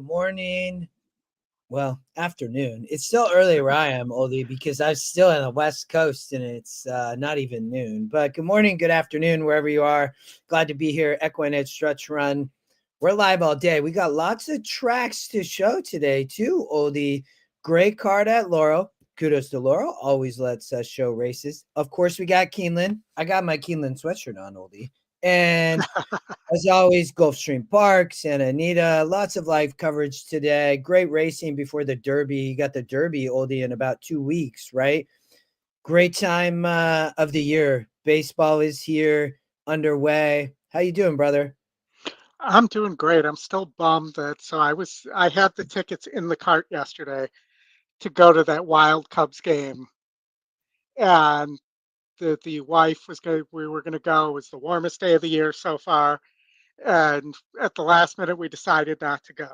Good morning. Well, afternoon. It's still early where I am, Oldy, because I'm still on the West Coast and it's not even noon. But good morning, good afternoon, wherever you are. Glad to be here. EquinEdge Stretch Run. We're live all day. We got lots of tracks to show today, too, Oldy. Great card at Laurel. Kudos to Laurel. Always lets us show races. Of course, we got Keeneland. I got my Keeneland sweatshirt on, Oldy. And as always, Gulfstream Park, Santa Anita, lots of live coverage today. Great racing before the Derby. You got the Derby, Oldie, in about 2 weeks, right? Great time of the year. Baseball is here, underway. How you doing, brother? I'm doing great. I'm still bummed that I had the tickets in the cart yesterday to go to that Wild Cubs game, and the wife we were gonna go. It was the warmest day of the year so far, and at the last minute we decided not to go.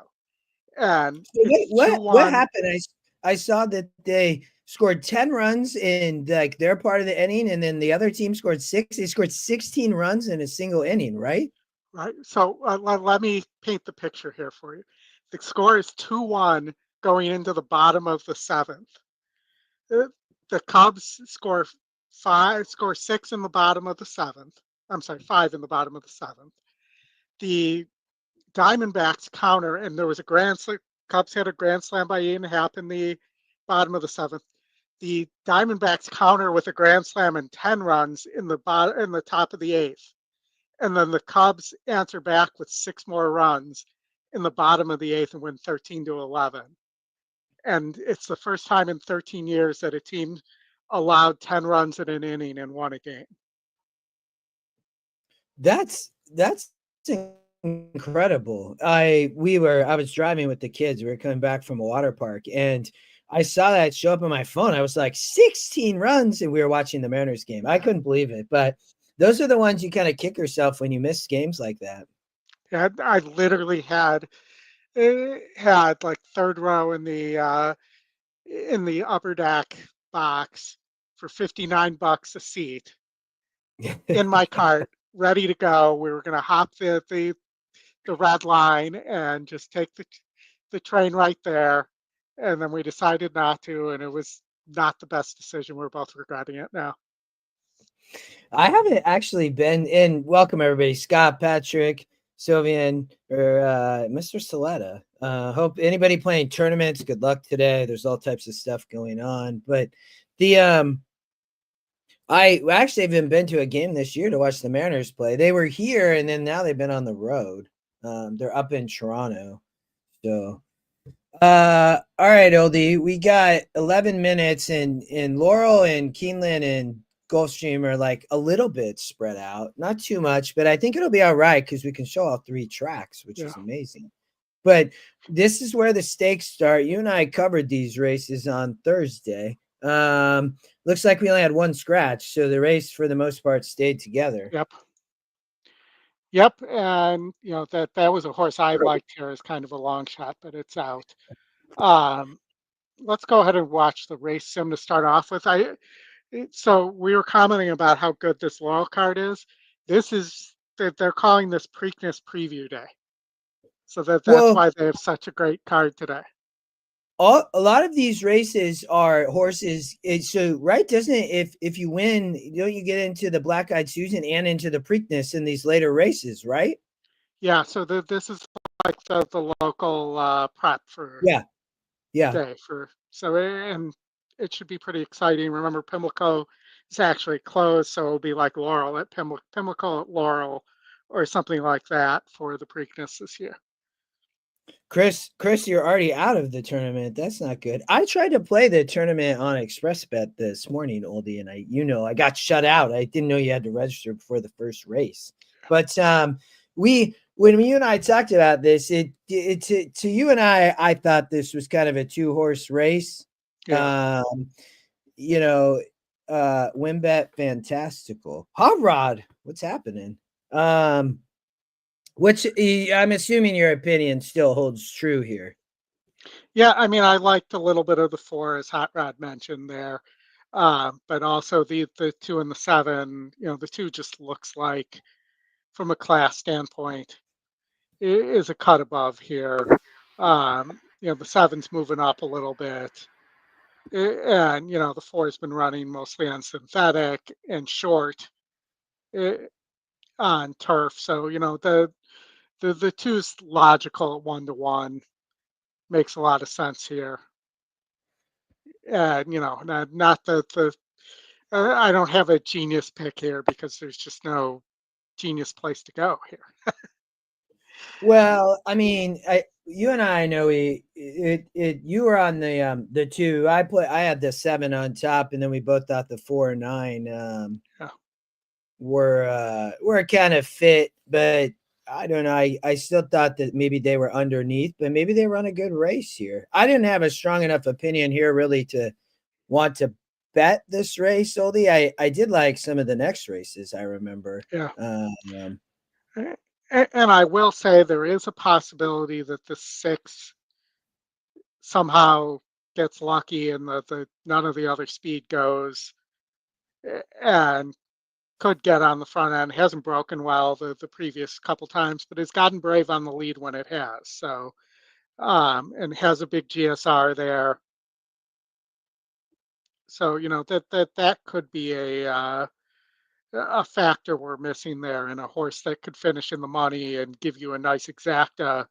And So it's what 2-1. happened? I saw that they scored 10 runs in like their part of the inning, and then the other team scored 6. They scored 16 runs in a single inning, right? Right. So let me paint the picture here for you. The score is 2-1 going into the bottom of the seventh. The Cubs score 6 in the bottom of the seventh. I'm sorry, 5 in the bottom of the seventh. The Diamondbacks counter, and there was a grand slam. Cubs had a grand slam by Ian Happ in the bottom of the seventh. The Diamondbacks counter with a grand slam and 10 runs in the top of the eighth, and then the Cubs answer back with 6 more runs in the bottom of the eighth and win 13-11. And it's the first time in 13 years that a team allowed 10 runs in an inning and won a game. That's incredible. I was driving with the kids. We were coming back from a water park, and I saw that show up on my phone. I was like, 16 runs, and we were watching the Mariners game. I couldn't believe it. But those are the ones you kind of kick yourself when you miss games like that. Yeah, I literally had like third row in the upper deck box for $59 a seat in my cart, ready to go. We were going to hop the red line and just take the train right there. And then we decided not to, and it was not the best decision. We're both regretting it now. I haven't actually been in. Welcome, everybody. Scott, Patrick, Sylvian, or Mr. Saletta. Hope anybody playing tournaments, good luck today. There's all types of stuff going on. But I actually haven't been to a game this year to watch the Mariners play. They were here, and then now they've been on the road. They're up in Toronto. So, all right, Oldie, we got 11 minutes, and Laurel and Keeneland and Gulfstream are like a little bit spread out, not too much, but I think it'll be all right because we can show all 3 tracks, which is amazing. But this is where the stakes start. You and I covered these races on Thursday. Looks like we only had 1 scratch, so the race for the most part stayed together. Yep, and you know that was a horse I liked here as kind of a long shot, but it's out. Let's go ahead and watch the race sim to start off with. So we were commenting about how good this Laurel card is. They're calling this Preakness Preview Day, so that's why they have such a great card today. A lot of these races are horses. So right, doesn't it? If you win, don't you get into the Black Eyed Susan and into the Preakness in these later races, right? Yeah. So this is like the local prep for day for and it should be pretty exciting. Remember, Pimlico is actually closed, so it'll be like Laurel at Pimlico at Laurel, or something like that for the Preakness this year. Chris, you're already out of the tournament. That's not good. I tried to play the tournament on ExpressBet this morning, Oldie, and I got shut out. I didn't know you had to register before the first race. But when you and I talked about this, to you and I thought this was kind of a 2-horse race. Yeah. WinBet fantastical. Hot Rod, what's happening? Which I'm assuming your opinion still holds true here. Yeah, I mean, I liked a little bit of the 4, as Hot Rod mentioned there, but also the 2 and the 7. You know, the 2 just looks like, from a class standpoint, is a cut above here. The 7's moving up a little bit. And, the 4's been running mostly on synthetic and short on turf. So, the two's logical at 1-to-1 makes a lot of sense here. And, not the I don't have a genius pick here because there's just no genius place to go here. Well, I mean, you and I know you were on the 2. I had the 7 on top, and then we both thought the 4 and 9 Yeah. were kind of fit, but I don't know. I still thought that maybe they were underneath, but maybe they run a good race here. I didn't have a strong enough opinion here really to want to bet this race, Oldie. I did like some of the next races, I remember. Yeah. Um, And I will say there is a possibility that the 6 somehow gets lucky and the none of the other speed goes and could get on the front end. Hasn't broken well the previous couple times, but has gotten brave on the lead when it has. So and has a big GSR there. So that could be a factor we're missing there, and a horse that could finish in the money and give you a nice exacta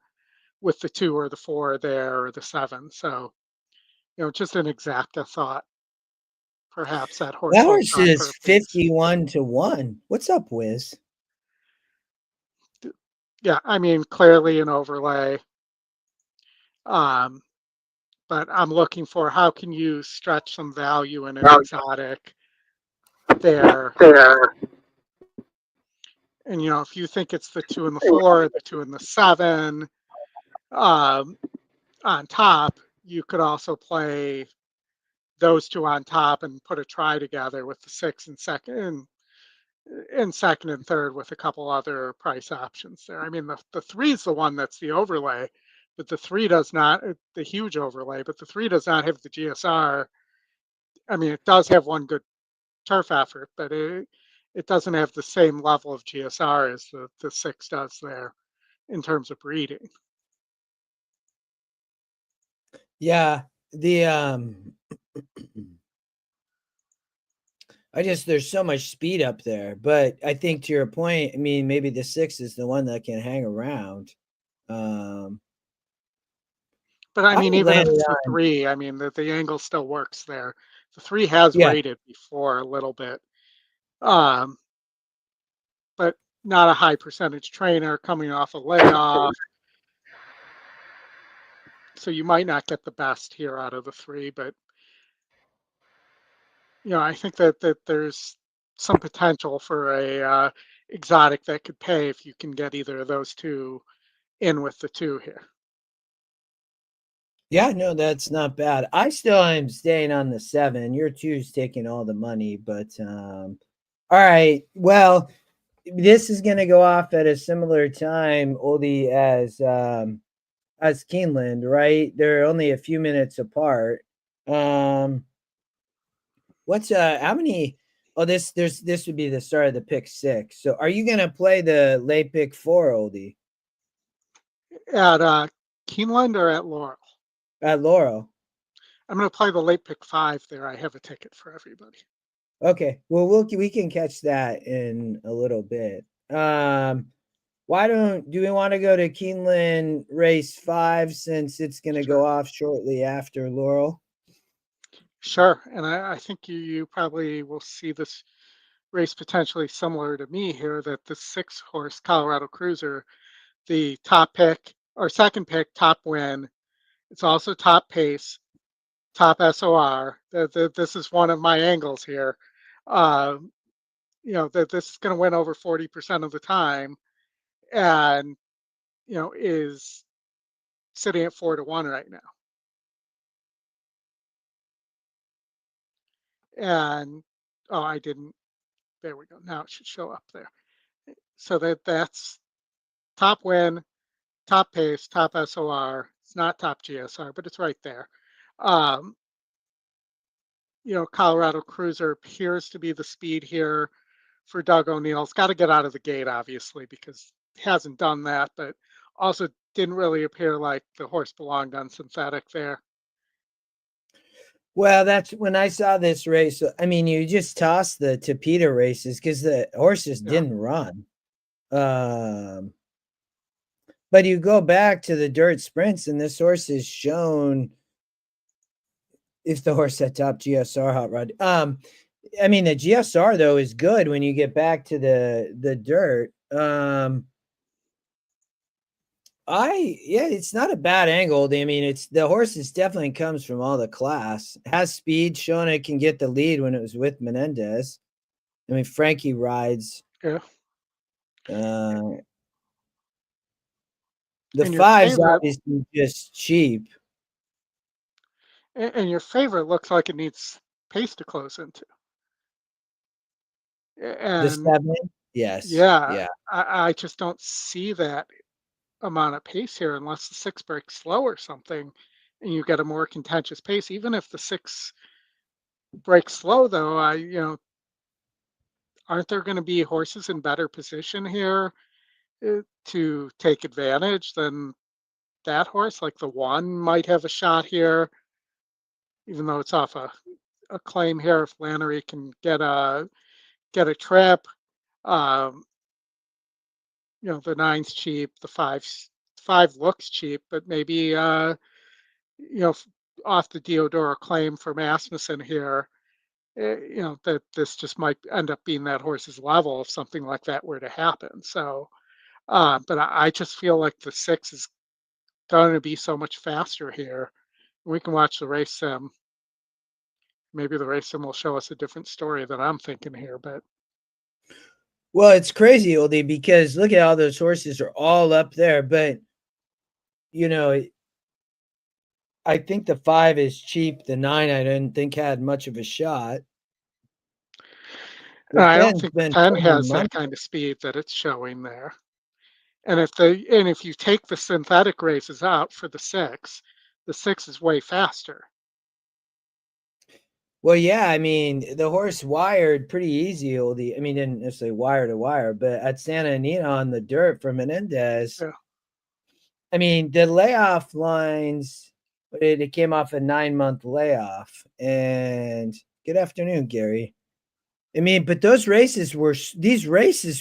with the 2 or the 4 there or the 7. So just an exacta thought. Perhaps that horse that like horse Brock is Perkins. 51-1. What's up, Wiz? Yeah, I mean clearly an overlay. Um, but I'm looking for how can you stretch some value in an exotic there. And if you think it's the 2 and the 4, the 2 and the 7 um, on top, you could also play those 2 on top and put a try together with the 6 and second and third with a couple other price options there. I mean, the 3 is the one that's the overlay, but the 3 does not, the huge overlay, but the 3 does not have the GSR. I mean, it does have one good turf effort, but it doesn't have the same level of GSR as the 6 does there in terms of breeding. Yeah, the there's so much speed up there, but I think to your point, I mean, maybe the 6 is the one that can hang around. Um, But I I mean, even if landed it's the on 3, I mean, the angle still works there. The 3 has yeah. rated before a little bit, um, but not a high percentage trainer coming off a layoff. So you might not get the best here out of the 3, but I think that there's some potential for a exotic that could pay if you can get either of those 2 in with the 2 here. Yeah, no, that's not bad. I still am staying on the 7. Your 2's taking all the money, but all right. Well, this is gonna go off at a similar time, Oldie, as Keeneland, right? They're only a few minutes apart. Um, what's how many? Oh, this would be the start of the pick 6. So, are you gonna play the late pick 4, Oldie, At Keeneland or at Laurel? at Laurel? I'm going to play the late pick 5 there. I have a ticket for everybody. Okay, well, we can catch that in a little bit. Why do we want to go to Keeneland race 5 since it's going to Sure. go off shortly after Laurel? Sure. And I think you probably will see this race potentially similar to me here, that the 6 horse Colorado Cruiser, the top pick or second pick, top win. It's also top pace, top SOR. This is one of my angles here. Uh, that this is going to win over 40% of the time, and is sitting at 4-1 right now. And oh, I didn't. There we go. Now it should show up there. So that's top win, top pace, top SOR. It's not top GSR, but it's right there. Um, Colorado Cruiser appears to be the speed here for Doug O'Neill's. Got to get out of the gate, obviously, because he hasn't done that, but also didn't really appear like the horse belonged on synthetic there. Well, that's when I saw this race. I mean, you just toss the Tapeta races because the horses Yeah. didn't run. But you go back to the dirt sprints, and this horse is shown. If the horse at top GSR hot rod. I mean, the GSR though is good when you get back to the dirt. It's not a bad angle. I mean, it's the horse definitely comes from all the class. It has speed, showing it can get the lead when it was with Menendez. I mean, Frankie rides. Yeah. The And your five's favorite, obviously just cheap. and your favorite looks like it needs pace to close into. The And 7, yes, yeah, yeah. I just don't see that amount of pace here unless the 6 breaks slow or something, and you get a more contentious pace. Even if the 6 breaks slow, though, aren't there going to be horses in better position here to take advantage than that horse? Like the 1 might have a shot here, even though it's off a claim here. If Lannery can get a trip, um, the 9's cheap, the 5 looks cheap, but maybe off the Deodora claim from Asmussen here, that this just might end up being that horse's level if something like that were to happen. So, but I just feel like the 6 is going to be so much faster here. We can watch the race sim. Maybe the race sim will show us a different story than I'm thinking here, but Well, it's crazy, Oldie, because look at all those horses are all up there, but you know, I think the 5 is cheap. The 9, I didn't think had much of a shot. The I don't 10's think the been 10 putting has money. that kind of speed that it's showing there. And if you take the synthetic races out for the 6 is way faster. Well, yeah, I mean, the horse wired pretty easy, Oldie. I mean, didn't necessarily wire to wire, but at Santa Anita on the dirt for Menendez, Yeah. I mean, the layoff lines, it came off a 9-month layoff. And good afternoon, Gary. I mean, but these races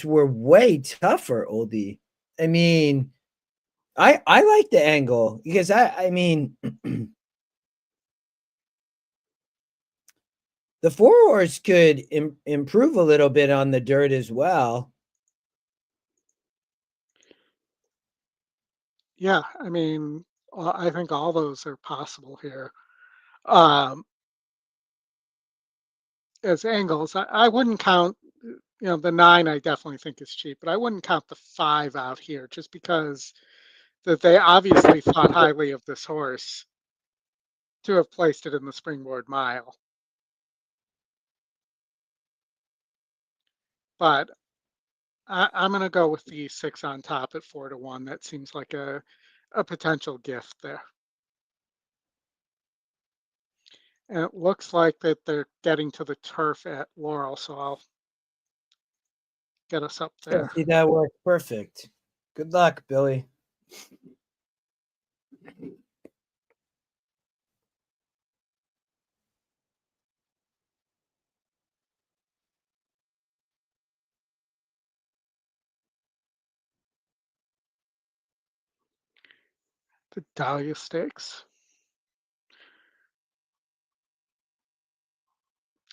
were way tougher, Oldie. I mean, I like the angle because I mean the 4 horse could improve a little bit on the dirt as well. Yeah, I mean, I think all those are possible here. Um, as angles, I wouldn't count, the 9 I definitely think is cheap, but I wouldn't count the 5 out here just because that they obviously thought highly of this horse to have placed it in the Springboard Mile. But I'm going to go with the 6 on top at 4-1. That seems like a potential gift there. And it looks like that they're getting to the turf at Laurel, so I'll get us up Yeah, there. see, that worked perfect. Good luck, Billy. The Dalia Stakes.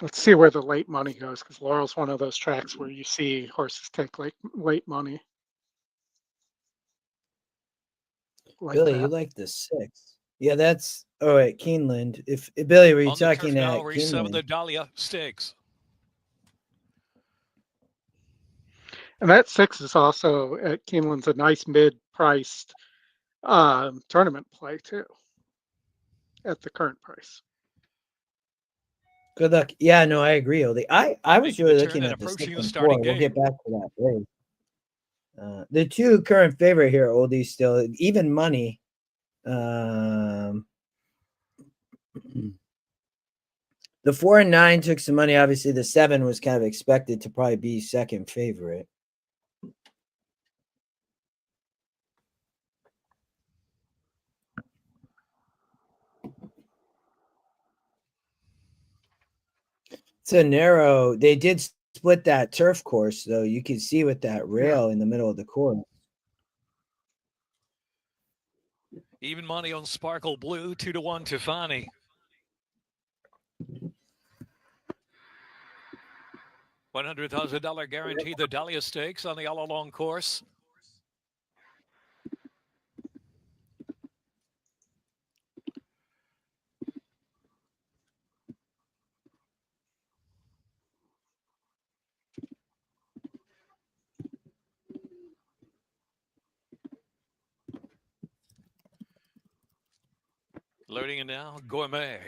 Let's see where the late money goes, because Laurel's one of those tracks where you see horses take late money like Billy, you that. like the 6. Yeah, that's at Keeneland. If Billy, were you On the turf talking now, at race 7, Keeneland? the Dalia Stakes. And that 6 is also at Keeneland's a nice mid-priced tournament play too, at the current price. Good luck. Yeah, no, I agree, Oldie. I was Making the really turn looking and at the 6 approaching the and starting 4. We'll gate. get back to that race. The 2 current favorite here, Oldie, still even money. The 4 and 9 took some money. Obviously, the 7 was kind of expected to probably be second favorite. It's a narrow. They did split that turf course, though. You can see with that rail in the middle of the course. Even money on Sparkle Blue, 2-1 Tiffany. $100,000 guarantee, the Dalia Stakes on the all-along course. Loading in now, Gourmet.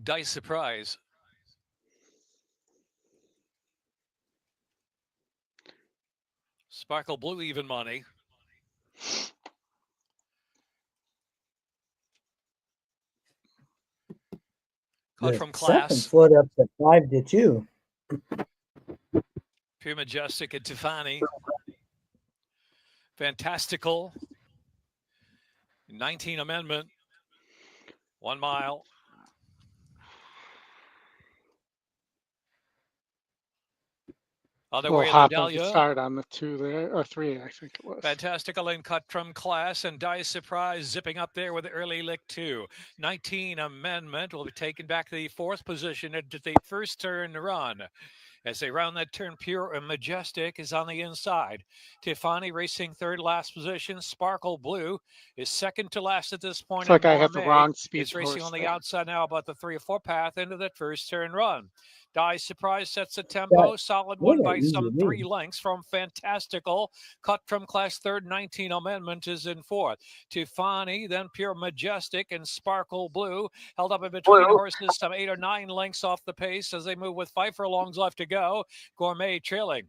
Dice Surprise. Sparkle Blue, even money. Cut from Class. Second float up to 5-2. Pure Majestic and Tiffany. Fantastical. 19 Amendment. 1 mile. Other way, hop Dalia. Start on the 2 there, or 3, I think it was. Fantastical and Cut from Class, and Dice Surprise zipping up there with the early lick 2. 19 Amendment will be taken back to the 4th position at the first turn run. As they round that turn, Pure and Majestic is on the inside. Tiffany racing 3rd last position. Sparkle Blue is 2nd to last at this point. It's like I have the wrong speed. It's racing on the outside now, about the 3 or 4 path into that first turn run. Dice Surprise sets the tempo. Solid one by some 3 lengths from Fantastical. Cut from Class 3rd. 19 Amendment is in 4th. Tiffany, then Pure Majestic and Sparkle Blue held up in between horses some 8 or 9 lengths off the pace as they move with 5 furlongs left to go. Gourmet trailing.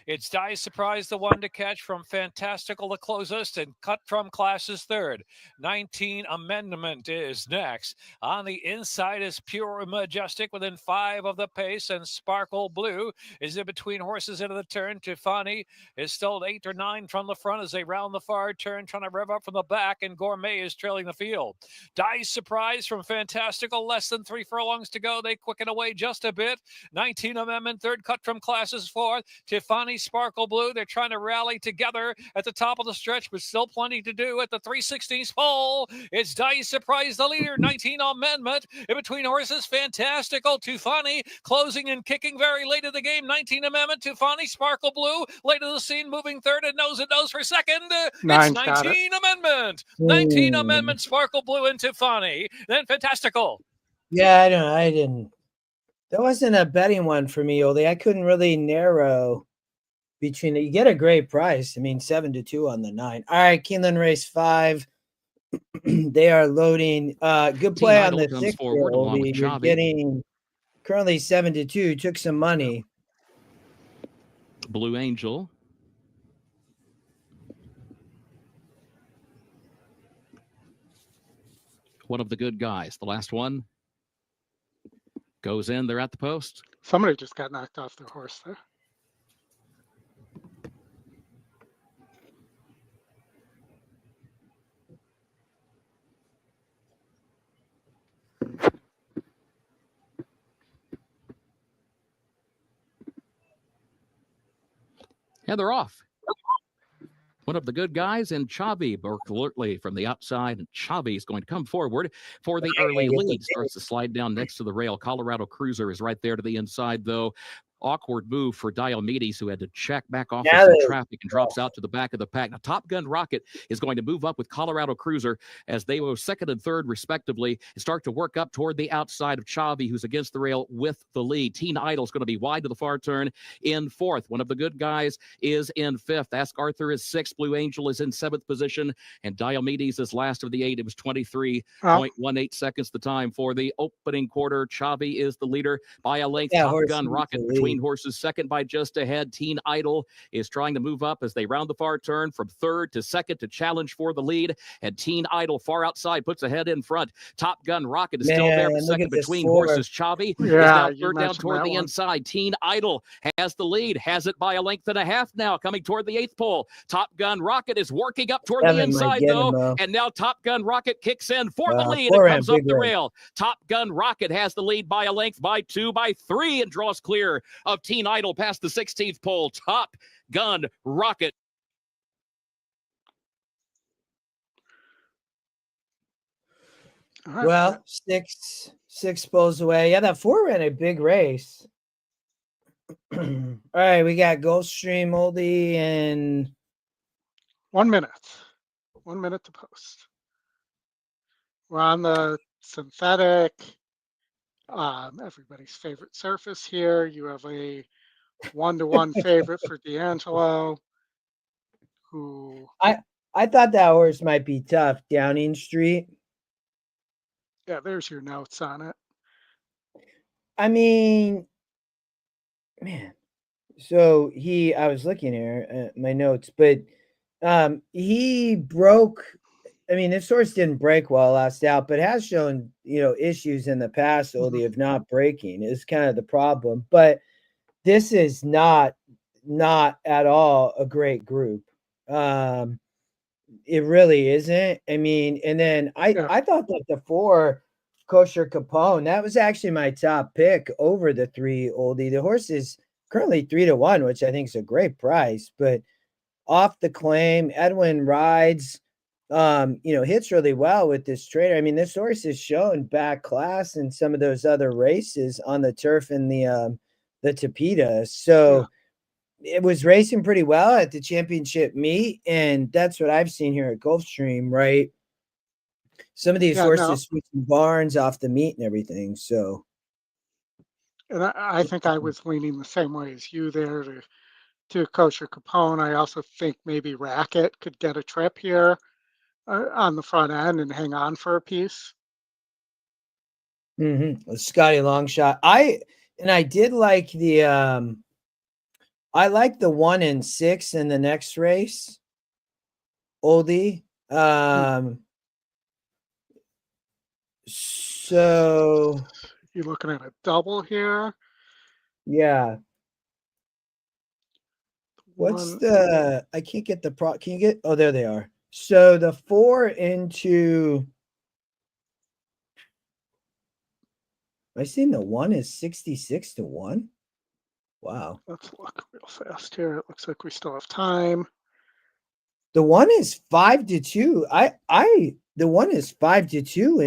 It's Dice Surprise, the one to catch, from Fantastical the closest, and Cut from Class is 3rd. 19 Amendment is next. On the inside is Pure Majestic within 5 of the pace, and Sparkle Blue is in between horses into the turn. Tiffany is still 8 or 9 from the front as they round the far turn, trying to rev up from the back, and Gourmet is trailing the field. Dice Surprise from Fantastical, less than 3 furlongs to go. They quicken away just a bit. 19 Amendment, 3rd. Cut from Class is 4th. Tiffany, Sparkle Blue, they're trying to rally together at the top of the stretch, but still plenty to do at the 3/16 pole. It's Dice Surprise, the leader. 19 Amendment in between horses. Fantastical. Tiffany closing and kicking very late in the game. 19 Amendment. Tiffany, Sparkle Blue late to the scene, moving 3rd and nose for 2nd. It's 19 Amendment. 19 Amendment, Sparkle Blue, and Tiffany. Then Fantastical. Yeah, I didn't. There wasn't a betting one for me, Oldy. I couldn't really narrow between it. You get a great price. I mean, 7-2 on the 9. All right, Keeneland race 5. They are loading. Good play on the 6. You're getting currently 7-2. Took some money. Blue Angel. One of the good guys. The last one goes in. They're at the post. Somebody just got knocked off their horse there. And they're off. One of the good guys, and Chavi worked alertly from the outside, and Chavi is going to come forward for the early lead. Starts to slide down next to the rail. Colorado Cruiser is right there to the inside, though. Awkward move for Diomedes, who had to check back off some traffic and drops out to the back of the pack. Now, Top Gun Rocket is going to move up with Colorado Cruiser as they go 2nd and 3rd, respectively, and start to work up toward the outside of Chavi, who's against the rail with the lead. Teen Idol is going to be wide to the far turn in 4th. One of the good guys is in 5th. Ask Arthur is 6th. Blue Angel is in 7th position, and Diomedes is last of the 8. It was 23.18 seconds the time for the opening quarter. Chavi is the leader by a length. Top Gun Rocket between between horses. Second by just ahead. Teen Idol is trying to move up as they round the far turn from third to second to challenge for the lead. And Teen Idol far outside puts ahead in front. Top Gun Rocket is still there for second between horses. Chavi is now third down toward the inside. Teen Idol has the lead, has it by a length and a half now, coming toward the 8th pole. Top Gun Rocket is working up toward the inside, though. And now Top Gun Rocket kicks in for the lead and comes up the rail. Top Gun Rocket has the lead by a length, by 2, by 3, and draws clear of Teen Idol past the 16th pole. Top Gun Rocket. Well, six poles away. Yeah, that 4 ran a big race. All right, we got Gulfstream, Oldy, and 1 minute. 1 minute to post. We're on the synthetic, everybody's favorite surface here. You have a 1-to-1 favorite for D'Angelo, who I thought that horse might be tough. Downing Street. Yeah, there's your notes on it. I mean, man. So I was looking here at my notes, but he broke. I mean, this horse didn't break well last out, but has shown, issues in the past, Oldy, of not breaking is kind of the problem. But this is not at all a great group. It really isn't. I mean, and then I thought that the 4 Kosher Capone, that was actually my top pick over the 3 Oldy. The horse is currently 3-1, which I think is a great price, but off the claim, Edwin rides, hits really well with this trainer. I mean, this horse has shown back class in some of those other races on the turf and the Tapeta. So it was racing pretty well at the championship meet, and that's what I've seen here at Gulfstream, right? Some of these horses switching barns off the meet and everything. So, and I think I was leaning the same way as you there to Kosher Capone. I also think maybe Racket could get a trip here on the front end and hang on for a piece. Scotty Longshot. I did like the I like the 1 and 6 in the next race. Oldy. So you're looking at a double here. Yeah. What's the? I can't get the pro. Can you get? Oh, there they are. So the 4 into. I seen the 1 is 66-1. Wow. Let's look real fast here. It looks like we still have time. The 1 is 5-2. The 1 is 5-2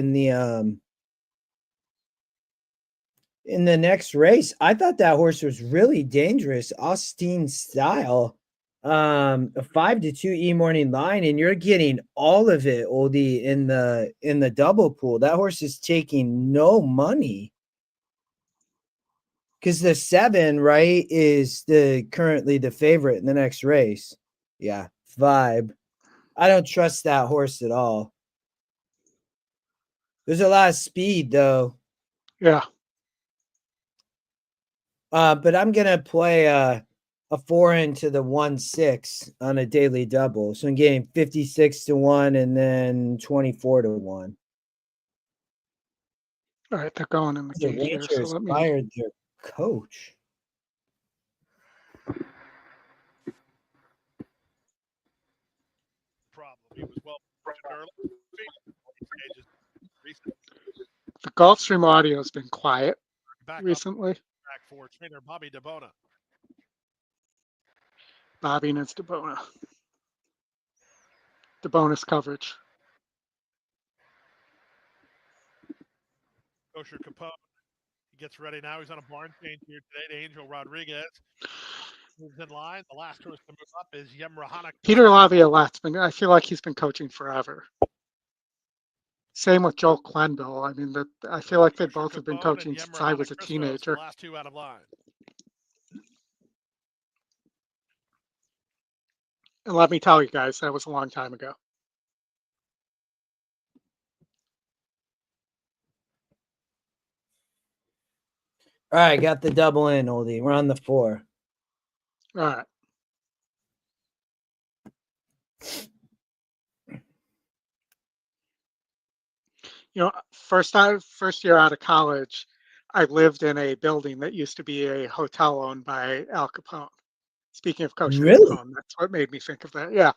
in the next race. I thought that horse was really dangerous. Austin style. A 5-2 E-morning line, and you're getting all of it, Oldy, in the double pool. That horse is taking no money. Because the 7, right, is currently the favorite in the next race. Yeah, Vibe. I don't trust that horse at all. There's a lot of speed, though. Yeah. But I'm gonna play a 4 into the 1-6 on a daily double. So I'm getting 56-1 and then 24-1. All right, they're going in the The gate here. Rangers So fired their coach. He was well early. The Gulfstream audio has been quiet recently. Back for trainer Bobby DeBona. Bobby and it's DeBona. DeBona's coverage. Kosher Capone. He gets ready now. He's on a barn change here today to Angel Rodriguez. Moves in line. The last horse to move up is Yemrahana. Peter Laviolette's I feel like he's been coaching forever. Same with Joel Quenville. I mean, I feel like they both have been coaching since I was a teenager. The last 2 out of line. And let me tell you guys, that was a long time ago. All right, got the double in, Oldie. We're on the 4. All right. You know, first year out of college, I lived in a building that used to be a hotel owned by Al Capone. Speaking of kosher Really? Capone, that's what made me think of that. Yeah.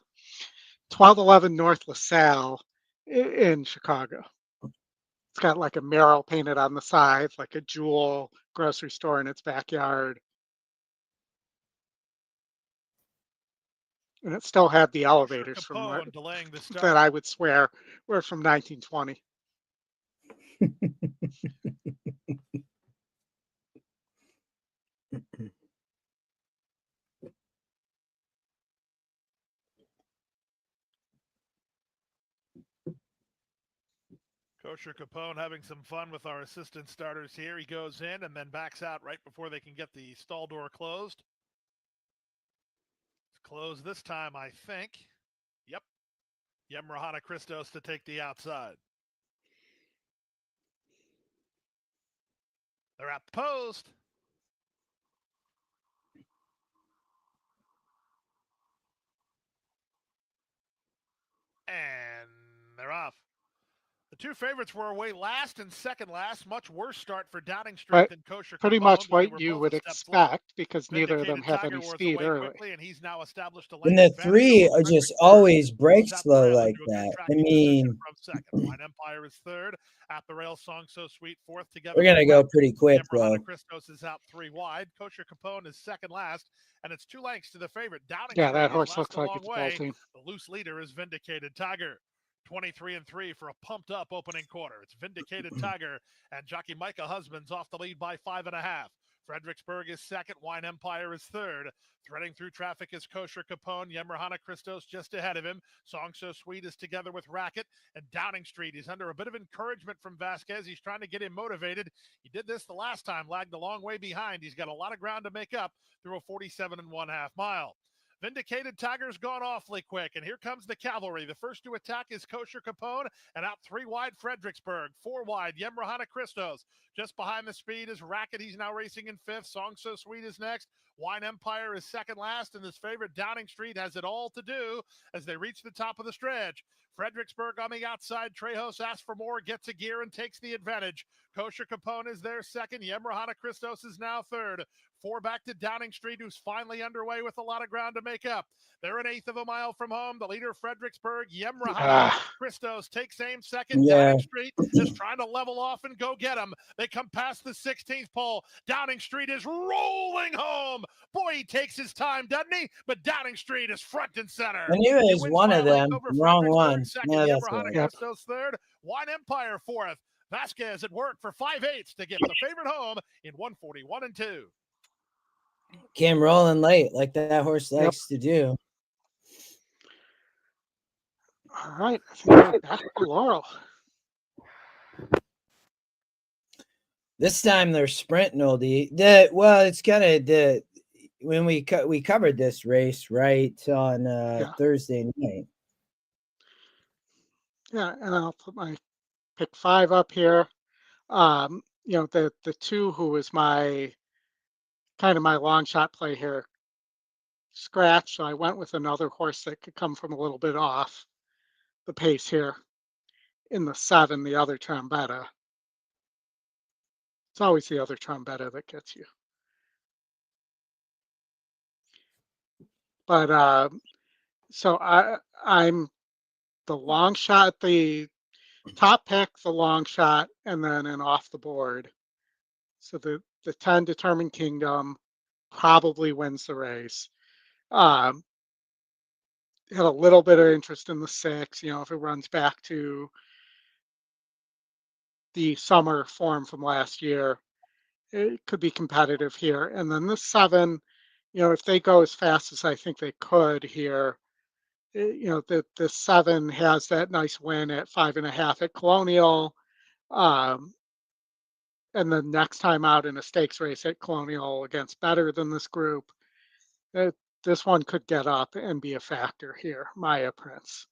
1211 North LaSalle in Chicago. It's got like a mural painted on the side, like a Jewel grocery store in its backyard. And it still had the elevators from Capone delaying the start. that I would swear were from 1920. Kosher Capone having some fun with our assistant starters here. He goes in and then backs out right before they can get the stall door closed. It's closed this time, I think. Yep. Yemrahana Christos to take the outside. They're at the post. And they're off. The two favorites were away last and second last. Much worse start for Downing Street But than Kosher pretty Capone, much but they what were you both would a step slow. expect because neither of them Vindicated have Tiger any was speed away early. quickly, and he's now established a length And the advantage 3 over are just Fredericksburg, always break who's at the slow rail like into a good that. I tracking position mean, from second. Wine Empire is third. At the rail, Song So Sweet fourth together. we're going to with go Racket. pretty quick, Yemrahana though. Christos is out 3 wide. Kosher Capone is second last, and it's 2 lengths to the favorite. Downing Yeah, Street that has horse lost looks a like long it's way. bolting. The loose leader is Vindicated Tiger. 23-3 for a pumped up opening quarter. It's Vindicated Tiger and jockey Micah Husbands off the lead by 5.5. Fredericksburg is second. Wine Empire is third. Threading through traffic is Kosher Capone. Yemrahana Christos just ahead of him. Song So Sweet is together with Racket. And Downing Street is under a bit of encouragement from Vasquez. He's trying to get him motivated. He did this the last time, lagged a long way behind. He's got a lot of ground to make up through a 47.5 mile. Vindicated Tiger's gone awfully quick, and here comes the cavalry. The first to attack is Kosher Capone, and out 3 wide Fredericksburg. 4 wide Yemrahana Christos. Just behind the speed is Racket. He's now racing in 5th. Song So Sweet is next. Wine Empire is second last, and his favorite Downing Street has it all to do as they reach the top of the stretch. Fredericksburg on the outside. Trejos asks for more, gets a gear, and takes the advantage. Kosher Capone is there second. Yemrahana Christos is now third. 4 back to Downing Street, who's finally underway with a lot of ground to make up. They're 1/8 of a mile from home. The leader, Fredericksburg. Yemrahana Christos takes aim second. Yeah. Downing Street is trying to level off and go get him. They come past the 16th pole. Downing Street is rolling home. Boy, he takes his time, doesn't he? But Downing Street is front and center. I knew it He was wins one by a of length them. over Wrong Fredericksburg, one. second. Yeah, that's Yemrahana right. Christos third. Wine Empire fourth. Vasquez at work for 5/8 to get the favorite home in 141-2. Came rolling late like that horse likes to do. All right, I think we're back to Laurel. This time they're sprinting, Oldie. It's kind of when we covered this race right on Thursday night. Yeah, and I'll put my pick 5 up here. You know, the 2 who was my kind of my long shot play here scratch, so I went with another horse that could come from a little bit off the pace here in the 7, the other Trombetta. It's always the other Trombetta that gets you. But so I'm the long shot, the top pick, the long shot, and then an off the board. So the 10 Determined Kingdom probably wins the race. Had a little bit of interest in the 6, you know, if it runs back to the summer form from last year, it could be competitive here. And then the 7, you know, if they go as fast as I think they could here, you know, the 7 has that nice win at 5.5 at Colonial. And then next time out in a stakes race at Colonial against better than this group, this one could get up and be a factor here. Maya Prince.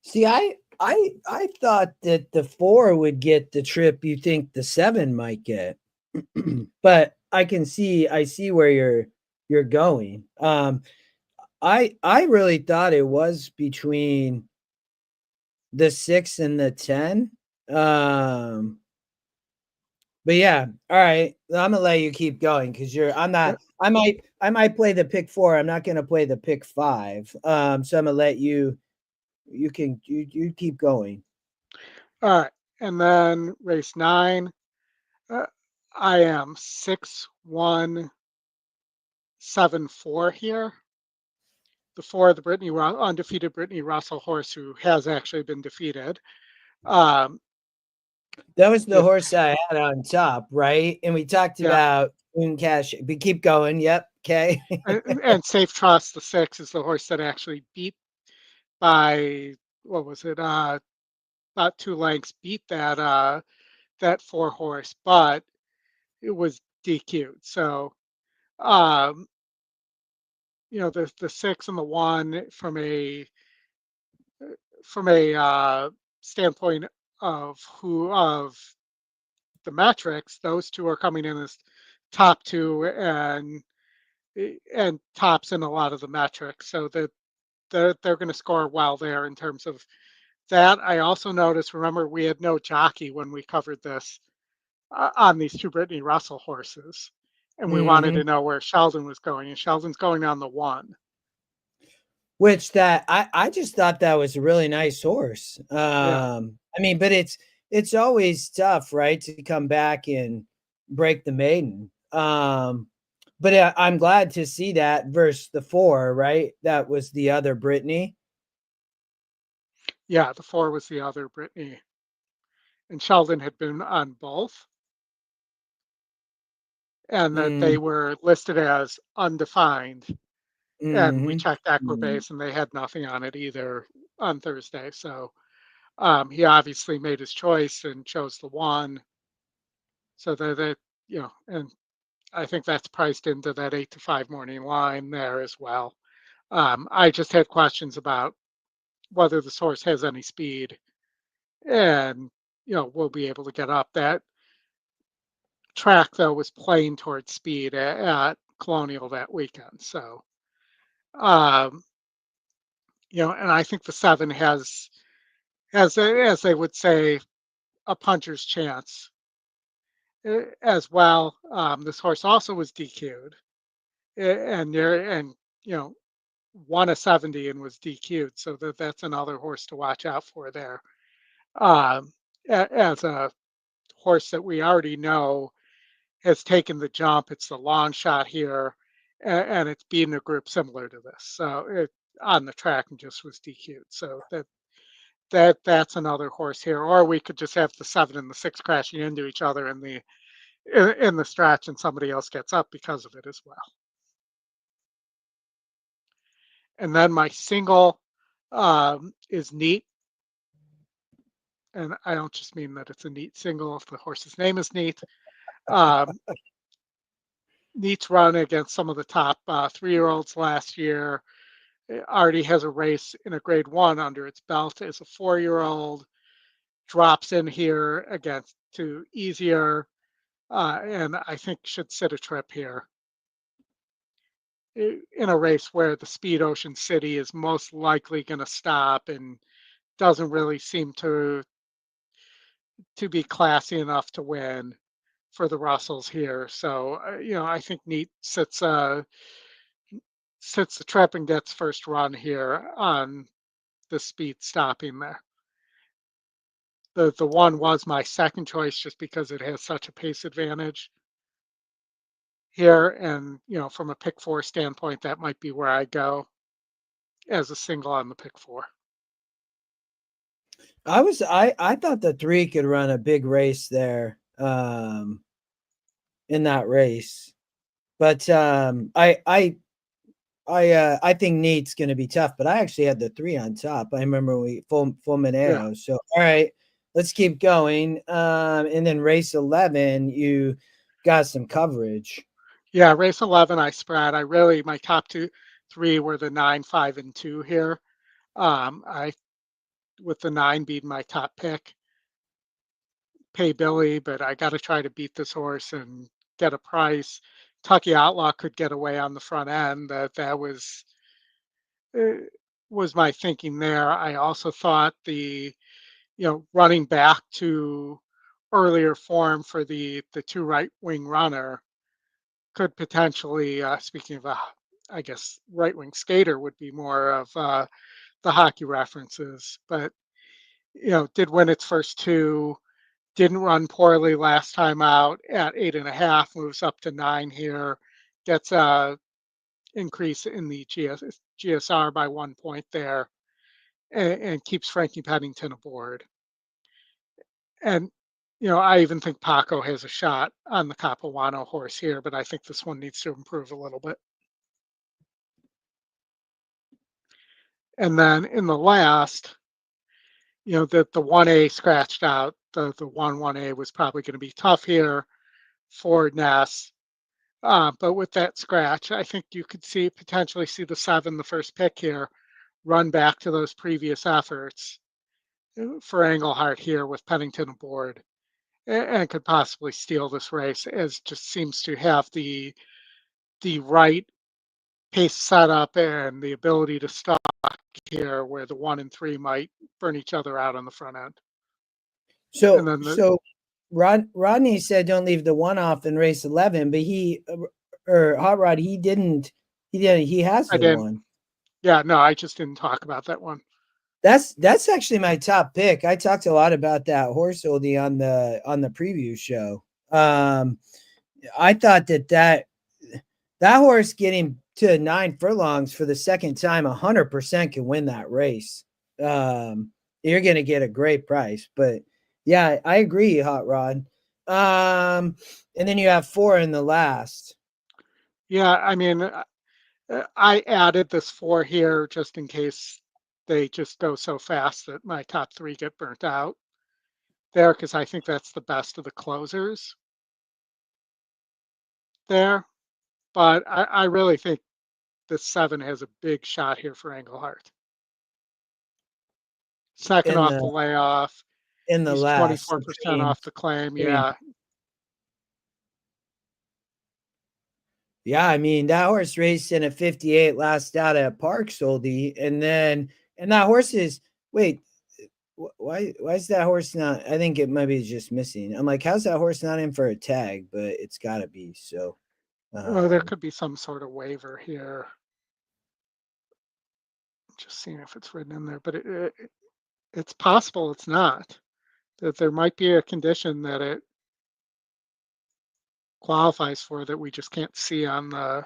See, I thought that the 4 would get the trip you think the 7 might get. But I see where you're going. I really thought it was between the 6 and the 10. But yeah, all right. I'm gonna let you keep going because I'm not. I might play the pick 4. I'm not gonna play the pick 5. So I'm gonna let you. You keep going. All right. And then race 9. I am 6-1-7-4 here. The 4, the undefeated Brittany Russell horse, who has actually been defeated. That was the horse I had on top, right? And we talked about Cash. But keep going. Yep. Okay. and Safe Trust, the 6, is the horse that actually beat by, what was it? About 2 lengths, beat that 4 horse, but it was DQ'd. So, the 6 and the 1 from a standpoint of the metrics, those 2 are coming in as top 2 and tops in a lot of the metrics. So that they're going to score well there in terms of that. I also noticed, remember, we had no jockey when we covered this on these 2 Brittany Russell horses, and we wanted to know where Sheldon was going, and Sheldon's going on the 1. Which that I just thought that was a really nice horse. I mean, but it's always tough, right, to come back and break the maiden. But I'm glad to see that versus the 4, right? That was the other Brittany. Yeah, the 4 was the other Brittany, and Sheldon had been on both, and that they were listed as undefined. And we checked Equibase, and they had nothing on it either on Thursday. So he obviously made his choice and chose the 1. So that and I think that's priced into that 8-5 morning line there as well. I just had questions about whether the horse has any speed, and we'll be able to get up. That track though was playing towards speed at Colonial that weekend. So and I think the 7 has, as they would say, a puncher's chance as well. This horse also was DQ'd, and won a 70 and was DQ'd, so that's another horse to watch out for there. As a horse that we already know has taken the jump, it's the long shot here, and it's beaten a group similar to this. So it on the track and just was DQ'd. So that's another horse here. Or we could just have the 7 and the 6 crashing into each other in the stretch, and somebody else gets up because of it as well. And then my single is Neat. And I don't just mean that it's a neat single if the horse's name is Neat. Neat's run against some of the top 3-year-olds last year. It already has a race in a grade 1 under its belt as a 4-year-old. Drops in here against 2 easier, and I think should sit a trip here in a race where the Speed Ocean City is most likely going to stop and doesn't really seem to be classy enough to win for the Russells here. So I think Neat sits the trip and gets first run here on the speed stopping there. The 1 was my second choice just because it has such a pace advantage here, and from a pick 4 standpoint, that might be where I go as a single on the pick 4. I thought the 3 could run a big race there in that race. But I think Neat's going to be tough, but I actually had the 3 on top. I remember we full Mineo. Yeah. So all right, let's keep going. And then race 11, you got some coverage. Yeah, race 11, I spread. My top 3 were the 9, 5, and 2 here. I with the 9 being my top pick. pay Billy, but I got to try to beat this horse and get a price. Tucky Outlaw could get away on the front end. That was my thinking there. I also thought running back to earlier form for the two right wing runner could potentially, speaking of I guess right wing skater would be more of the hockey references, but did win its first two, didn't run poorly last time out at 8.5, moves up to 9 here, gets a increase in the GSR by 1 point there, and keeps Frankie Pennington aboard. And I even think Paco has a shot on the Capuano horse here, but I think this one needs to improve a little bit. And then in the last, the 1A scratched out. The 1A was probably going to be tough here for Ness. But with that scratch, I think you could potentially see the 7, the first pick here, run back to those previous efforts for Engelhart here with Pennington aboard, and could possibly steal this race, as just seems to have the right pace setup and the ability to stop here, where the 1 and 3 might burn each other out on the front end. So Rodney said don't leave the 1 off in race 11, but Hot Rod, he has the 1. Yeah, no, I just didn't talk about that one. That's actually my top pick. I talked a lot about that horse, Oldy, on the preview show. I thought that horse getting to 9 furlongs for the second time 100% can win that race. You're going to get a great price, but yeah, I agree, Hot Rod. And then you have 4 in the last. Yeah, I mean, I added this 4 here just in case they just go so fast that my top 3 get burnt out there, because I think that's the best of the closers there. But I really think the 7 has a big shot here for Engelhart. Second off the layoff. In the He's last. 24% off the claim. Yeah. Yeah, I mean, that horse raced in a 58 last out at Park, Oldy, and that horse is, wait, why is that horse not? I think it maybe be just missing. I'm like, how's that horse not in for a tag? But it's got to be. So, well, there could be some sort of waiver here. Just seeing if it's written in there, but it's possible it's not. That there might be a condition that it qualifies for that we just can't see on the,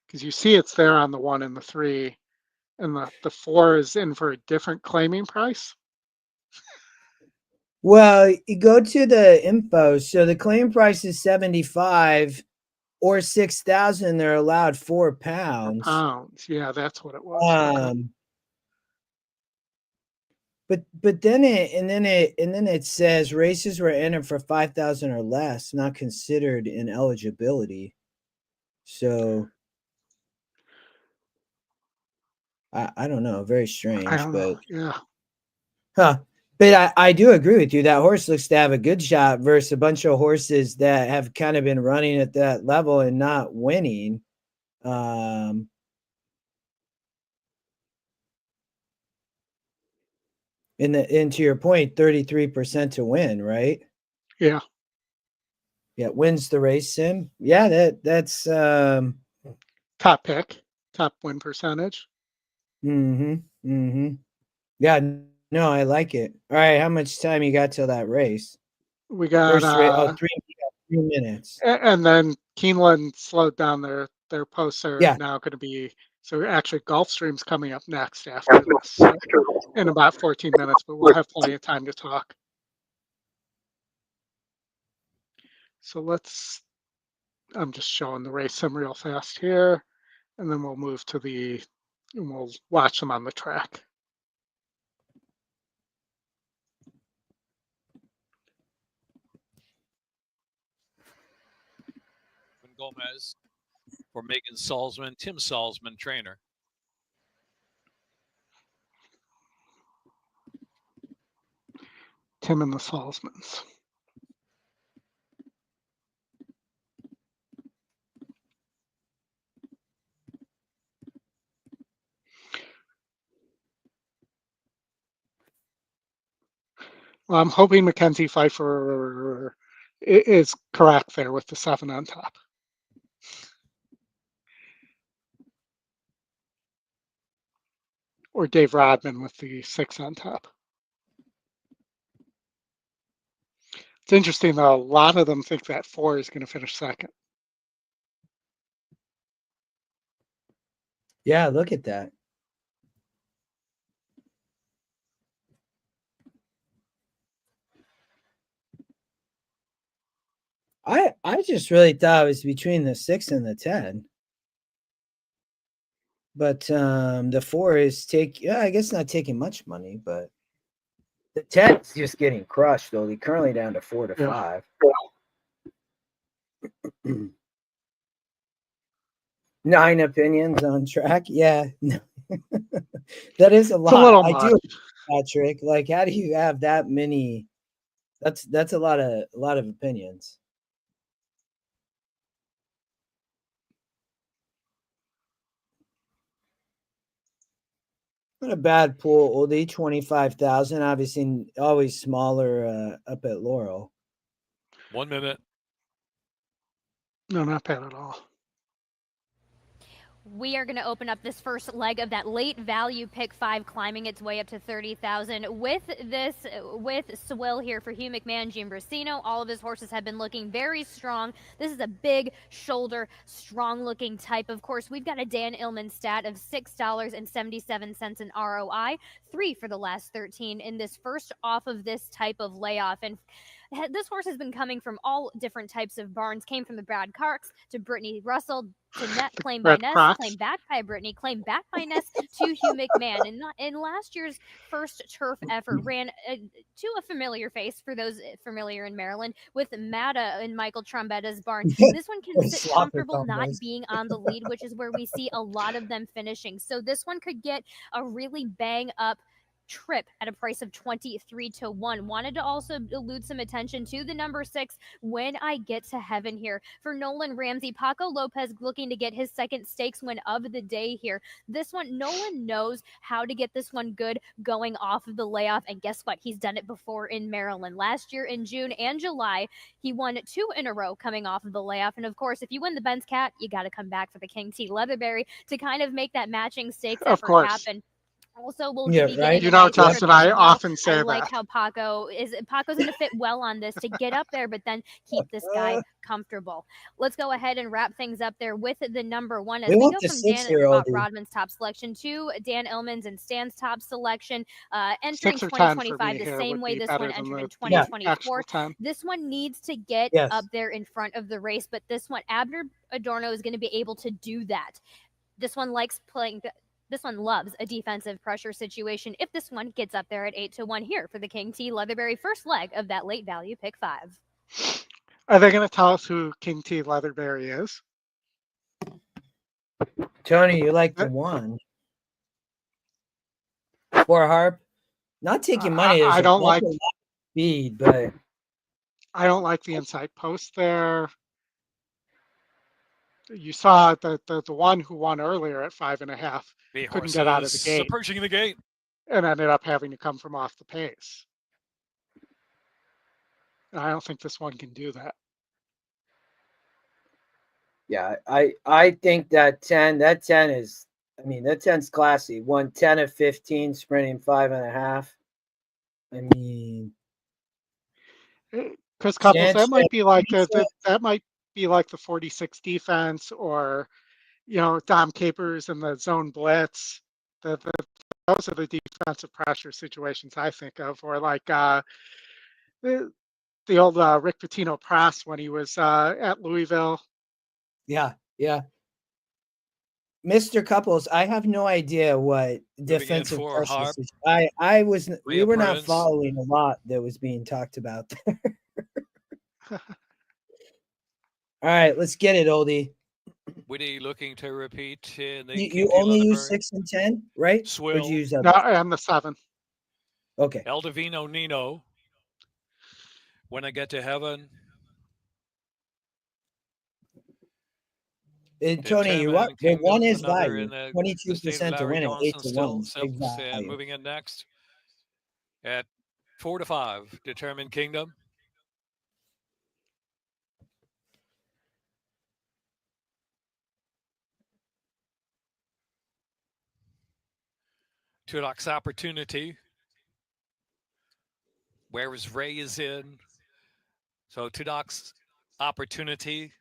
because you see it's there on the 1 and the 3, and the 4 is in for a different claiming price. Well, you go to the info. So the claim price is 75 or 6,000. They're allowed 4 pounds. 4 pounds. Yeah, that's what it was. But then it says races were entered for 5,000 or less, not considered in eligibility. So I don't know, very strange. I don't know. Yeah. Huh. But I do agree with you. That horse looks to have a good shot versus a bunch of horses that have kind of been running at that level and not winning. And to your point, 33% to win, right? Yeah. Yeah, wins the race sim. Yeah, that's top pick, top win percentage. Yeah, no, I like it. All right, how much time you got till that race? We got 3 minutes. And then Keeneland slowed down their posts are now going to be, so actually Gulfstream's coming up next after this in about 14 minutes, but we'll have plenty of time to talk. So I'm just showing the race sim real fast here, and then we'll move to and we'll watch them on the track. Gomez for Megan Salzman, Tim Salzman, trainer. Tim and the Salzmans. Well, I'm hoping Mackenzie Pfeiffer is correct there with the 7 on top. Or Dave Rodman with the 6 on top. It's interesting, though. A lot of them think that 4 is going to finish second. Yeah, look at that. I just really thought it was between the 6 and the 10. But the 4 is I guess not taking much money, but the 10 is just getting crushed, though. They're currently down to 4 to 5. 9 opinions on track. Yeah. That is a lot. It's a little I much. do, Patrick. Like, how do you have that many? That's a lot of opinions. Not a bad pool, Oldy. 25,000. Obviously, always smaller up at Laurel. 1 minute. No, not bad at all. We are going to open up this first leg of that late value pick 5, climbing its way up to 30,000. With Swill here for Hugh McMahon, Jim Brasino. All of his horses have been looking very strong. This is a big shoulder, strong looking type. Of course, we've got a Dan Illman stat of $6.77 in ROI, 3 for the last 13 in this first off of this type of layoff. And this horse has been coming from all different types of barns. Came from the Brad Carks to Brittany Russell to Net, claimed by Ness, claimed back by Brittany, claimed back by Ness to Hugh McMahon. And in last year's first turf effort, ran to a familiar face for those familiar in Maryland with Matta and Michael Trombetta's barn. This one can sit comfortable not being on the lead, which is where we see a lot of them finishing. So this one could get a really bang up trip at a price of 23 to 1. Wanted to also elude some attention to the number 6 When I Get to Heaven here for Nolan Ramsey. Paco Lopez looking to get his second stakes win of the day here. This one, Nolan knows how to get this one good going off of the layoff, and guess what? He's done it before in Maryland. Last year in June and July, he won 2 in a row coming off of the layoff. And of course, if you win the Benz Cat, you got to come back for the King T Leatherberry to kind of make that matching stakes effort happen. Also, we'll be getting you know, Justin, I often say that. I like how Paco's going to fit well on this to get up there, but then keep this guy comfortable. Let's go ahead and wrap things up there with the number 1 as we go from Dan Rodman's top selection to Dan Illman's and Stan's top selection. Entering 2025 the same way this one entered in 2024. This one needs to get up there in front of the race, but this one, Abner Adorno is going to be able to do that. This one likes playing. This one loves a defensive pressure situation. If this one gets up there at 8 to 1 here for the King T Leatherberry first leg of that late value pick 5. Are they going to tell us who King T Leatherberry is? Tony, you like the 1 for Harp? Not taking money. I don't like speed, but I don't like the inside post there. You saw the one who won earlier at 5.5 couldn't get out of the gate. Approaching the gate. And ended up having to come from off the pace. And I don't think this one can do that. Yeah, I think that 10 is, I mean, that 10's classy. 10 of 15, sprinting 5.5. I mean, Chris Couples, that might be like the 46 defense, or Dom Capers and the zone blitz. Those are the defensive pressure situations I think of, or like the old Rick Pitino press when he was at Louisville. Yeah. Mr. Couples, I have no idea what defensive pressure is. We were not following a lot that was being talked about there. All right, let's get it, Oldie. Woody looking to repeat in the you only use 6 and 10, right? Swill. No, I'm the 7. Okay. Eldivino Nino. When I Get to Heaven. And Tony, you what? Determined The one Kingdom, is another value, in the state of 22% to Larry win it, 8 Johnson, to 1 still is big six. And value. moving in next at 4 to 5, Determined Kingdom. Tudok's Opportunity. Where is Ray is in. So Tudok's Opportunity.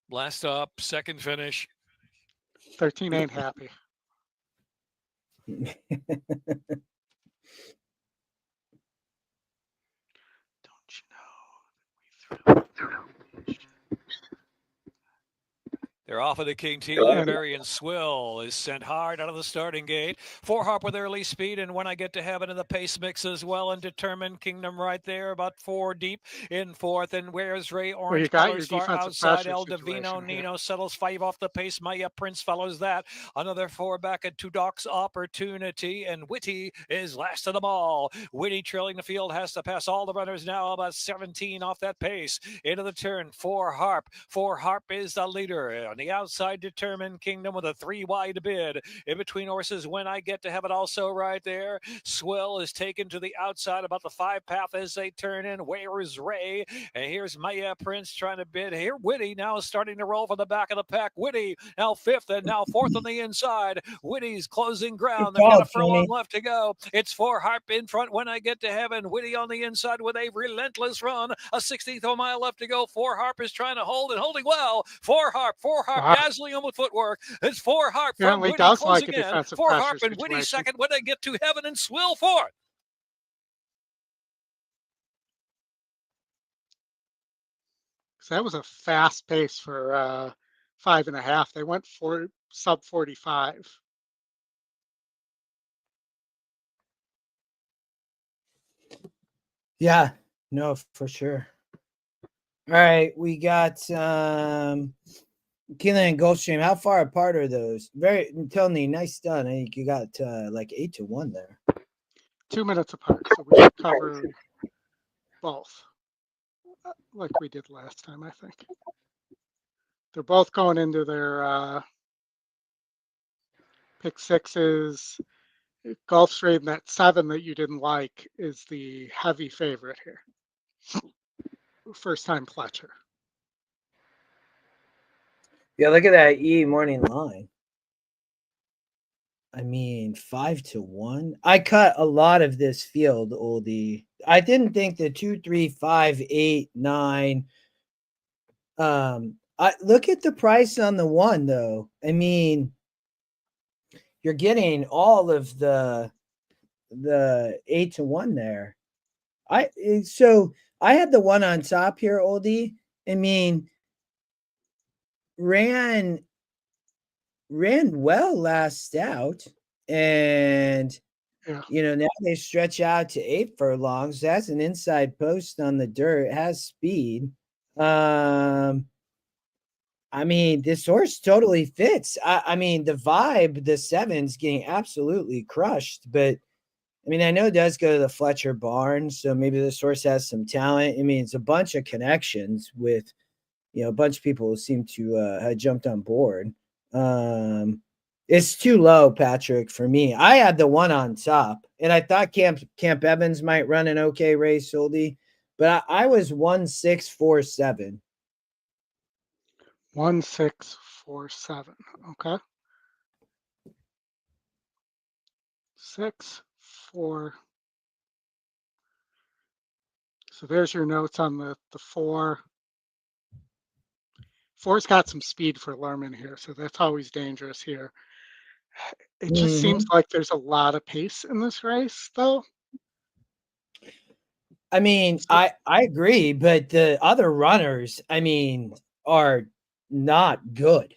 Blast up, second finish. 13 ain't happy. They're off of the King T. Leatherberry, and Swill is sent hard out of the starting gate. 4 Harp with early speed, and When I Get to Heaven in the pace mix as well, and Determined Kingdom right there, about 4 deep in fourth. And Where's Ray? Orange you got colors your far defensive outside. pressure El Divino situation here. Nino settles 5 off the pace. Maya Prince follows that. Another 4 back at Tudok's Opportunity, and Witty is last of them all. Witty trailing the field, has to pass all the runners now, about 17 off that pace. Into the turn, 4 Harp. 4 Harp is the leader. On the outside, Determined Kingdom with a 3 wide bid. In between horses, When I Get to Heaven also right there. Swill is taken to the outside about the 5 path as they turn in. Where is Ray? And here's Maya Prince trying to bid. Here, Witty now starting to roll from the back of the pack. Witty now 5th and now 4th on the inside. Witty's closing ground. They've got a furlong left to go. It's 4 Harp in front. When I Get to Heaven. Witty on the inside with a relentless run. A 16th of a mile left to go. 4 Harp is trying to hold and holding well. 4 Harp. 4 Harp Wow. dazzling him with footwork. It's 4 Harp from Apparently Witty does closing like a in. defensive 4 pressure Harp and Witty situation. second. When they get to Heaven, and Swill fourth. So that was a fast pace for 5.5. They went for sub 45. Yeah, no, for sure. All right, we got Keeneland and Gulfstream. How far apart are those? Very, Tony, nice done. I think you got like 8 to 1 there. 2 minutes apart, so we should cover both, like we did last time, I think. They're both going into their pick sixes. Gulfstream, that 7 that you didn't like, is the heavy favorite here. First time Fletcher. Yeah, look at that E morning line. I mean, 5 to 1. I cut a lot of this field, Oldie. I didn't think the 2, 3, 5, 8, 9. I look at the price on the 1 though. I mean, you're getting all of the 8 to 1 there. So I had the 1 on top here, Oldie. I mean, ran well last out, and now they stretch out to 8 furlongs. That's an inside post on the dirt. It has speed. I mean, this horse totally fits. I mean, the vibe, the 7's getting absolutely crushed, but I mean, I know it does go to the Fletcher barn, so maybe this horse has some talent. I mean, it's a bunch of connections with, a bunch of people who seem to have jumped on board. It's too low, Patrick, for me. I had the 1 on top, and I thought Camp Evans might run an okay race, Oldy, but I was 1-6-4-7. 1-6-4-7. Okay. 6, 4. So there's your notes on the 4. 4's got some speed for Lerman here, so that's always dangerous here. It just seems like there's a lot of pace in this race, though. I mean, I agree, but the other runners, I mean, are not good.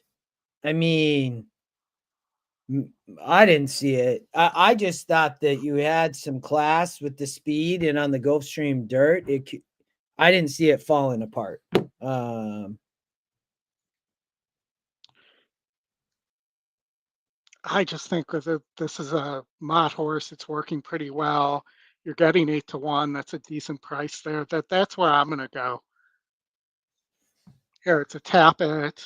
I mean, I didn't see it. I just thought that you had some class with the speed, and on the Gulfstream dirt, I didn't see it falling apart. I just think this is a mott horse. It's working pretty well. you're getting 8-1. That's a decent price there. That's where I'm going to go. Here, it's a tap it.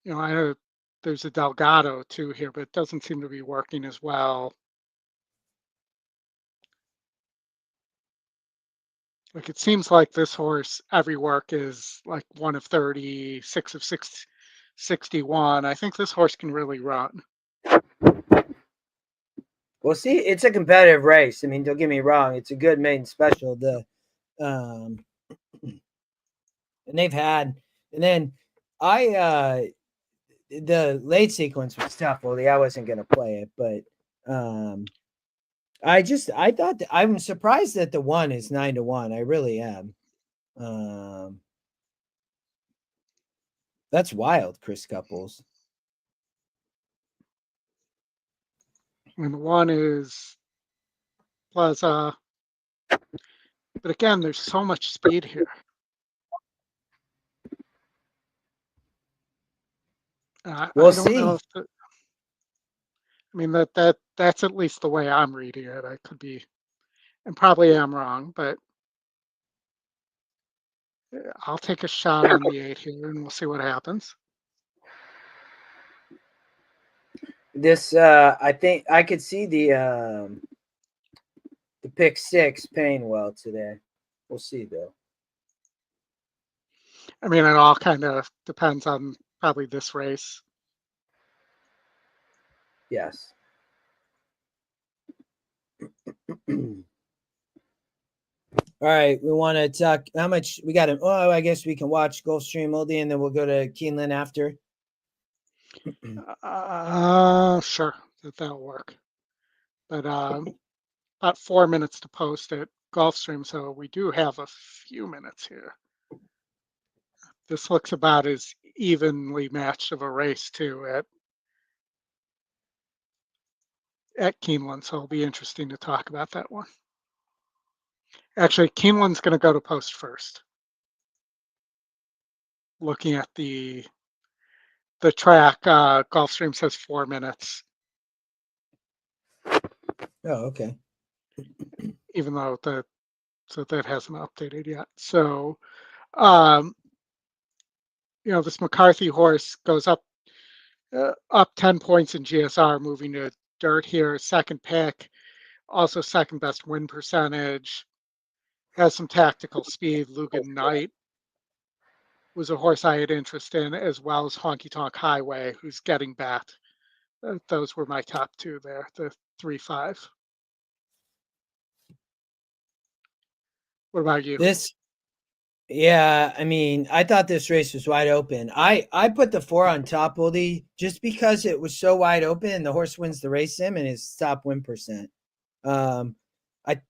You know, I know there's a Delgado too here, but it doesn't seem to be working as well. Like it seems like this horse, every work is like 1 of 30, 6 of 61. I think this horse can really run. Well, see, it's a competitive race. I mean, don't get me wrong; it's a good maiden special. And they've had, and then the late sequence was tough. Well, I wasn't going to play it, but I thought I'm surprised that the 1 is 9-1. I really am. That's wild, Chris Couples. And the 1 is Plaza. But again, there's so much speed here. We'll I don't see. know if I mean that's at least the way I'm reading it. I could be, and probably am wrong, but I'll take a shot on the 8 here, and we'll see what happens. This I think I could see the pick 6 paying well today. We'll see though. I mean, it all kind of depends on probably this race. Yes. All right, we want to talk how much we got. Oh, I guess we can watch Gulfstream Oldy, and then we'll go to Keeneland after. Sure, that'll work. But about 4 minutes to post at Gulfstream, so we do have a few minutes here. This looks about as evenly matched of a race too at Keeneland, so it'll be interesting to talk about that one. Actually, Keeneland's going to go to post first. Looking at the track, Gulfstream says 4 minutes. Oh, okay. Even though that hasn't updated yet. So, you know, this McCarthy horse goes up 10 points in GSR, moving to dirt here. Second pick, also second best win percentage. Has some tactical speed. Lugan Knight was a horse I had interest in, as well as Honky Tonk Highway, who's getting bat. Those were my top 2 there, the 3-5. What about you? Yeah, I mean, I thought this race was wide open. I put the 4 on top, Oldy, just because it was so wide open and the horse wins the race sim and his top win percent.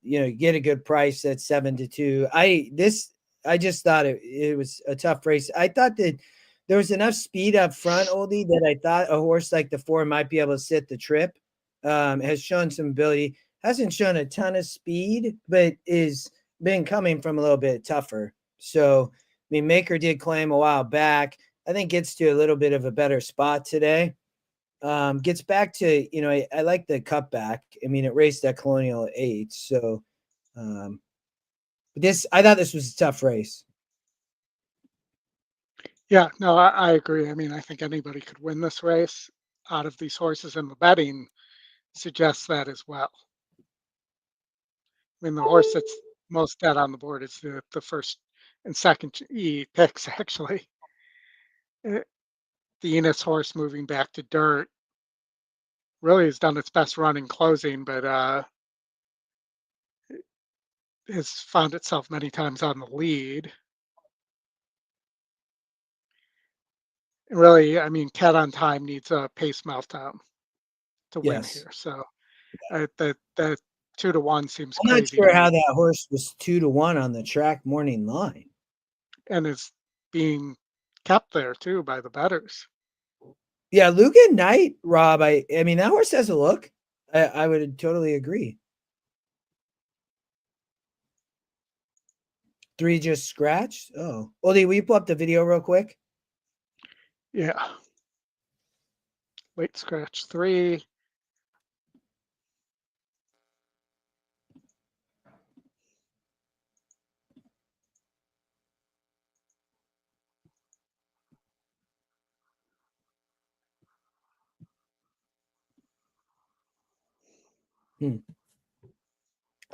You get a good price at 7-2. I just thought it was a tough race. I thought that there was enough speed up front, Oldy, that I thought a horse like the 4 might be able to sit the trip. Has shown some ability. Hasn't shown a ton of speed, but is been coming from a little bit tougher. So, I mean, Maker did claim a while back. I think gets to a little bit of a better spot today. Gets back to, I like the cutback. I mean, it raced at Colonial 8. So, I thought this was a tough race. Yeah, no, I agree. I mean, I think anybody could win this race out of these horses, and the betting suggests that as well. I mean, the horse that's most dead on the board is the first and second E picks, actually. The Enos horse moving back to dirt really has done its best run in closing, but has found itself many times on the lead. And really, I mean, Cat on Time needs a pace meltdown to win here. So that 2-1 seems I'm crazy. not sure how that horse was 2-1 on the track morning line. And is being kept there too by the bettors. Yeah, Lugan Knight, Rob. I mean, that horse has a look. I would totally agree. 3 just scratched. Oh, Oldy, will you pull up the video real quick? Yeah. Late scratch 3.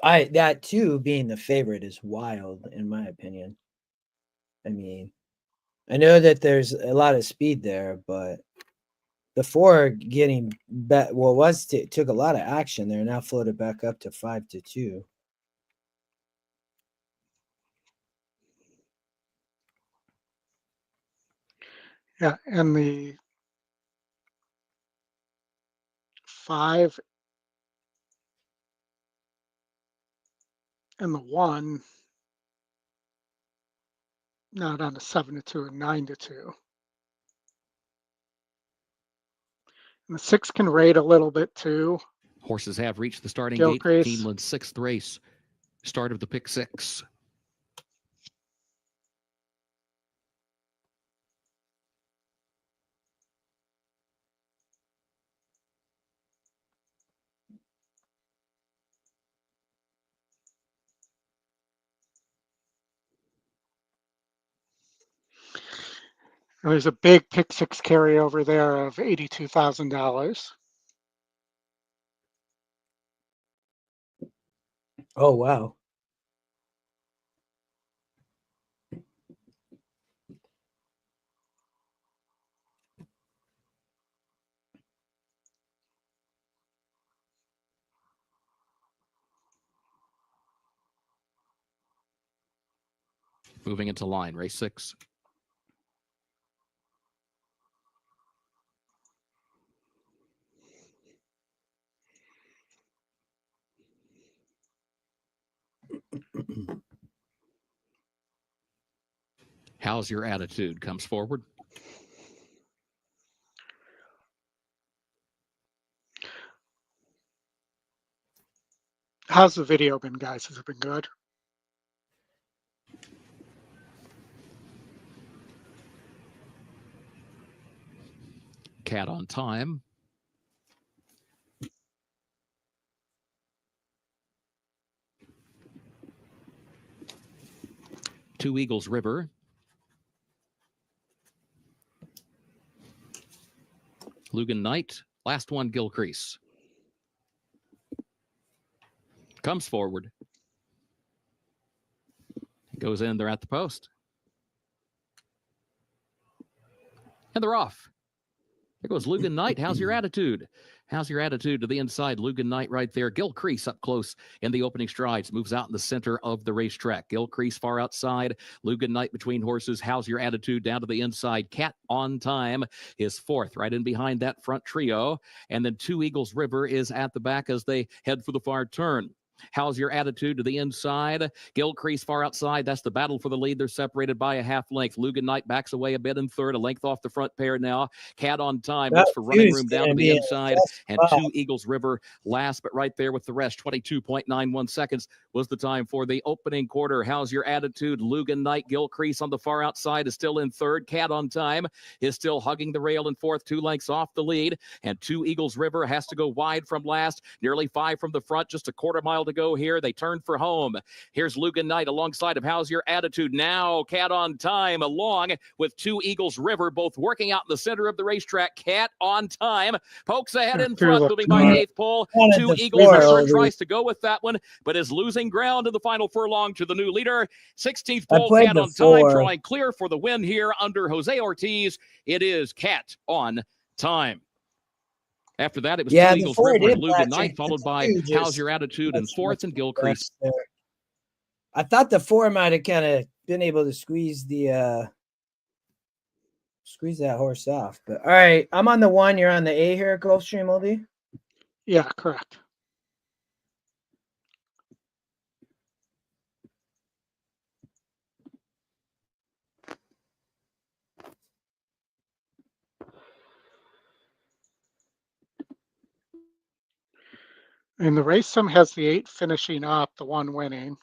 That too being the favorite is wild in my opinion. I mean, I know that there's a lot of speed there, but the 4 getting took a lot of action there. Now floated back up to 5-2. Yeah, and the 5 and the 1 now down to 7-2 and 9-2. And the 6 can rate a little bit too. Horses have reached the starting gate. Gilcrease. Keeneland's 6th race. Start of the pick 6. And there's a big pick 6 carryover there of $82,000. Oh wow. Moving into line, race 6. How's your attitude? Comes forward. How's the video been, guys? Has it been good? Cat on time. Two Eagles River. Lugan Knight. Last one, Gilcrease. Comes forward. Goes in, they're at the post. And they're off. There goes Lugan Knight. How's your attitude? How's your attitude to the inside? Lugan Knight right there. Gilcrease up close in the opening strides. Moves out in the center of the racetrack. Gilcrease far outside. Lugan Knight between horses. How's your attitude down to the inside? Cat on time is 4th, right in behind that front trio. And then Two Eagles River is at the back as they head for the far turn. How's your attitude to the inside? Gilcrease far outside. That's the battle for the lead. They're separated by a half length. Lugan Knight backs away a bit in 3rd, a length off the front pair now. Cat on time. Looks for running room down to the inside. And Two Eagles River last, but right there with the rest. 22.91 seconds was the time for the opening quarter. How's your attitude? Lugan Knight. Gilcrease on the far outside is still in 3rd. Cat on time is still hugging the rail in 4th, 2 lengths off the lead. And Two Eagles River has to go wide from last. Nearly 5 from the front, just a quarter mile to go here. They turn for home. Here's Lugan Knight alongside of How's Your Attitude. Now Cat on time along with Two Eagles River, both working out in the center of the racetrack. Cat on time pokes ahead in front, moving by the 8th pole. Two Eagles River tries to go with that one, but is losing ground in the final furlong to the new leader. 16th pole, Cat on time, drawing clear for the win here under Jose Ortiz. It is Cat on time. After that, it was Two Eagles River and Lugan Knight, followed by How's Your Attitude in 4th and Gilcrease. I thought the 4 might have kind of been able to squeeze that horse off. But all right, I'm on the 1. You're on the A here at Gulfstream, Oldy? Yeah, correct. And the race sim has the 8 finishing up, the 1 winning.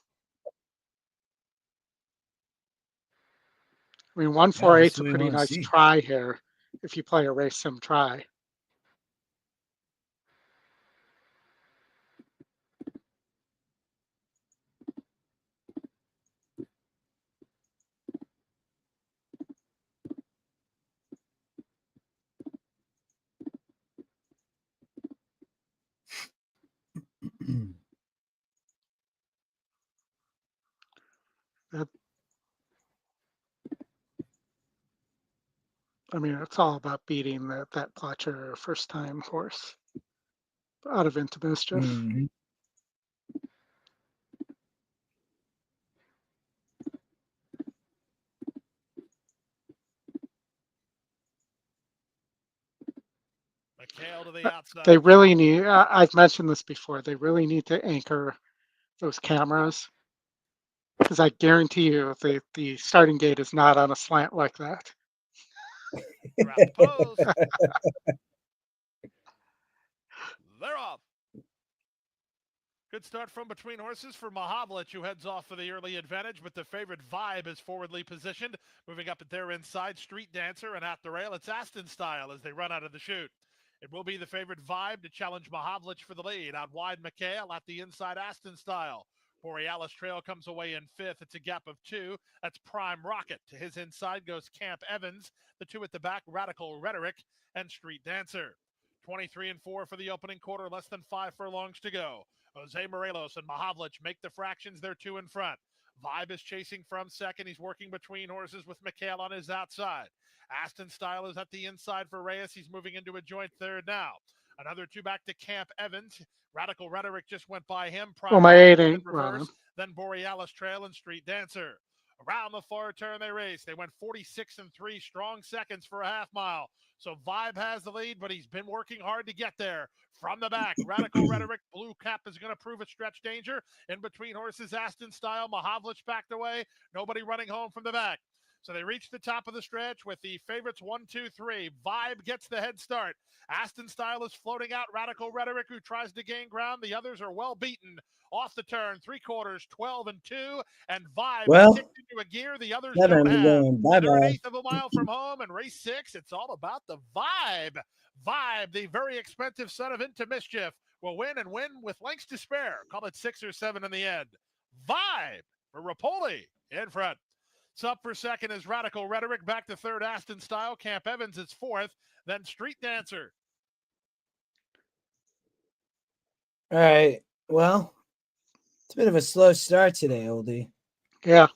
I mean, 148's a pretty nice try here if you play a race sim try. I mean, it's all about beating that Pletcher first time horse out of Into Mischief. Mhm. McHale to the outside. They really need, I've mentioned this before, they really need to anchor those cameras, because I guarantee you the starting gate is not on a slant like that. Around the post. They're off. Good start from between horses for Mahavlich, who heads off for the early advantage, but the favorite Vibe is forwardly positioned. Moving up at their inside, Street Dancer, and at the rail, it's Aston Style as they run out of the chute. It will be the favorite Vibe to challenge Mahavlich for the lead. Out wide, McHale at the inside, Aston Style. Borealis Trail comes away in fifth. It's a gap of two. That's Prime Rocket. To his inside goes Camp Evans. The two at the back, Radical Rhetoric and Street Dancer. 23 and 4 for the opening quarter, less than 5 furlongs to go. Jose Morelos and Mahavlich make the fractions. They're two in front. Vibe is chasing from second. He's working between horses with McHale on his outside. Aston Style is at the inside for Reyes. He's moving into a joint third now. Another two back to Camp Evans. Radical Rhetoric just went by him. Well, my 8 ain't running. Then Borealis Trail and Street Dancer. Around the far turn they race. They went 46 and 3 strong seconds for a half mile. So Vibe has the lead, but he's been working hard to get there. From the back, Radical Rhetoric, Blue Cap is going to prove a stretch danger. In between horses, Aston Style, Mahavlich backed away. Nobody running home from the back. So they reach the top of the stretch with the favorites 1, 2, 3. Vibe gets the head start. Aston Style is floating out Radical Rhetoric, who tries to gain ground. The others are well beaten. Off the turn, 3/4, 12 and 2, and Vibe is kicked into a gear the others don't have. They're an eighth of a mile from home, and race 6, it's all about the Vibe. Vibe, the very expensive son of Into Mischief, will win and win with lengths to spare. Call it 6 or 7 in the end. Vibe for Rapoli in front. It's up for second is Radical Rhetoric. Back to third, Aston Style. Camp Evans is fourth. Then Street Dancer. All right. Well, it's a bit of a slow start today, Oldy. Yeah.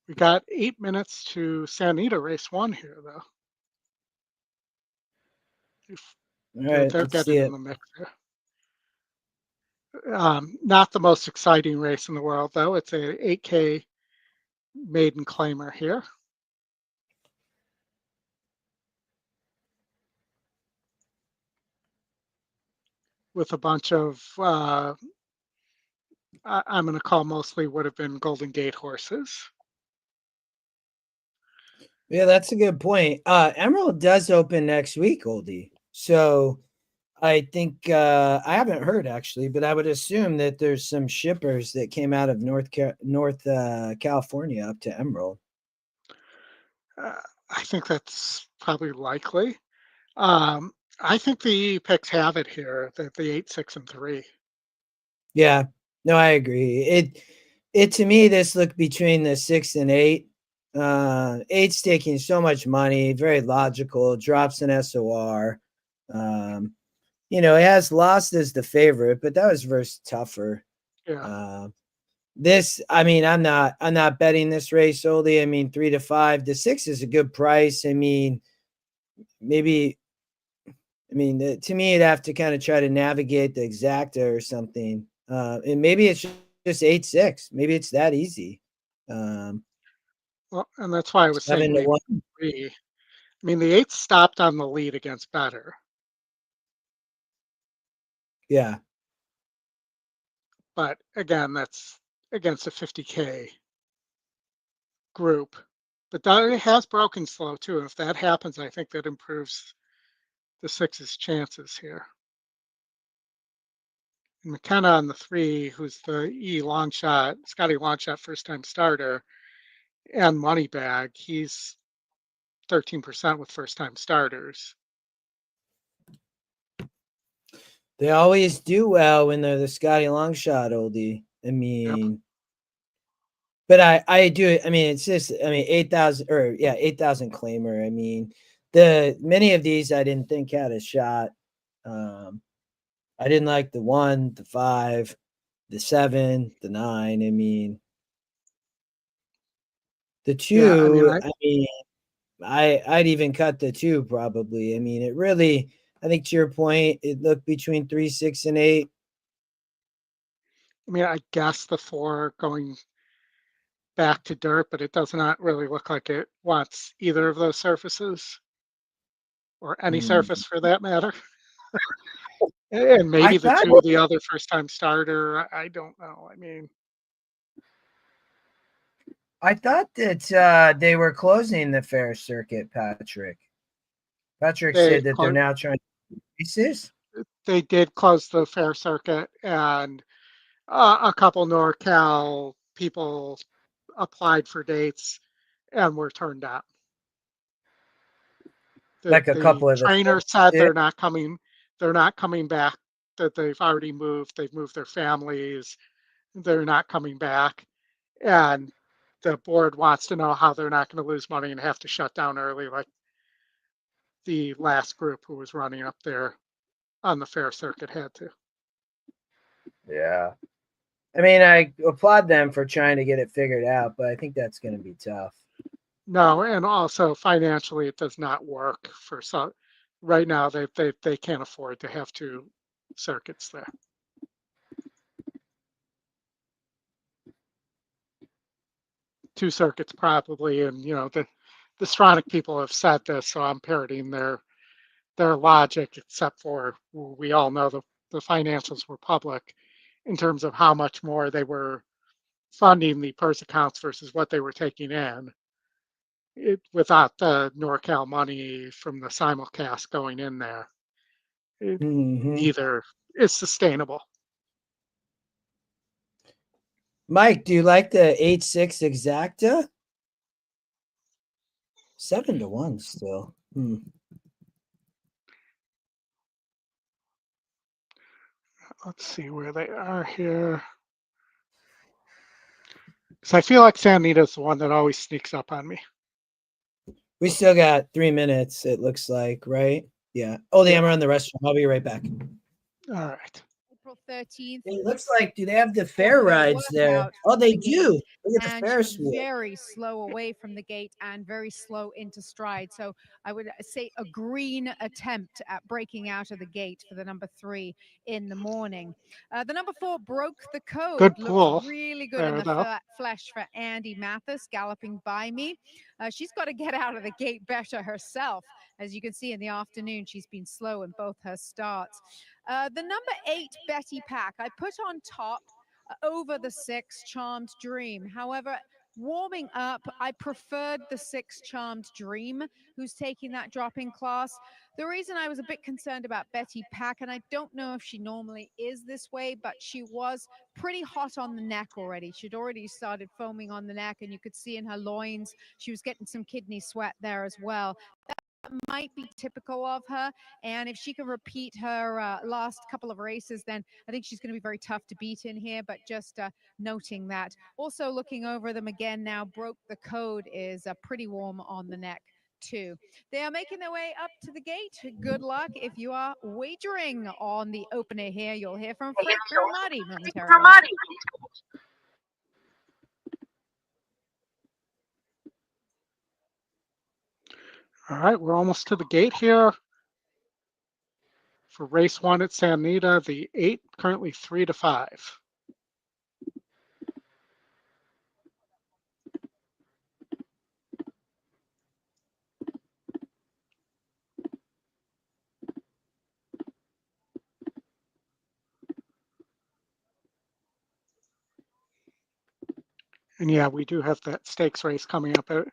We got 8 minutes to Santa Anita race 1 here, though. All right, they're let's getting see in it. the mix here. Not the most exciting race in the world, though. It's a 8K maiden claimer here. With a bunch of, I'm going to call mostly would have been Golden Gate horses. Yeah, that's a good point. Emerald does open next week, Oldie. So I think I haven't heard actually, but I would assume that there's some shippers that came out of North California up to Emerald. I think that's probably likely. I think the picks have it here, that the 8, 6, and 3. Yeah, no, I agree. It to me, this looked between the 6 and 8. 8's taking so much money, very logical, drops an SOR. It has lost as the favorite, but that was versus tougher. Yeah. I'm not betting this race, Oldie. I mean, 3 to 5. The 6 is a good price. I mean, maybe. I mean, to me, you'd have to kind of try to navigate the exacta or something. And maybe it's just 8-6. Maybe it's that easy. Well, and that's why I was saying maybe 3. I mean, the 8 stopped on the lead against Better. Yeah. But again, that's against a 50K group. But it has broken slow too. If that happens, I think that improves the 6's chances here. And McKenna on the 3, who's the Scotty Longshot first time starter, and Moneybag, he's 13% with first time starters. They always do well when they're the Scotty Longshot, Oldie. I mean, yep. But I do. I mean, it's just, 8,000 8,000 claimer. I mean, many of these I didn't think had a shot. I didn't like the 1, the 5, the 7, the 9. I mean, the 2. I'd even cut the 2 probably. I mean, it really, I think to your point, it looked between 3, 6, and 8. I mean, I guess the 4 going back to dirt, but it does not really look like it wants either of those surfaces or any surface for that matter. And I maybe the thought 2, the other first-time starter. I don't know. I mean, that they were closing the fair circuit, Patrick. Patrick said that they're now trying to pieces. They did close the fair circuit, and a couple NorCal people applied for dates and were turned down. Like a couple of the trainer said they're not coming back, that they've already moved. They've moved their families. They're not coming back. And the board wants to know how they're not going to lose money and have to shut down early, like the last group who was running up there on the fair circuit had to. Yeah. I mean, I applaud them for trying to get it figured out, but I think that's going to be tough. No, and also financially, it does not work for some. Right now, they can't afford to have 2 circuits there. Two circuits probably, and the Stronach people have said this, so I'm parroting their logic, except for we all know the financials were public in terms of how much more they were funding the purse accounts versus what they were taking in. Without the NorCal money from the simulcast going in there, neither is sustainable. Mike, do you like the 8-6 exacta? 7-1 still. Let's see where they are here. So I feel like Santa Anita is the one that always sneaks up on me. We still got 3 minutes, it looks like, right? Yeah. Oldy, I'm around the restroom. I'll be right back. All right. April 13th. It looks like, do they have the fair rides there? Oh, they do. Look at the Ferris wheel. Very slow away from the gate and very slow into stride. So I would say a green attempt at breaking out of the gate for the number 3 in the morning. The number 4 broke the code. Good pull. Really good in the flesh for Andy Mathis galloping by me. She's got to get out of the gate better herself. As you can see in the afternoon, she's been slow in both her starts. The number 8, Betty Pack, I put on top over the 6, Charmed Dream. However, warming up, I preferred the 6, Charmed Dream, who's taking that drop-in class. The reason I was a bit concerned about Betty Pack, and I don't know if she normally is this way, but she was pretty hot on the neck already. She'd already started foaming on the neck, and you could see in her loins, she was getting some kidney sweat there as well. That might be typical of her, and if she can repeat her last couple of races, then I think she's going to be very tough to beat in here. But just noting that. Also looking over them again now, broke the code is pretty warm on the neck too. They are making their way up to the gate. Good luck if you are wagering on the opener here. You'll hear from Frank Ramadi momentarily. All right, we're almost to the gate here. For race 1 at Santa Anita, the 8 currently 3-5. And yeah, we do have that stakes race coming up at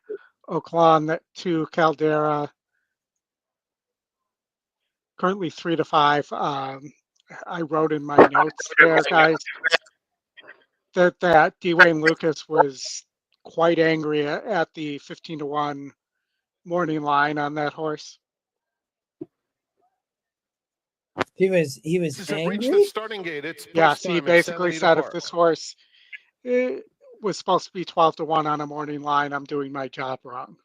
Oaklawn, that 2 Caldera, currently 3-5. I wrote in my notes there, guys, that Dwayne Lucas was quite angry at the 15-1 morning line on that horse. He was angry. Starting gate. It's yes, he basically said if this horse was supposed to be 12-1 on a morning line, I'm doing my job wrong.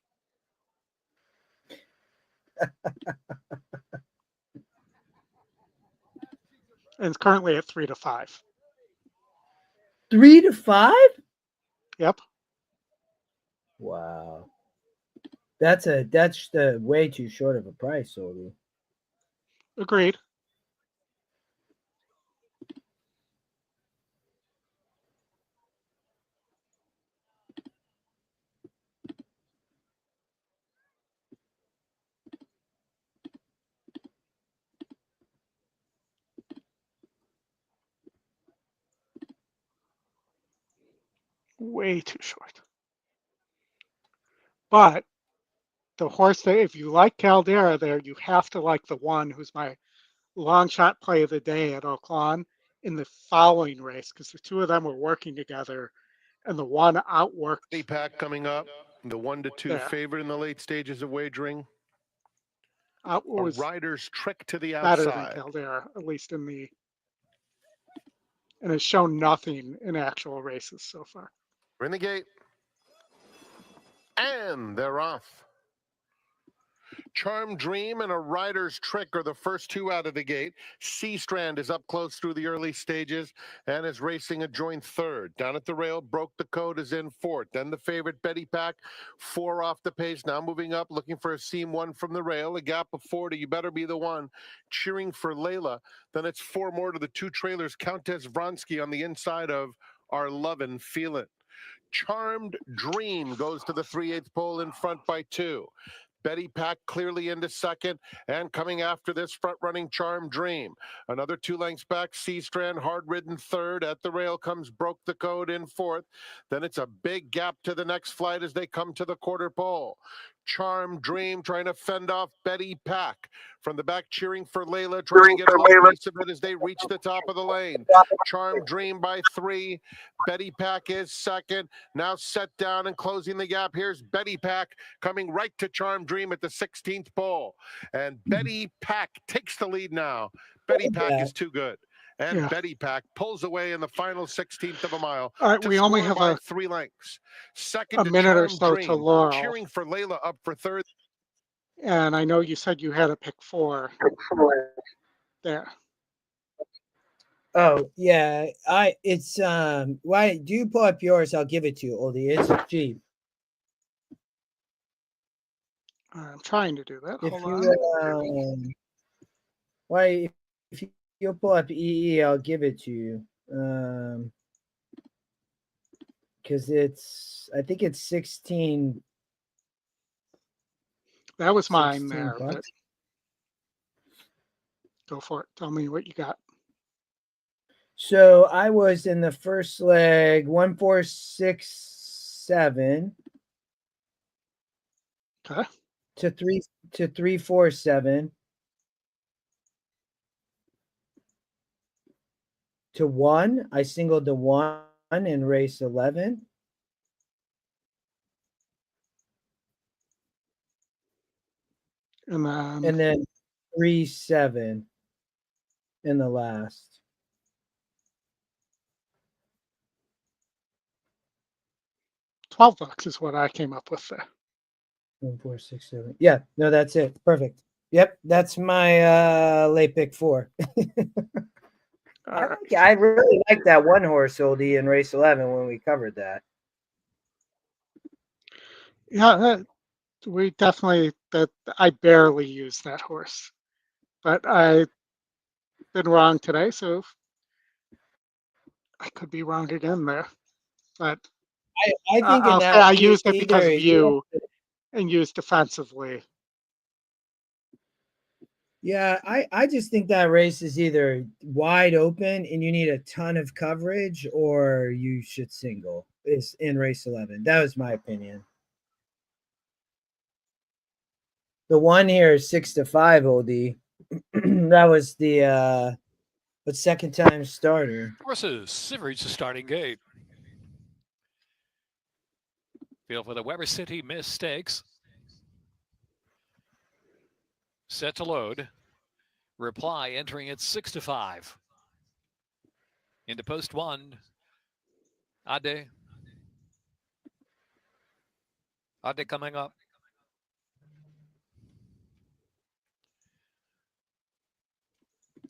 And it's currently at 3-5. 3-5? Yep. Wow. That's the way too short of a price, Oldy. Agreed. Way too short. But the horse that, if you like Caldera there, you have to like the one who's my long shot play of the day at Oaklawn in the following race, because the two of them were working together and the one outworked. Pack coming up, the 1-2 there. favorite in the late stages of wagering. Was rider's trick to the better than outside. Caldera, at least in the, and has shown nothing in actual races so far. We're in the gate. And they're off. Charm Dream and a rider's trick are the first two out of the gate. Sea Strand is up close through the early stages and is racing a joint third. Down at the rail, Broke the Code is in fourth. Then the favorite Betty Pack, 4 off the pace. Now moving up, looking for a seam 1 from the rail. A gap of 4 to You Better Be the One. Cheering for Layla. Then it's 4 more to the 2 trailers. Countess Vronsky on the inside of Our Lovin' Feelin'. Charmed Dream goes to the 3/8 pole in front by 2. Betty Pack clearly into second, and coming after this front-running Charm Dream. Another 2 lengths back, Sea Strand, hard-ridden third. At the rail comes Broke the Code in fourth. Then it's a big gap to the next flight as they come to the quarter pole. Charm Dream trying to fend off Betty Pack. From the back, cheering for Layla, trying to get a little piece of it as they reach the top of the lane. Charm Dream by 3. Betty Pack is second. Now set down and closing the gap. Here's Betty Pack coming right to Charm Dream at the 16th pole. And Betty Pack takes the lead now. Betty Pack is too good. And Betty Pack pulls away in the final 16th of a mile. All right, we only have 3 lengths. Second a minute Charm or so Dream, to Laurel. cheering for Layla up for third. And I know you said you had a pick 4 there. Oh yeah, it's why do you pull up yours? I'll give it to you, Oldie. It's cheap. I'm trying to do that. If Hold you on. why if you'll pull up EE, I'll give it to you. Because I think it's 16. That was mine there. $16. But go for it. Tell me what you got. So I was in the first leg 1467 Okay. to 347 to 1. I singled the 1 in race 11. And then 3-7 in the last. $12 is what I came up with there. 1, 4, 6, 7. Yeah, no, that's it. Perfect. Yep, that's my late pick 4. I really like that one horse, Oldie, in race 11 when we covered that. Yeah, we definitely, I barely use that horse, but I've been wrong today, so I could be wrong again there. But I think in that I used it because of you and used defensively. Yeah, I just think that race is either wide open and you need a ton of coverage, or you should single. Is in race 11. That was my opinion. The one here is 6-5, Oldie. That was the second time starter. Horses have reached the starting gate. Field for the Weber City Miss Stakes. Set to load. Reply entering at 6-5. Into post 1. Ade coming up.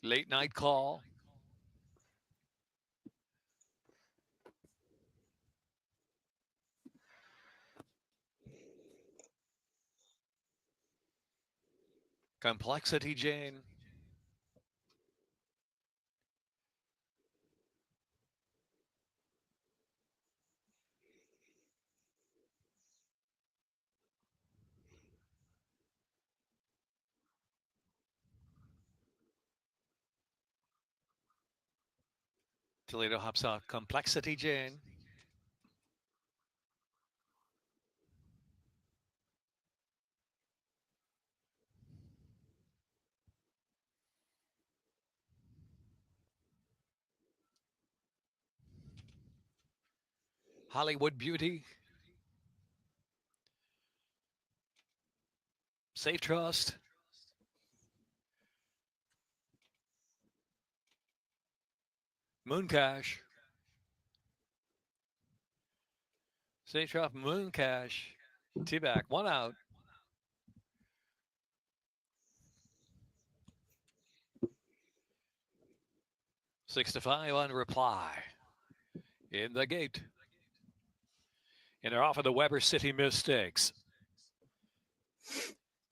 Late night call. Complexity Jane. Toledo hops off Complexity Jane. Hollywood Beauty. Safe Trust. Mooncash. Safe Trust, Mooncash. T-back, 1 out. Six to 5 on Reply. In the gate. And they're off of the Weber City Mistakes.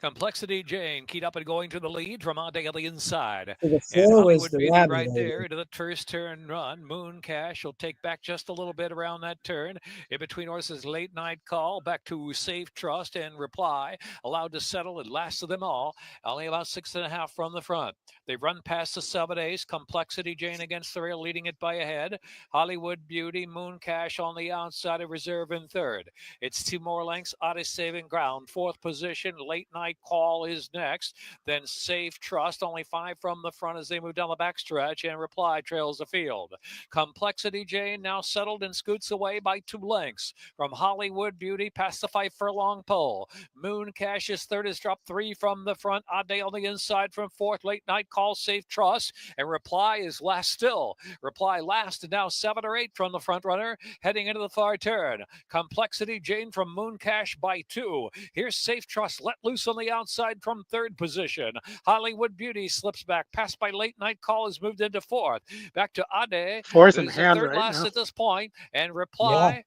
Complexity Jane keyed up and going to the lead from Oldy on the inside. So the And 4 was Hollywood the Beauty rabbit right lady. there into the first turn run. Mooncash will take back just a little bit around that turn. In between horses, Late Night Call, back to Safe Trust and Reply. Allowed to settle and last of them all. Only about 6.5 from the front. They've run past the 7 Complexity Jane against the rail, leading it by a head. Hollywood Beauty, Mooncash on the outside of reserve in third. It's 2 more lengths. Odyssey saving ground. 4th position. Late Night Call is next. Then Safe Trust, only 5 from the front as they move down the backstretch, and Reply trails the field. Complexity Jane now settled and scoots away by 2 lengths from Hollywood Beauty past the 5 furlong pole. Mooncash is third, has dropped 3 from the front. Ade on the inside from fourth. Late Night Call, Safe Trust, and Reply is last still. Reply last, and now 7 or 8 from the front runner heading into the far turn. Complexity Jane from Mooncash by 2. Here's Safe Trust let loose on the outside from third position. Hollywood Beauty slips back. Passed by Late Night Call, has moved into fourth. Back to Ade, Fourth in who's hand third right last now. at this point. And Reply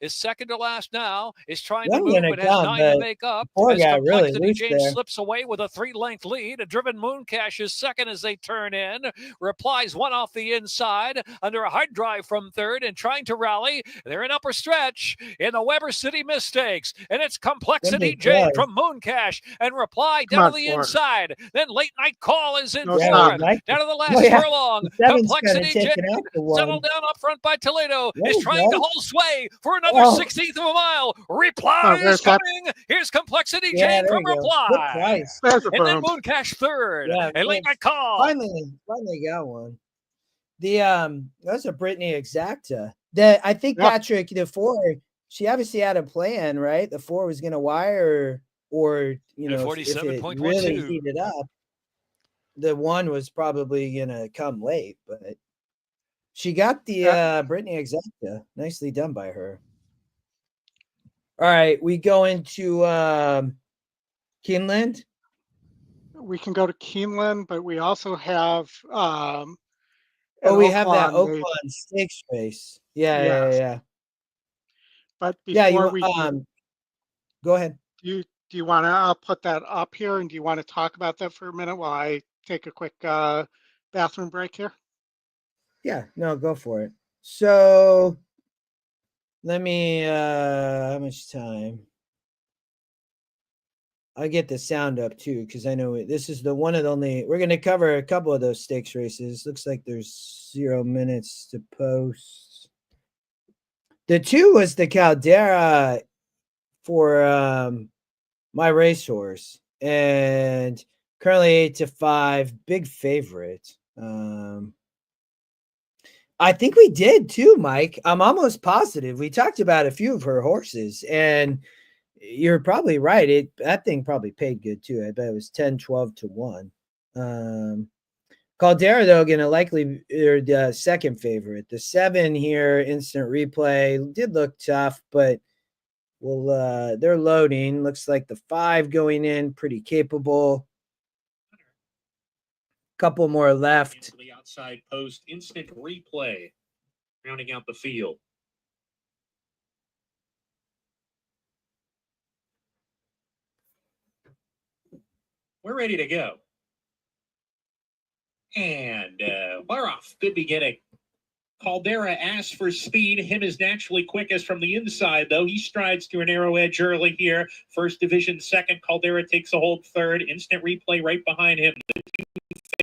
is second to last now. Is trying to One move, gonna but has come, 9 to but make up. the 4 As got really Complexity loose Jane there. slips away with a 3-length lead. A driven Mooncash is second as they turn in. Replies 1 off the inside under a hard drive from third and trying to rally. They're in upper stretch in the Weber City Mistakes. And it's Complexity Jane from Mooncash and Reply Come down on, to the 4. inside. Then Late Night Call is in No Yeah, fourth. Mike. Down to the Oh, last yeah. furlong. The 7's kind of Complexity Jane taken out the 1. settled down up front by Toledo. There Is you trying go. to hold sway for another Oh. 16th of a mile. Reply Oh, is there's that. coming. Here's Complexity Yeah, Jane there from you go. Good Reply. price. There's a And then boom. Mooncash third. Yeah, And Late well, Night Call. finally got one. The that's a Brittany Exacta. That I think Yeah. Patrick, the 4, she obviously had a plan, right? The 4 was gonna wire or you At know, if it really 47.12. heated up, the 1 was probably gonna come late, but she got the Brittany Exacta. Nicely done by her. All right, we go into Keeneland. We can go to Keeneland, but we also have We have that Oaklawn, Oaklawn Stakes race. Yeah. Yes. But Yeah, before you we go ahead. do you want to put that up here, and do you want to talk about that for a minute while I take a quick bathroom break here? Yeah, no, go for it. So let me how much time? I get the sound up too, because I know this is the one of the only we're gonna cover a couple of those stakes races. Looks like there's 0 minutes to post. The 2 was the Caldera for my racehorse, and currently 8 to 5, big favorite. I think we did too, Mike. I'm almost positive we talked about a few of her horses, and you're probably right. That thing probably paid good too. I bet it was 10, 12 to 1. Caldera, though, gonna likely the second favorite. The 7 here, instant replay, did look tough, but they're loading. Looks like the 5 going in, pretty capable. Couple more left. Into the outside post, instant replay, rounding out the field. We're ready to go. And we're off. Good beginning. Caldera asks for speed. Him is naturally quickest from the inside, though. He strides to a narrow edge early here. First division second. Caldera takes a hold third. Instant replay right behind him. The two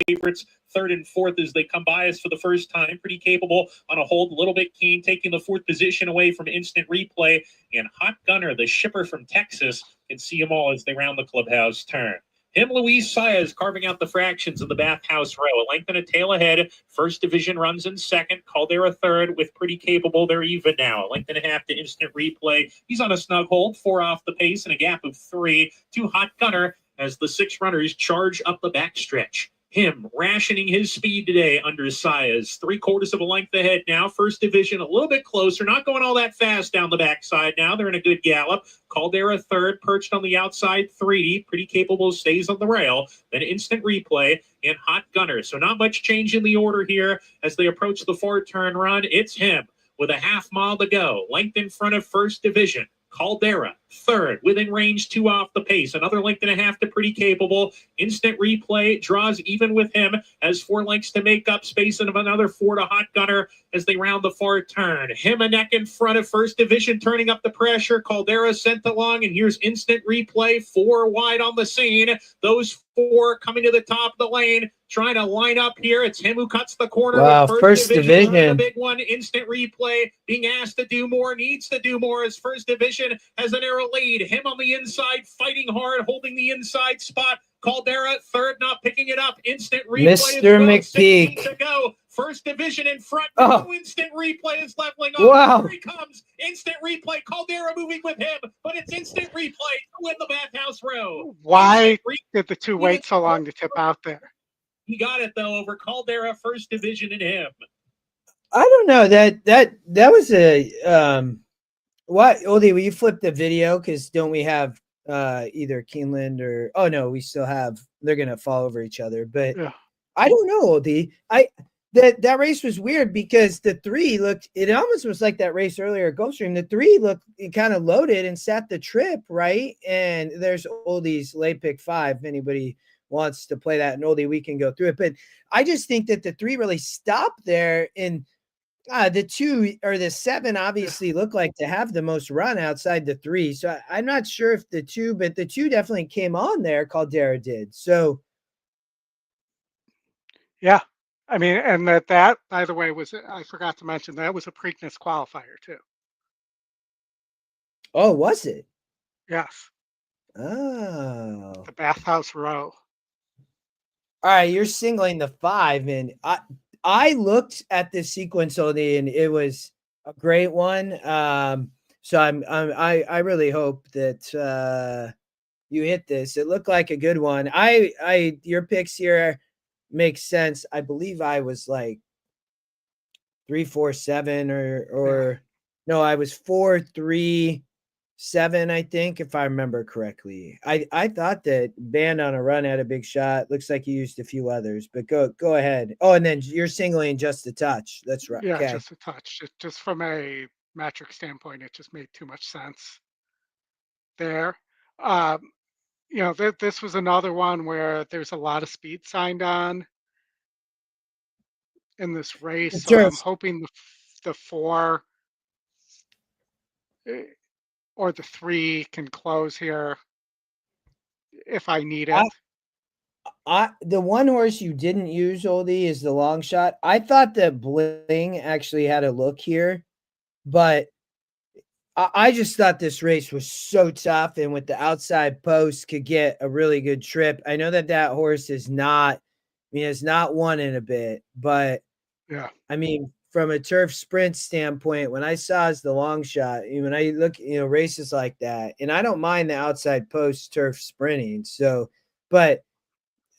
favorites third and fourth as they come by us for the first time. Pretty capable on a hold. A little bit keen, taking the fourth position away from instant replay. And Hot Gunner, the shipper from Texas, can see them all as they round the clubhouse turn. Him, Luis Saez, carving out the fractions of the bathhouse row. A length and a tail ahead. First division runs in second. Caldera third with pretty capable. They're even now. A length and a half to instant replay. He's on a snug hold. 4 off the pace and a gap of 3 to Hot Gunner as the 6 runners charge up the backstretch. Him rationing his speed today under Saez. 3/4 of a length ahead now. First division a little bit closer. Not going all that fast down the backside now. They're in a good gallop. Caldera third, perched on the outside 3. Pretty capable, stays on the rail. Then instant replay and Hot Gunner. So not much change in the order here as they approach the 4-turn run. It's him with a half mile to go. Length in front of first division. Caldera third, within range, 2 off the pace. Another length and a half to pretty capable. Instant replay draws even with him as 4 lengths to make up space and of another 4 to Hot Gunner as they round the far turn. Him a neck in front of first division, turning up the pressure. Caldera sent along, and here's instant replay. 4 wide on the scene. Those 4 coming to the top of the lane, trying to line up here. It's him who cuts the corner. Wow, with first division. The big one, instant replay, being asked to do more, needs to do more as first division has an arrow lead. Him on the inside, fighting hard, holding the inside spot. Caldera third, not picking it up. Instant replay. Mr. McPeak. To go. First division in front. Oh. No instant replay is leveling off. Wow. Here he comes. Instant replay. Caldera moving with him, but it's instant replay to win the bathhouse row. Why did the 2 wait so long to tip out there? He got it though over Caldera, first division in him. I don't know that was a what, Oldy, will you flip the video? Because don't we have either Keeneland or we still have, they're gonna fall over each other. But yeah. I don't know, Oldy. That race was weird because the 3 looked, it almost was like that race earlier at Gulfstream. The 3 looked kind of loaded and sat the trip, right? And there's Oldy's late pick 5. If anybody wants to play that, and Oldy, we can go through it. But I just think that the 3 really stopped there, and the 2 or the 7 obviously look like to have the most run outside the 3. So I'm not sure if the 2, but the 2 definitely came on there. Caldera did. So yeah, I mean, and that by the way was, I forgot to mention, that was a Preakness qualifier too. Oh, was it? Yes. Oh, the bathhouse row. All right, you're singling the 5, and I looked at this sequence, Oldy, and it was a great one. So I really hope that you hit this. It looked like a good one. Your picks here makes sense. I believe I was like 3, 4, 7, or no, I was 4, 3, 7, I think, if I remember correctly. I thought that Band on a Run had a big shot. Looks like you used a few others, but go ahead. Oh, and then you're singling just a touch. That's right. Yeah, okay. Just a touch. Just from a metric standpoint, it just made too much sense there. This was another one where there's a lot of speed signed on in this race. So I'm hoping the 4 or the 3 can close here if I need it. The one horse you didn't use, Oldy, is the long shot. I thought that Bling actually had a look here, but I just thought this race was so tough, and with the outside post could get a really good trip. I know that horse is not, it's not won in a bit, but yeah, I mean, from a turf sprint standpoint, when I saw the long shot, when I look, races like that, and I don't mind the outside post turf sprinting. So, but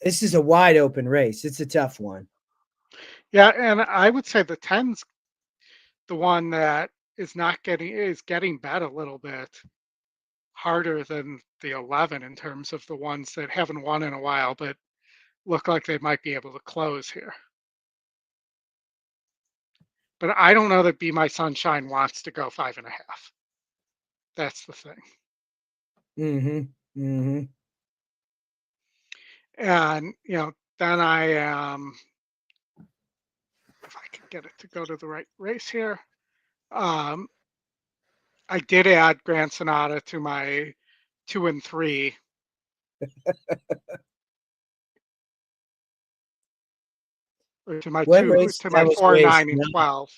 this is a wide open race. It's a tough one. Yeah, and I would say the 10's the one that is getting bet a little bit harder than the 11 in terms of the ones that haven't won in a while, but look like they might be able to close here. But I don't know that Be My Sunshine wants to go 5.5. That's the thing. And, then I am, if I can get it to go to the right race here. I did add Grand Sonata to my 2 and 3. Or to my What 2, race? to That my was 4, race 9, and 9. 12.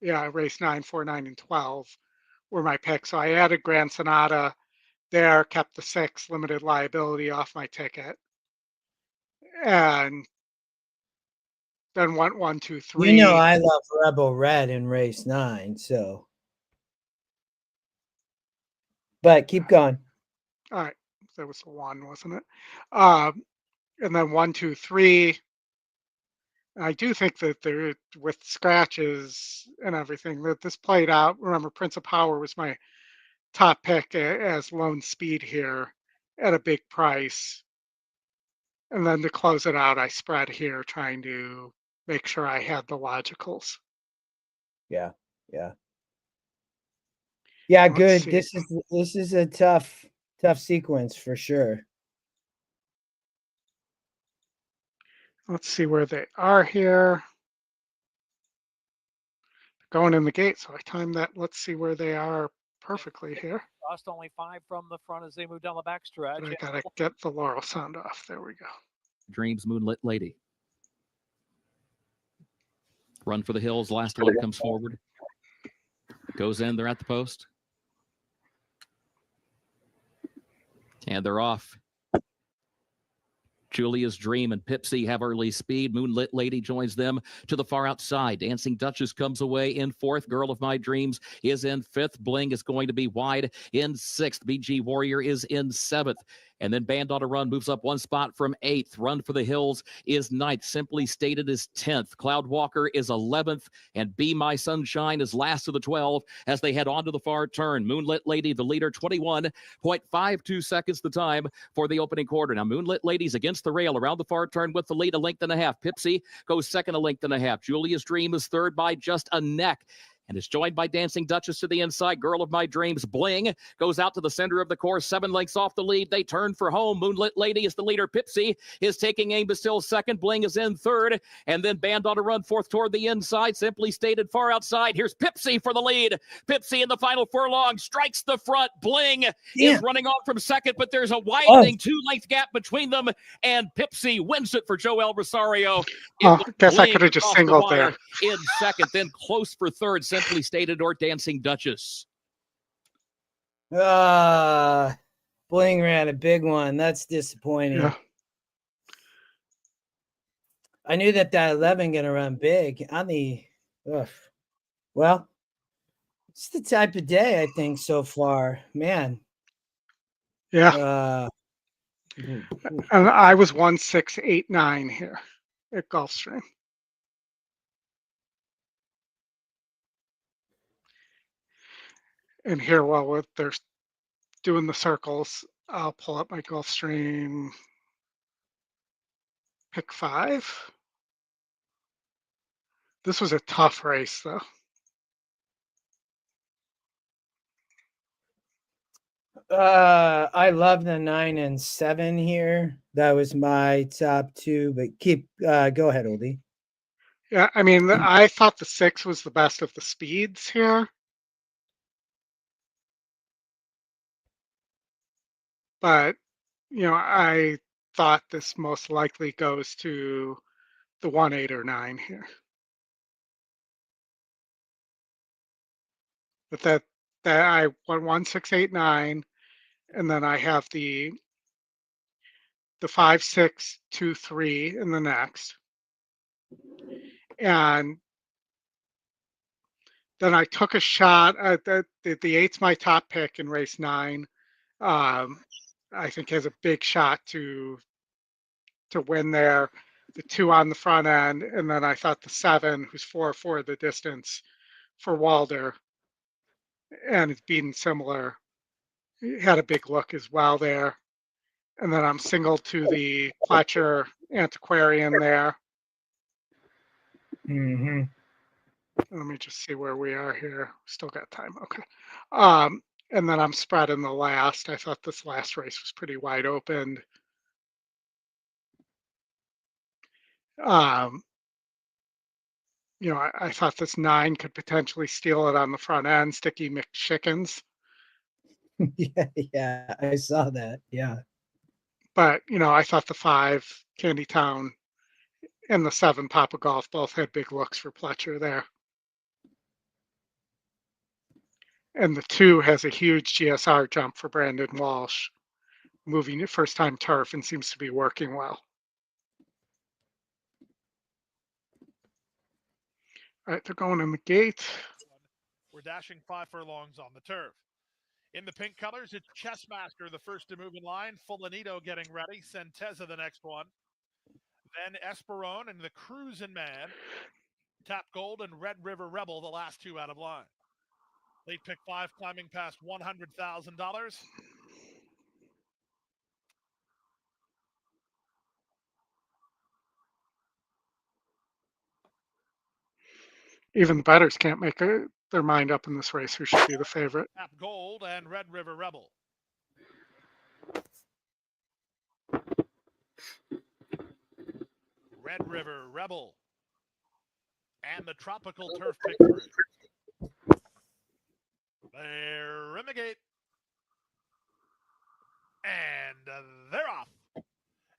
Yeah, race 9, 4, 9, and 12 were my picks. So I added Grand Sonata there, kept the 6 limited liability off my ticket, and then went 1, 2, 3. I love Rebel Red in race 9, so. But keep going. All right, that was the 1, wasn't it? And then 1, 2, 3. I do think that there, with scratches and everything, that this played out. Remember, Prince of Power was my top pick as lone speed here at a big price. And then to close it out, I spread here, trying to make sure I had the logicals. Yeah. Yeah, Let's good. see. This is a tough sequence for sure. Let's see where they are here. Going in the gate, so I timed that. Let's see where they are perfectly here. Lost only 5 from the front as they move down the backstretch. But I gotta get the Laurel sound off. There we go. Dreams Moonlit Lady. Run for the hills. Last one comes forward. Goes in. They're at the post. And they're off. Julia's Dream and Pipsy have early speed. Moonlit Lady joins them to the far outside. Dancing Duchess comes away in 4th. Girl of My Dreams is in 5th. Bling is going to be wide in 6th. BG Warrior is in 7th. And then Band on a Run moves up 1 spot from 8th. Run for the Hills is 9th. Simply Stated is 10th. Cloud Walker is 11th. And Be My Sunshine is last of the 12 as they head on to the far turn. Moonlit Lady, the leader, 21.52 seconds the time for the opening quarter. Now, Moonlit Lady's against the rail around the far turn with the lead, 1.5 lengths. Pipsy goes second, 1.5 lengths. Julia's Dream is third by just a neck, and is joined by Dancing Duchess to the inside. Girl of My Dreams, Bling, goes out to the center of the course, 7 lengths off the lead. They turn for home. Moonlit Lady is the leader. Pipsy is taking aim, but still second. Bling is in 3rd, and then Band on a Run 4th toward the inside. Simply Stated far outside. Here's Pipsy for the lead. Pipsy in the final furlong strikes the front. Bling is running off from 2nd, but there's a widening 2-length gap between them, and Pipsy wins it for Joel Rosario. I guess I could have just singled there. In 2nd, then close for 3rd. Simply Stated or Dancing Duchess. Bling ran a big one. That's disappointing. Yeah. I knew that 11 going to run big on the. Well, it's the type of day I think so far, man. Yeah. And I was 1,689 here at Gulfstream. And here, while they're doing the circles, I'll pull up my Gulfstream pick 5. This was a tough race, though. I love the 9 and 7 here. That was my top 2, but go ahead, Oldy. Yeah, I mean, I thought the 6 was the best of the speeds here. But, I thought this most likely goes to the 1, 8, or 9 here. But that I went 1, 6, 8, 9, and then I have the 5, 6, 2, 3 in the next. And then I took a shot at the 8's my top pick in race 9. I think has a big shot to win there. The 2 on the front end, and then I thought the 7, who's 4 the distance for Walder, and it's been similar. He had a big look as well there. And then I'm single to the Fletcher Antiquarian there. Mm-hmm. Let me just see where we are here. Still got time. Okay. And then I'm spreading the last. I thought this last race was pretty wide open. You know, I thought this 9 could potentially steal it on the front end, Sticky McChickens. Yeah, I saw that. Yeah. But, you know, I thought the 5, Candy Town, and the 7, Papa Golf, both had big looks for Pletcher there. And the 2 has a huge GSR jump for Brandon Walsh, moving it first time turf and seems to be working well. All right, they're going in the gate. We're dashing 5 furlongs on the turf. In the pink colors, it's Chessmaster, the first to move in line. Fulanito getting ready. Santeza, the next one. Then Esperone and the Cruisin' Man. Tap Gold and Red River Rebel, the last 2 out of line. Late pick 5 climbing past $100,000. Even the bettors can't make their mind up in this race who should be the favorite. Tap Gold and Red River Rebel. Red River Rebel. And the Tropical Turf pick 3. They're in the gate. And they're off.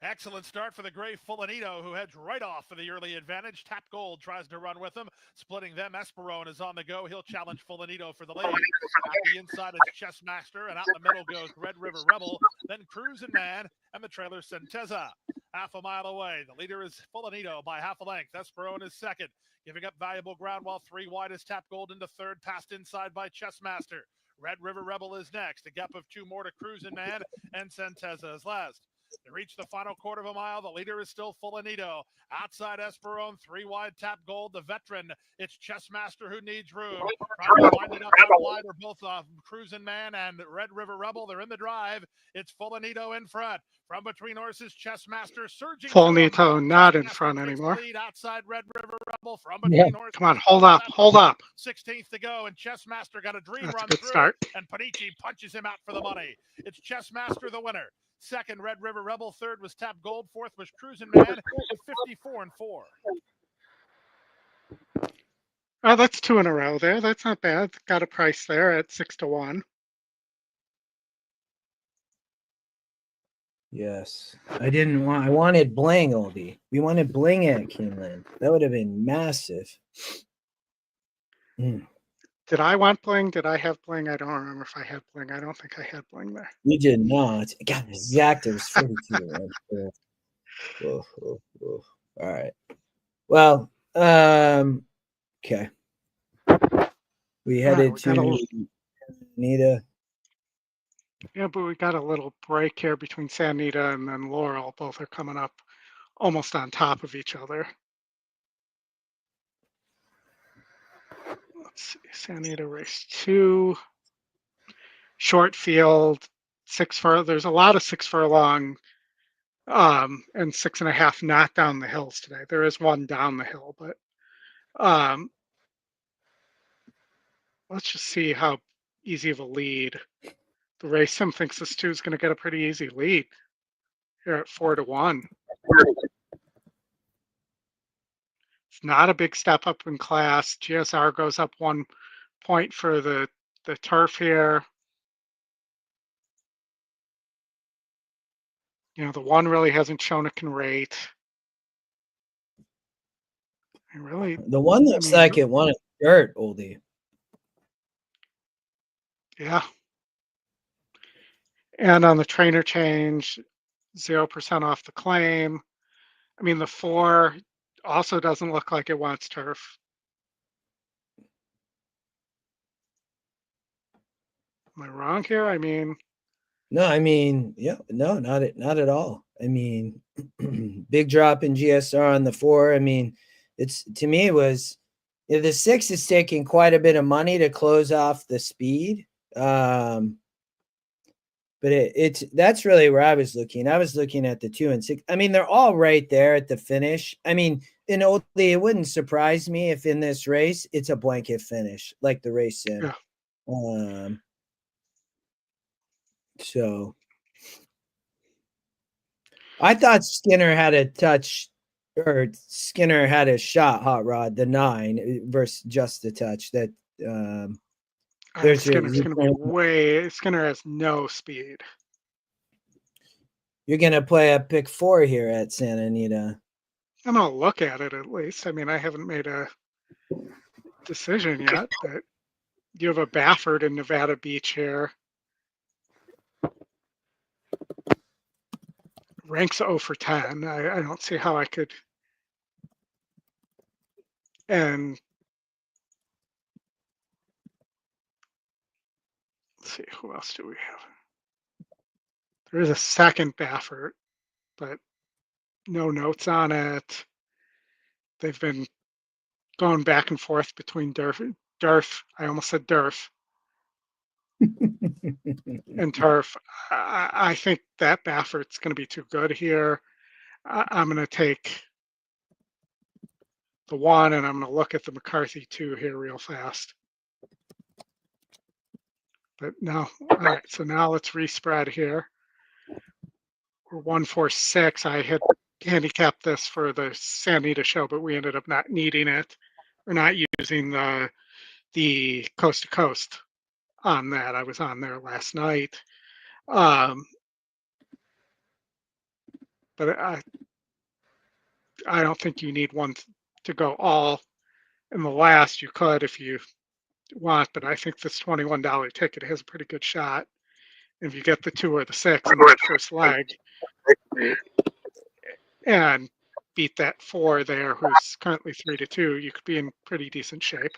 Excellent start for the gray Fulanito, who heads right off for the early advantage. Tap Gold tries to run with him. Splitting them, Esperone is on the go. He'll challenge Fulanito for the lead. At the inside is Chessmaster, and out in the middle goes Red River Rebel, then Cruisin' Man, and the trailer Santeza. Half a mile away. The leader is Fulanito by half a length. Esperone is second, giving up valuable ground while 3 wide is Tap Gold into third, passed inside by Chessmaster. Red River Rebel is next. A gap of 2 more to Cruisin' Man, and Santeza is last. They reach the final quarter of a mile. The leader is still Fulanito. Outside Esperone, 3 wide, Tap Gold, the veteran. It's Chessmaster who needs room. Trying to wind it up out wide are both Cruisin' Man and Red River Rebel. They're in the drive. It's Fulanito in front. From between horses, Chessmaster surging. Fulanito not in front anymore. Lead outside Red River Rebel. From between horses. Come on, hold up. 16th to go, and Chessmaster got a dream That's run a good through. start. And Panici punches him out for the money. It's Chessmaster, the winner. Second, Red River Rebel. Third was Tap Gold. Fourth was Cruisin' Man at 54-4. Oh, that's 2 in a row there. That's not bad. Got a price there at 6 to 1. Yes. I wanted bling, Oldy. We wanted bling at Keeneland. That would have been massive. Did I want bling? Did I have bling? I don't remember if I had bling. I don't think I had bling there. You did not. God, exact. It was 42. Whoa. All right. Well, okay. We headed to Anita. Yeah, but we got a little break here between Santa Anita and then Laurel. Both are coming up almost on top of each other. Let's see, Santa Anita race 2. Short field, 6 furlong. There's a lot of 6 furlong and 6.5 not down the hills today. There is 1 down the hill, but let's just see how easy of a lead. The race sim thinks this 2 is going to get a pretty easy lead here at 4 to 1. It's not a big step up in class. GSR goes up 1 point for the turf here. You know, the 1 really hasn't shown it can rate. The 1 looks like it wanted dirt, Oldie. Yeah. And on the trainer change, 0% off the claim. I mean, the 4 also doesn't look like it wants turf. Am I wrong here? I mean, no, not at all. I mean, big drop in GSR on the 4. I mean, to me it was the 6 is taking quite a bit of money to close off the speed. But that's really where I was looking. I was looking at the 2 and 6. I mean, they're all right there at the finish. I mean, in Oldie, it wouldn't surprise me if in this race it's a blanket finish like the race sim. Yeah. So I thought Skinner had a touch or Skinner had a shot hot rod, the 9 versus just a touch. That Skinner's going to be way. Skinner has no speed. You're going to play a pick 4 here at Santa Anita. I'm going to look at it at least. I mean, I haven't made a decision yet, but you have a Baffert in Nevada Beach here. Ranks 0 for 10. I don't see how I could. And let's see, who else do we have? There is a second Baffert, but no notes on it. They've been going back and forth between Durf. I almost said Durf. And Turf. I think that Baffert's going to be too good here. I'm going to take the 1, and I'm going to look at the McCarthy 2 here real fast. But no, all right, so now let's respread here. We're 146. I had handicapped this for the Santa Anita show, but we ended up not needing it. We're not using the coast to coast on that. I was on there last night. But I don't think you need one to go all in the last. You could if you want, but I think this $21 ticket has a pretty good shot. If you get the 2 or the 6 in the first leg and beat that 4 there, who's currently 3-2, you could be in pretty decent shape.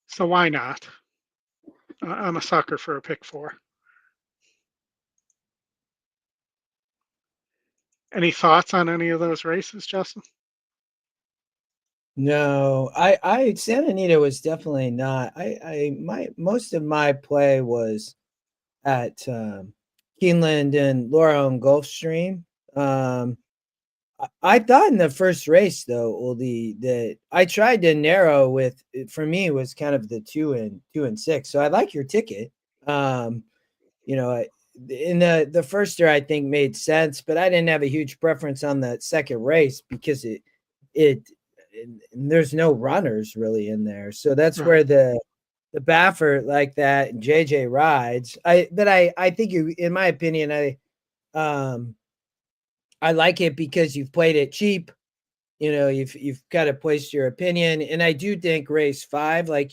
So why not? I'm a sucker for a pick 4. Any thoughts on any of those races, Justin? No, I Santa Anita was definitely not. Most of my play was at Keeneland and Laurel and Gulfstream. I thought in the first race though, Oldy, that I tried to narrow with, for me it was kind of the 2 and 6. So I like your ticket. You know, in the firster I think made sense, but I didn't have a huge preference on that second race because there's no runners really in there. So that's Right. where the Baffert like that and JJ rides. I think you, in my opinion, I like it because you've played it cheap. You know, you've kind of placed your opinion. And I do think race 5, like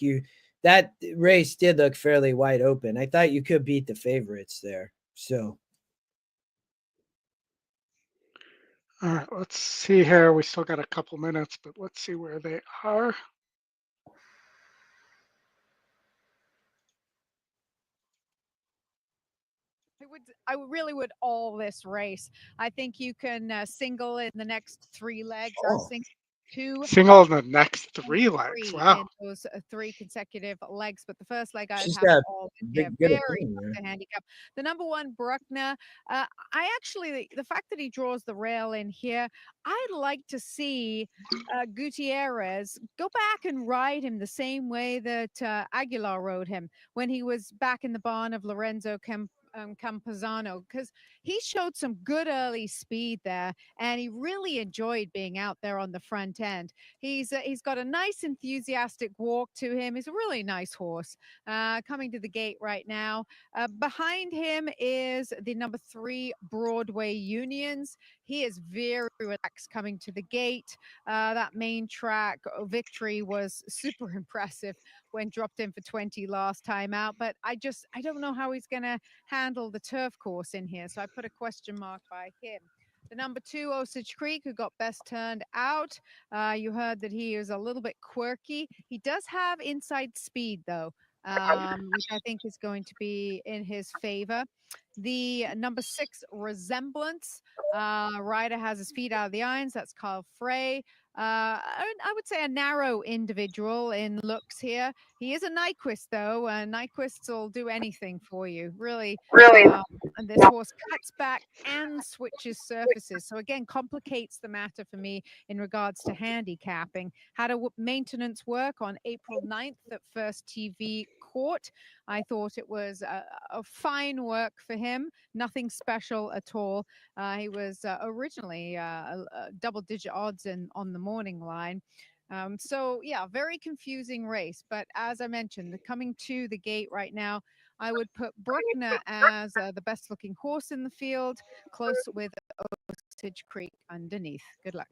that race did look fairly wide open. I thought you could beat the favorites there. So all right, let's see here. We still got a couple minutes, but let's see where they are. I really would all this race. I think you can single in the next 3 legs. I'll sing 2. Single in the next 3 legs. Wow. In those 3 consecutive legs, but the first leg I'd she's have got all in big, here. good Very opinion tough there. to handicap. The number 1 Bruckner. I actually, the fact that he draws the rail in here, I'd like to see Gutierrez go back and ride him the same way that Aguilar rode him when he was back in the barn of Lorenzo Campazano, because he showed some good early speed there, and he really enjoyed being out there on the front end. He's got a nice enthusiastic walk to him. He's a really nice horse. Coming to the gate right now. Behind him is the number 3 Broadway Unions. He is very relaxed coming to the gate. That main track victory was super impressive when dropped in for 20 last time out, but I don't know how he's going to handle the turf course in here. So I put a question mark by him. The number 2, Osage Creek, who got best turned out. You heard that he is a little bit quirky. He does have inside speed, though, which I think is going to be in his favor. The number 6, Resemblance. Rider has his feet out of the irons. That's Kyle Frey. I would say a narrow individual in looks here. He is a Nyquist, though. Nyquists will do anything for you, really. And this horse cuts back and switches surfaces. So again, complicates the matter for me in regards to handicapping. How to maintenance work on April 9th at First TV Court. I thought it was a fine work for him. Nothing special at all. He was originally double-digit odds on the morning line. So yeah, very confusing race. But as I mentioned, coming to the gate right now, I would put Bruckner as the best looking horse in the field, close with Osage Creek underneath. Good luck.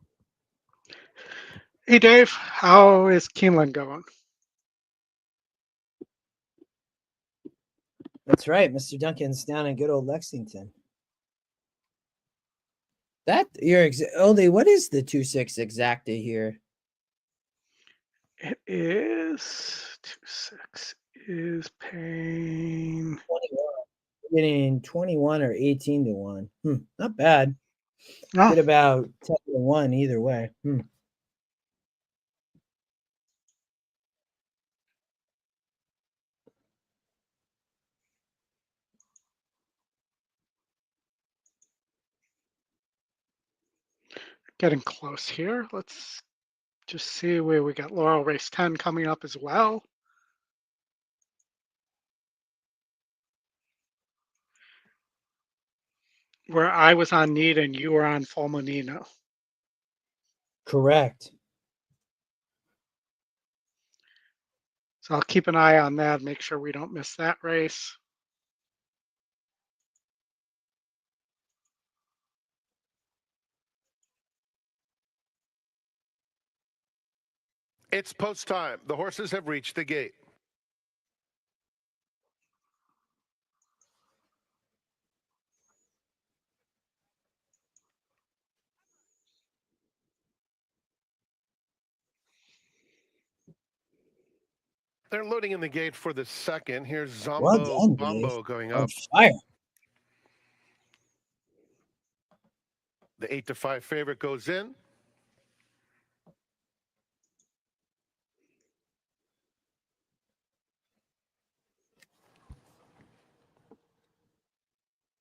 Hey, Dave, how is Keeneland going? That's right. Mr. Duncan's down in good old Lexington. That you're Oldy, what is the 2-6 exacta here? It is 2-6 is paying 21. Getting 21 or 18 to 1. Not bad. Oh. Get about 10 to 1 either way. Getting close here. Let's just see where we got Laurel Race 10 coming up as well. Where I was on Need and you were on Fulminino. Correct. So I'll keep an eye on that, make sure we don't miss that race. It's post time. The horses have reached the gate. They're loading in the gate for the second. Here's Zombo Well done, Bombo Dave. going On up. fire. The 8-5 favorite goes in.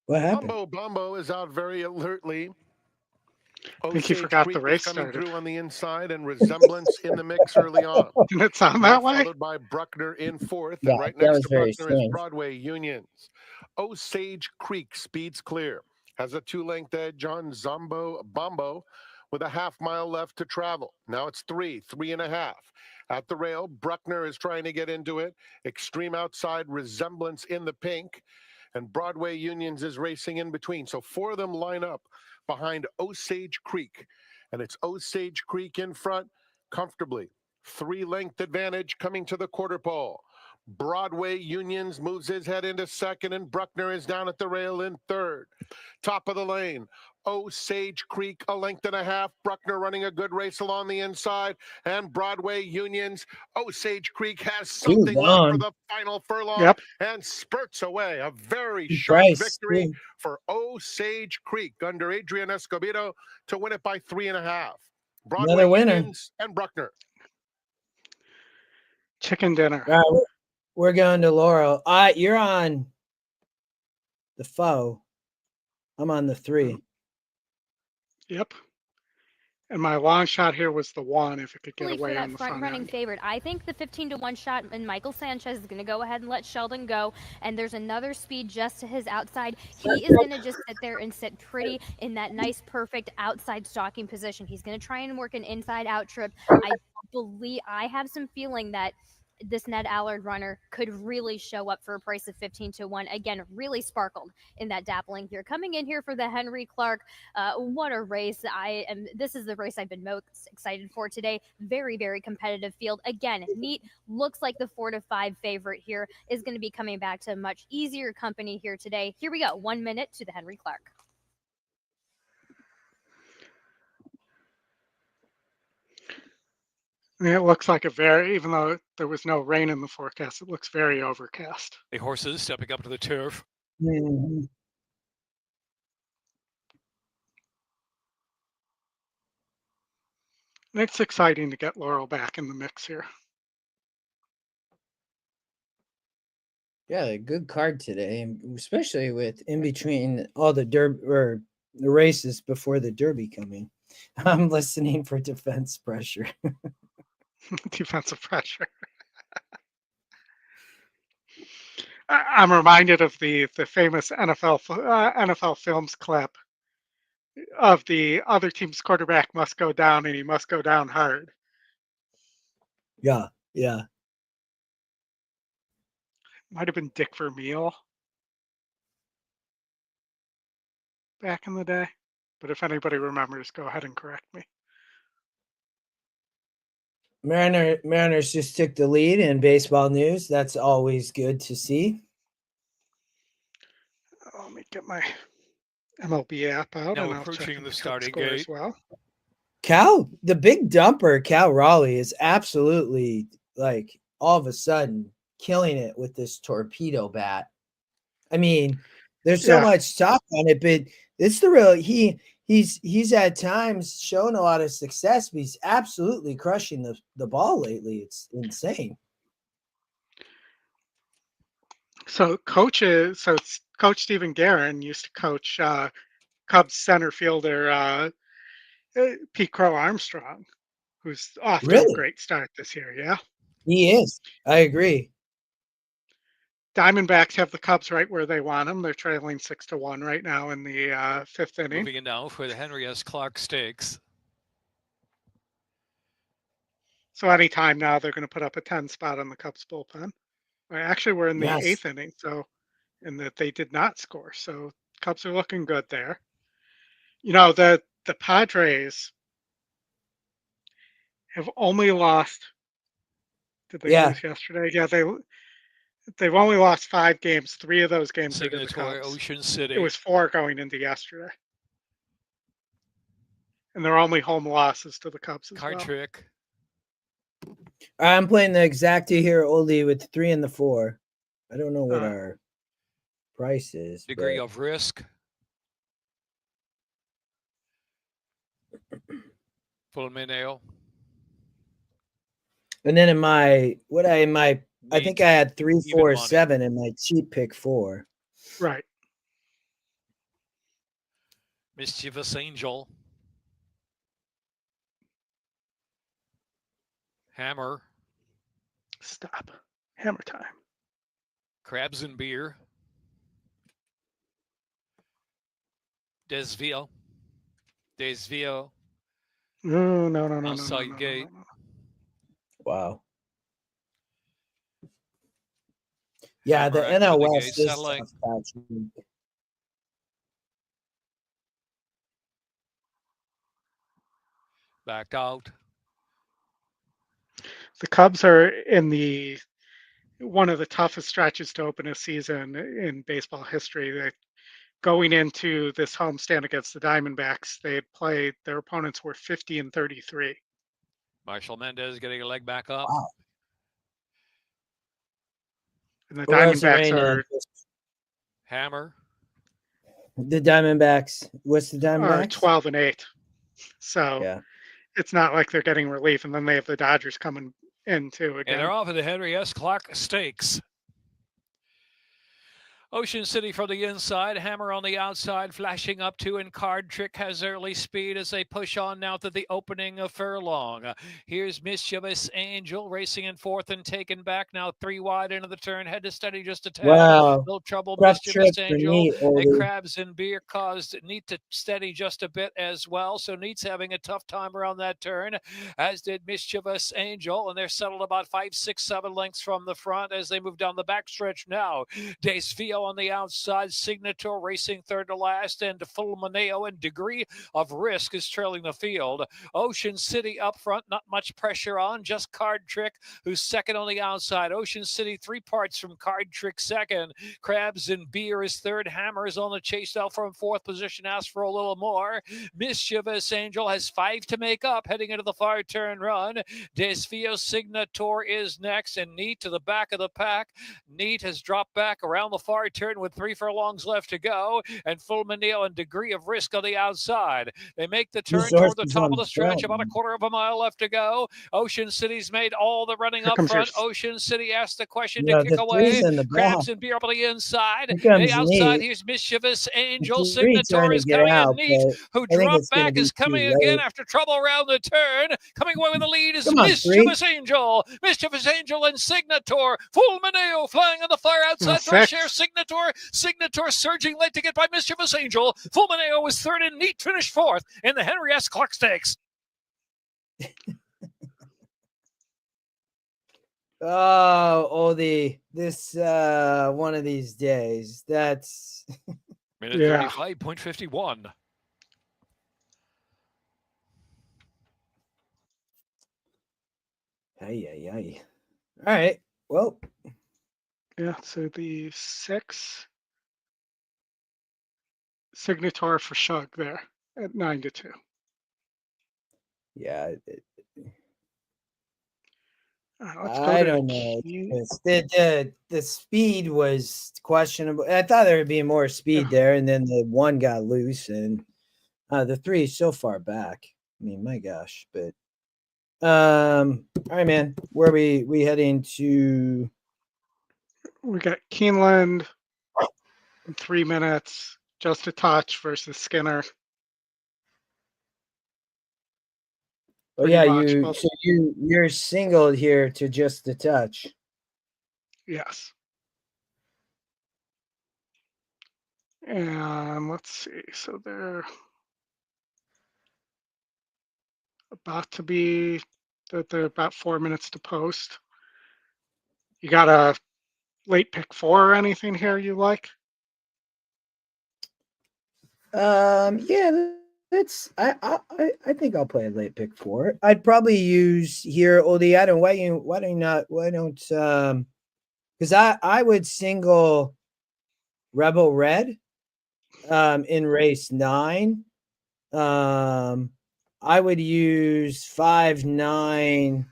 What happened? Bombo Bombo is out very alertly. I think you forgot the race coming started. through on the inside, and Resemblance in the mix early on. Didn't it sound that way? Followed by Bruckner in fourth, Yeah, and right that next was to very Bruckner is strange. Broadway Unions. Osage Creek speeds clear, has a 2-length edge on Zombo Bombo with a half-mile left to travel. Now it's 3.5. At the rail, Bruckner is trying to get into it. Extreme outside, Resemblance in the pink, and Broadway Unions is racing in between. So 4 of them line up behind Osage Creek, and it's Osage Creek in front comfortably. 3-length advantage coming to the quarter pole. Broadway Unions moves his head into second, and Bruckner is down at the rail in third. Top of the lane, Osage Creek, 1.5 lengths. Bruckner running a good race along the inside, and Broadway Unions. Osage Creek has something left for the final furlong and spurts away. A very sharp victory for Osage Creek under Adrian Escobedo to win it by 3.5. Broadway Unions and Bruckner. Chicken dinner. All right, we're going to Laurel. You're on the foe. I'm on the 3. Yep. And my long shot here was the 1 if it could get away on the front running end. favorite. I think the 15 to 1 shot and Michael Sanchez is going to go ahead and let Sheldon go. And there's another speed just to his outside. He is going to just sit there and sit pretty in that nice, perfect outside stalking position. He's going to try and work an inside out trip. I have some feeling that this Ned Allard runner could really show up for a price of 15 to 1. Again, really sparkled in that dappling here. Coming in here for the Henry Clark. What a race. This is the race I've been most excited for today. Very, very competitive field. Again, neat. Looks like the 4 to 5 favorite here is going to be coming back to much easier company here today. Here we go. 1 minute to the Henry Clark. It looks like even though there was no rain in the forecast, it looks very overcast. The horses stepping up to the turf. It's exciting to get Laurel back in the mix here. Yeah, a good card today, especially with in between all the the races before the Derby coming. I'm listening for defense pressure. Defensive pressure. I'm reminded of the famous NFL Films clip of the other team's quarterback must go down, and he must go down hard. Yeah, yeah. Might have been Dick Vermeil back in the day, but if anybody remembers, go ahead and correct me. Mariners just took the lead in baseball news. That's always good to see. Let me get my MLB app out, Now and I'll check approaching on the Cubs starting score gate. as well. The big dumper, Cal Raleigh, is absolutely, like, all of a sudden killing it with this torpedo bat. I mean, there's so much talk on it, but it's the real he's at times shown a lot of success, but he's absolutely crushing the ball lately. It's insane. So Coach Stephen Guerin used to coach Cubs center fielder Pete Crow Armstrong, who's off to a great start this year. Yeah, he is. I agree. Diamondbacks have the Cubs right where they want them. They're trailing 6-1 right now in the fifth inning. Moving in now for the Henry S. Clark Stakes. So anytime now they're going to put up a 10 spot on the Cubs bullpen. Actually, we're in the eighth inning, so and that they did not score. So Cubs are looking good there. You know, the Padres have only lost. Did they lose yesterday? Yeah, they've only lost 5 games. 3 of those games are to the Cubs. Ocean City. It was 4 going into yesterday. And they're only home losses to the Cubs as well. Trick. I'm playing the exacta here, Oldy, with the 3 and the 4. I don't know what our price is. Degree of risk. Full Mineo. And then I think I had 3, 4, 7 in my cheap pick 4. Right. Mischievous Angel. Hammer. Stop. Hammer time. Crabs and Beer. Desvio. No. Outside gate. Wow. Yeah, the NL West is tough. Backed out. The Cubs are in one of the toughest stretches to open a season in baseball history. They're going into this homestand against the Diamondbacks. Their opponents were 50 and 33. Marshall Mendez getting a leg back up. Wow. And the Diamondbacks are Hammer. The Diamondbacks. What's the Diamondbacks? 12 and 8. So it's not like they're getting relief. And then they have the Dodgers coming in too again. And they're off of the Henry S. Clark Stakes. Ocean City from the inside, Hammer on the outside, flashing up to, and Card Trick has early speed as they push on now to the opening of Furlong. Here's Mischievous Angel racing in fourth and taken back now 3 wide into the turn, head to steady just a tad. Wow. No trouble, Rough Mischievous trick for Angel. Neat, And Crabs and Beer caused Neat to steady just a bit as well. So Neat's having a tough time around that turn, as did Mischievous Angel, and they're settled about 5, 6, 7 lengths from the front as they move down the backstretch now. Desvio on the outside, Signature racing third to last, and Fulmineo and Degree of Risk is trailing the field. Ocean City up front, not much pressure on, just Card Trick, who's second on the outside. Ocean City 3 parts from Card Trick second. Crabs and Beer is third. Hammer is on the chase out from fourth position, asks for a little more. Mischievous Angel has 5 to make up, heading into the far turn run. Desvio Signator is next, and Neat to the back of the pack. Neat has dropped back around the far hard turn with 3 furlongs left to go, and Fulmineo and Degree of Risk on the outside. They make the turn toward the top of the stretch, about a quarter of a mile left to go. Ocean City's made all the running up front. Ocean City asked the question to kick away. Crabs and Beer on the inside. The outside, here's Mischievous Angel. Signator is coming in neat. Who dropped back is coming again after trouble around the turn. Coming away with the lead is Mischievous Angel. Mischievous Angel and Signator. Fulmineo flying on the far outside. Third share Signator. Signator surging late to get by Mischievous Angel. Fulmineo was third and neat finished fourth in the Henry S. Clark Stakes. Oh, Oldy, this one of these days. That's minute 35.51. Ay. All right. Well, yeah. So the 6 Signator for Shug there at 9-2. Yeah. I don't know. The speed was questionable. I thought there would be more speed there, and then the 1 got loose, and the 3 is so far back. I mean, my gosh. But all right, man. Where are we heading to? We got Keeneland in 3 minutes, Just a Touch versus Skinner. Oh yeah, you're singled here to Just a Touch. Yes. And let's see. So they're about to be. They're about 4 minutes to post. You got a late pick 4 or anything here you like? Yeah. I think I'll play a late pick 4. I'd probably use here, Oldy. Why don't because I would single Rebel Red in race 9. I would use 5-9.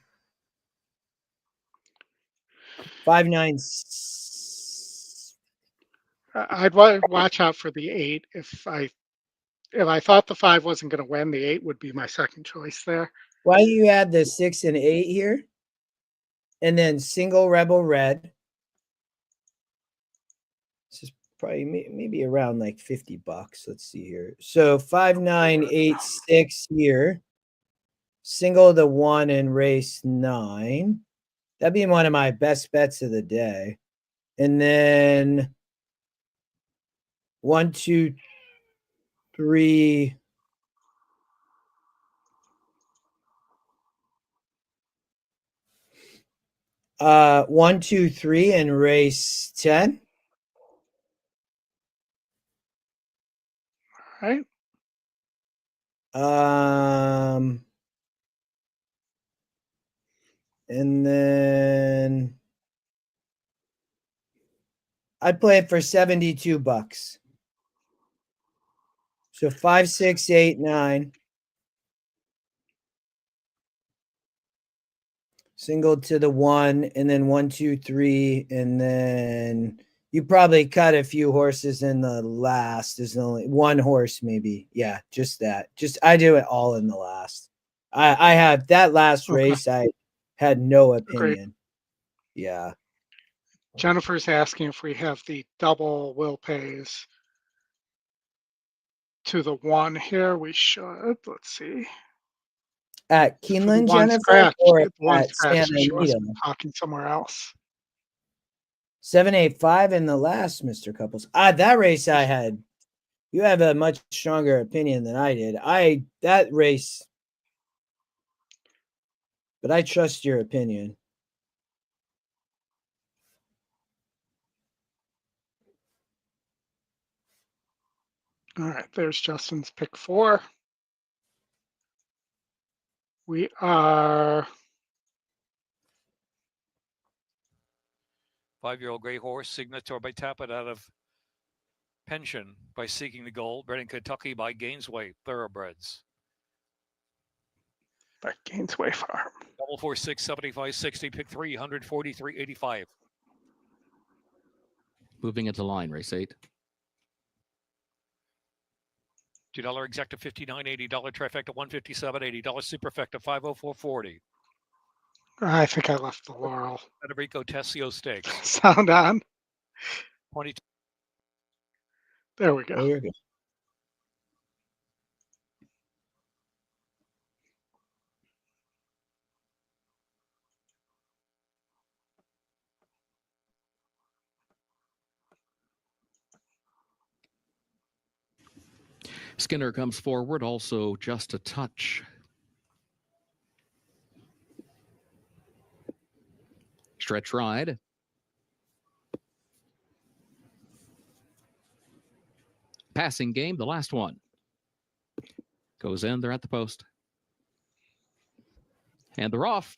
5-9. I'd watch out for the 8 if I thought the 5 wasn't going to win, the 8 would be my second choice there. Why do you add the 6 and 8 here? And then single Rebel Red. This is probably maybe around like $50. Let's see here. So 5-9-8-6 here. Single the 1 in race 9. That'd be one of my best bets of the day. And then 1, 2, 3. Uh, 1, 2, 3 in race 10. All right. And then I'd play it for $72. So 5, 6, 8, 9. Single to the 1, and then 1, 2, 3, and then you probably cut a few horses in the last. There's only 1 horse, maybe. Yeah, just that. I do it all in the last. I have that last race. I had no opinion. Yeah. Jennifer's asking if we have the double will pays to the 1 here. We should. Let's see. At Keeneland, Jennifer, or at Santa Anita? Talking somewhere else. 785 in the last, Mr. Couples. That race I had. You have a much stronger opinion than I did. That race, but I trust your opinion. All right, there's Justin's pick 4. We are 5-year-old gray horse, Signator by Tappet out of Pension by Seeking the Gold, bred in Kentucky by Gainesway Thoroughbreds. By Gainesway Farm. 446 75 60, pick 343 85. Moving into line, race 8. $2 executive 59, $80 trifecta 157, $80 superfecta 504.40. I think I left the Laurel. Federico Tessio Stakes. Sound on. 22. There we go. There you go. Skinner comes forward, also just a touch. Stretch ride. Passing game, the last one. Goes in, they're at the post. And they're off.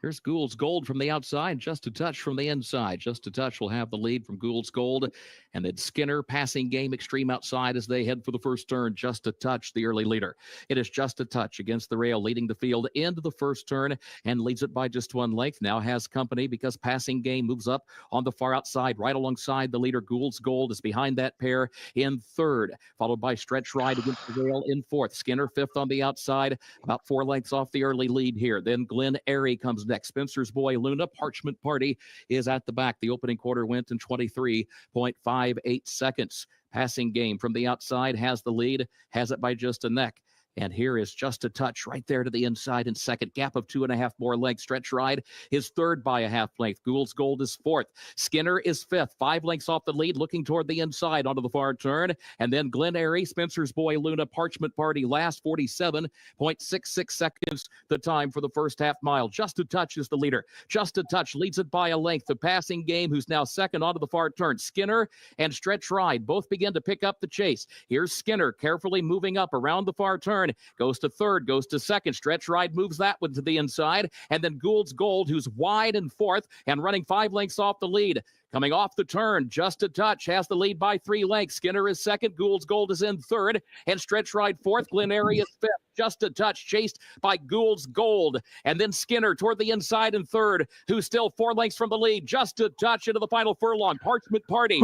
Here's Gould's Gold from the outside, just a touch from the inside. Just a touch will have the lead from Gould's Gold. And then Skinner, passing game, extreme outside as they head for the first turn. Just a touch, the early leader. It is just a touch against the rail, leading the field into the first turn and leads it by just 1 length. Now has company because passing game moves up on the far outside, right alongside the leader. Gould's Gold is behind that pair in third, followed by Stretch Ride against the rail in fourth. Skinner fifth on the outside, about 4 lengths off the early lead here. Then Glen Airy comes next. Spencer's Boy Luna, Parchment Party is at the back. The opening quarter went in 23.58 seconds. Passing game from the outside has the lead, has it by just a neck. And here is just a touch right there to the inside in second. Gap of 2.5 more lengths. Stretch Ride is third by a half length. Gould's Gold is fourth. Skinner is fifth. 5 lengths off the lead, looking toward the inside onto the far turn. And then Glen Airy, Spencer's Boy Luna, Parchment Party last. 47.66 seconds the time for the first half mile. Just a touch is the leader. Just a touch leads it by a length. The passing game, who's now second onto the far turn. Skinner and Stretch Ride both begin to pick up the chase. Here's Skinner carefully moving up around the far turn. Goes to third, goes to second. Stretch Ride moves that one to the inside. And then Gould's Gold, who's wide in fourth and running 5 lengths off the lead. Coming off the turn, just a touch, has the lead by 3 lengths. Skinner is second, Gould's Gold is in third, and Stretch Ride fourth. Glen Airy is fifth. Just a touch, chased by Gould's Gold. And then Skinner toward the inside in third, who's still 4 lengths from the lead. Just a touch into the final furlong. Parchment Party.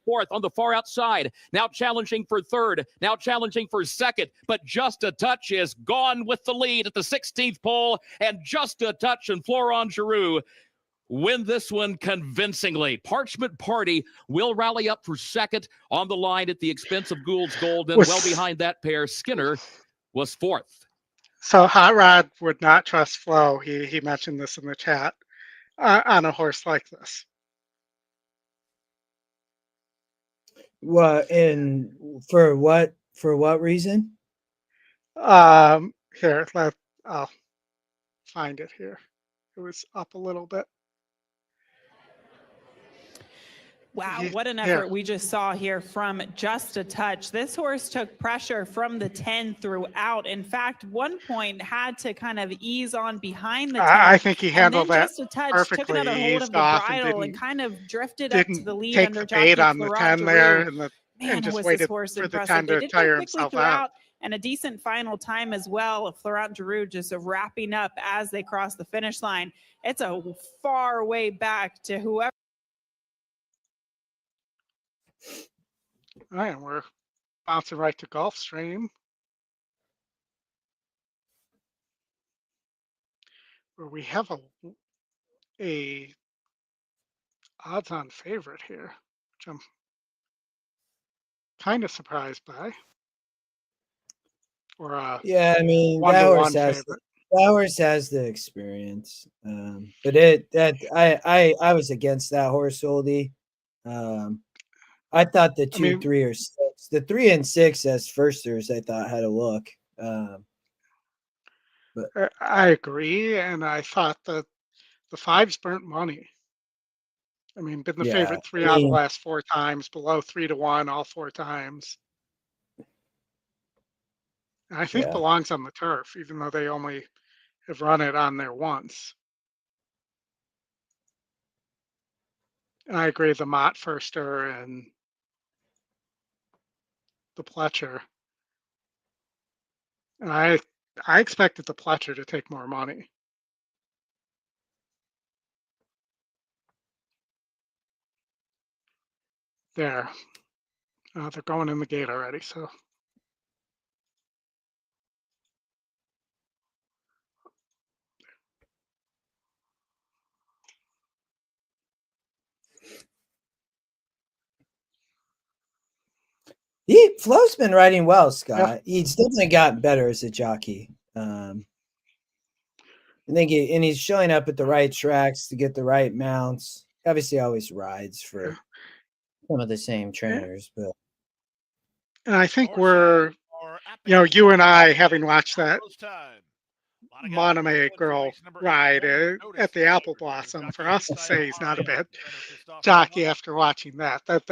Fourth on the far outside, now challenging for third, now challenging for second, but Just a Touch is gone with the lead at the 16th pole, and Just a Touch and Florent Giroux win this one convincingly. Parchment Party will rally up for second on the line at the expense of Gould's Gold, and well behind that pair, Skinner was fourth. So Hot Rod would not trust Flo. He mentioned this in the chat on a horse like this. What and for what reason? Here, I'll find it here. It was up a little bit. Wow, what an effort we just saw here from Just a Touch. This horse took pressure from the 10 throughout. In fact, one point had to kind of ease on behind the 10. I think he handled that Just a Touch perfectly. took another hold of the bridle and kind of drifted up to the lead take under the jockey bait on the Florent 10 Giroux. there and Man, just was waited this horse for the impressive. time They to did tire go quickly himself throughout, out. and a decent final time as well. Florent Giroux just wrapping up as they cross the finish line. It's a far way back to whoever. All right, and we're bouncing right to Gulfstream, where we have a odds-on favorite here, which I'm kind of surprised by. Or yeah, I mean that horse has the experience, but I was against that horse, Oldy. I thought the 2, 3, or 6, the 3 and 6 as firsters, I thought had a look. But I agree, and I thought that the 5's burnt money. I mean, been the favorite 3 out of the last 4 times, below 3-1 all 4 times. And I think belongs on the turf, even though they only have run it on there once. And I agree, the Mott firster and the Pletcher. And I expected the Pletcher to take more money. There. They're going in the gate already, so. Flo's been riding well, Scott. Yeah. He's definitely gotten better as a jockey. I think he's showing up at the right tracks to get the right mounts. Obviously, always rides for some of the same trainers, but. And I think we're, you and I, having watched that Monmouth girl ride at the Apple Blossom, for us to say he's not a bad jockey after watching that. That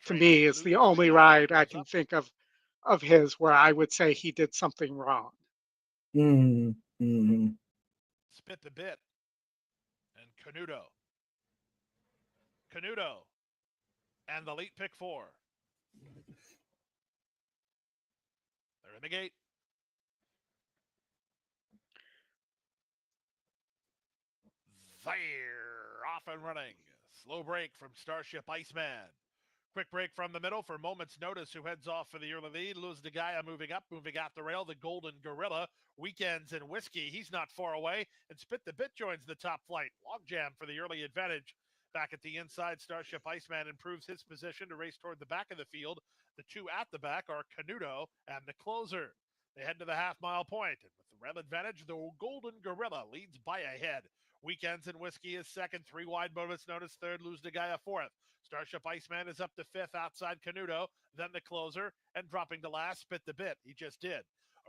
to me is the only ride I can think of his where I would say he did something wrong. Mm-hmm. Spit the bit. And Canuto. And the late pick 4. They're in the gate. Fire! Off and running. Slow break from Starship Iceman. Quick break from the middle for Moment's Notice, who heads off for the early lead. Luz de Gaia moving up, moving out the rail. The Golden Gorilla. Weekends and Whiskey. He's not far away. And Spit the Bit joins the top flight. Logjam for the early advantage. Back at the inside, Starship Iceman improves his position to race toward the back of the field. The two at the back are Canuto and the closer. They head to the half-mile point. And with the rail advantage, the Golden Gorilla leads by a head. Weekends and Whiskey is second. 3 wide Moment's Notice third. Luz de Gaia fourth. Starship Iceman is up to fifth outside Canuto. Then the closer. And dropping to last, Spit the Bit. He just did.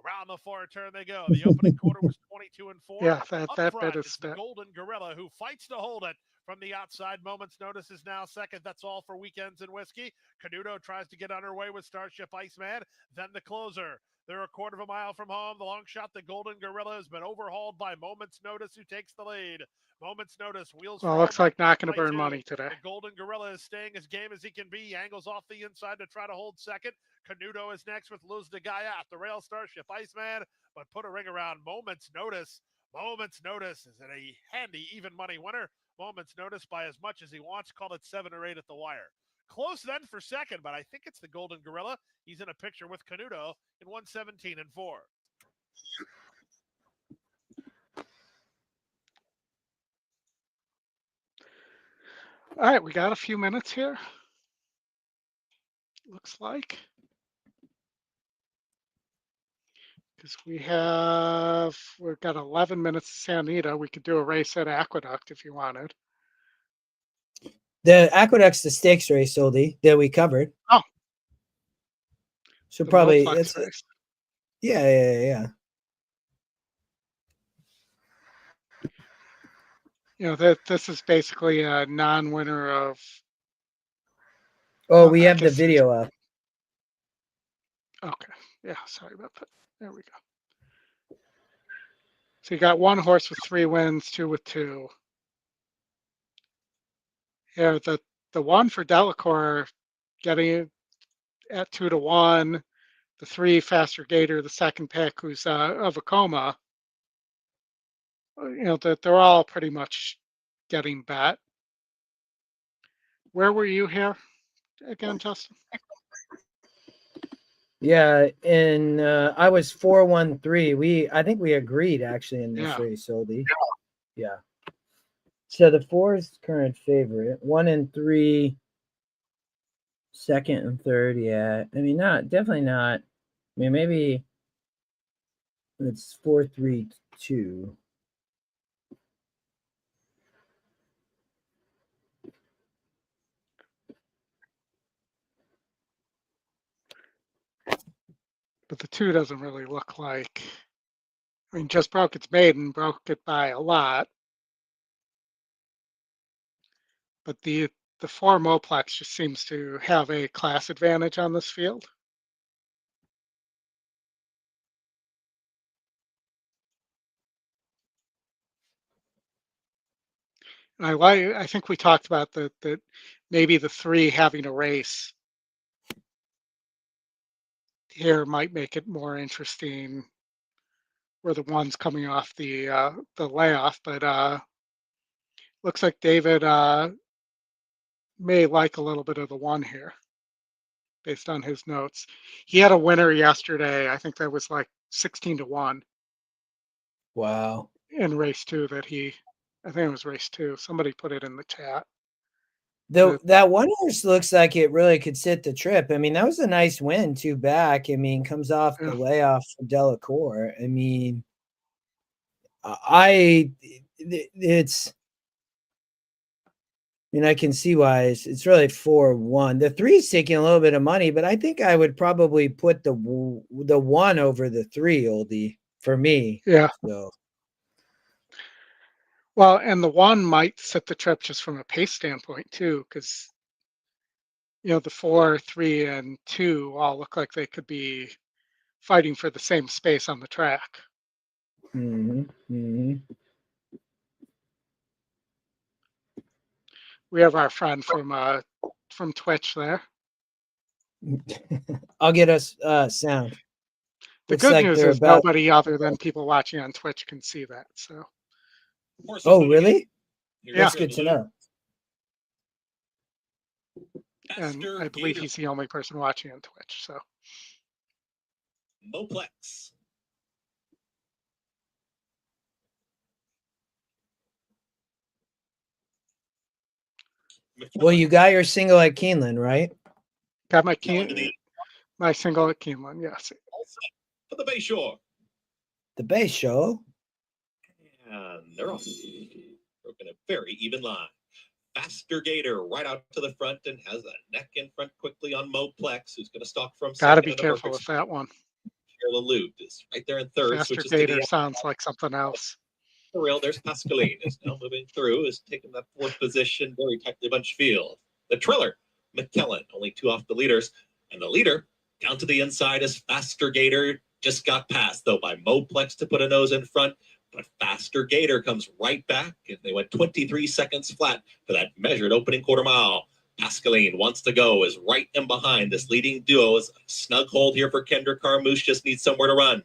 Around the far turn they go. The opening quarter was 22 and 4. Yeah, that front, bit is it's Spit. the Golden Gorilla who fights to hold it. From the outside, Moment's Notice is now second. That's all for Weekends and Whiskey. Canuto tries to get underway with Starship Iceman. Then the closer. They're a quarter of a mile from home. The long shot, the Golden Gorilla, has been overhauled by Moment's Notice, who takes the lead. Moment's Notice wheels. Well, looks like not going to burn money today. The Golden Gorilla is staying as game as he can be. He angles off the inside to try to hold second. Canuto is next with Luz de Gaia at the rail. Starship Iceman, but put a ring around Moment's Notice. Moment's Notice is a handy even money winner. Moment's Notice by as much as he wants. Called it 7 or 8 at the wire. Close then for second, but I think it's the Golden Gorilla. He's in a picture with Canuto in 1:17 and 4. All right, we got a few minutes here. Looks like. Because we've got 11 minutes to Santa Anita. We could do a race at Aqueduct if you wanted. The Aqueduct's the stakes race, Oldy, that we covered. Oh. So probably it's yeah. You know, this is basically a non-winner of. Oh, we have the video up. Okay. Yeah, sorry about that. There we go. So you got one horse with 3 wins, 2 with 2. Yeah, the one for Delacour getting it at 2-1. The 3 Faster Gator, the second pick, who's of a coma. You know, that they're all pretty much getting bet. Where were you here again, Justin? Yeah, and I was 4-1-3. I think we agreed actually in this race, Oldy. Yeah. So the 4 is current favorite. 1 and 3, second and third. Yeah, I mean, definitely not. I mean, maybe it's 4-3-2. But the 2 doesn't really look like. I mean, just broke its maiden, broke it by a lot. But the 4 Moplex just seems to have a class advantage on this field. And I think we talked about that maybe the 3 having a race here might make it more interesting, where the 1's coming off the layoff. But looks like David may like a little bit of the one here based on his notes. He had a winner yesterday. I think that was like 16-1 Wow. in race 2 I think it was race 2. Somebody put it in the chat. That one horse looks like it really could sit the trip. I mean, that was a nice win, 2 back. I mean, comes off the layoff for Delacour. I mean, it's, I can see why it's really 4-1. The 3's taking a little bit of money, but I think I would probably put the 1 over the 3, Oldie, for me. Yeah. So. Well, and the 1 might set the trip just from a pace standpoint too, because the 4, 3, and 2 all look like they could be fighting for the same space on the track. Mm-hmm. Mm-hmm. We have our friend from Twitch there. I'll get us sound. The good news is nobody other than people watching on Twitch can see that. So. Oh, really? Yeah. That's good to know. And I believe he's the only person watching on Twitch. So. Moplex. Well, you got your single at Keeneland, right? Got my single at Keeneland, yes. All set for the Bayshore. The Bayshore. And they're off. Broken a very even line. Faster Gator right out to the front and has a neck in front quickly on Moplex, who's going to stalk from second. Gotta be careful with that one. Carla Loop is right there in third. Faster Gator sounds like something else. The rail, there's Pascaline is now moving through, is taking that 4th position, very tightly bunched field. The Triller, McKellen, only 2 off the leaders, and the leader down to the inside is Faster Gator, just got passed though by Moplex to put a nose in front, but Faster Gator comes right back, and they went 23 seconds flat for that measured opening quarter mile. Pascaline wants to go, is right in behind. This leading duo is a snug hold here for Kendra Carmouche, just needs somewhere to run.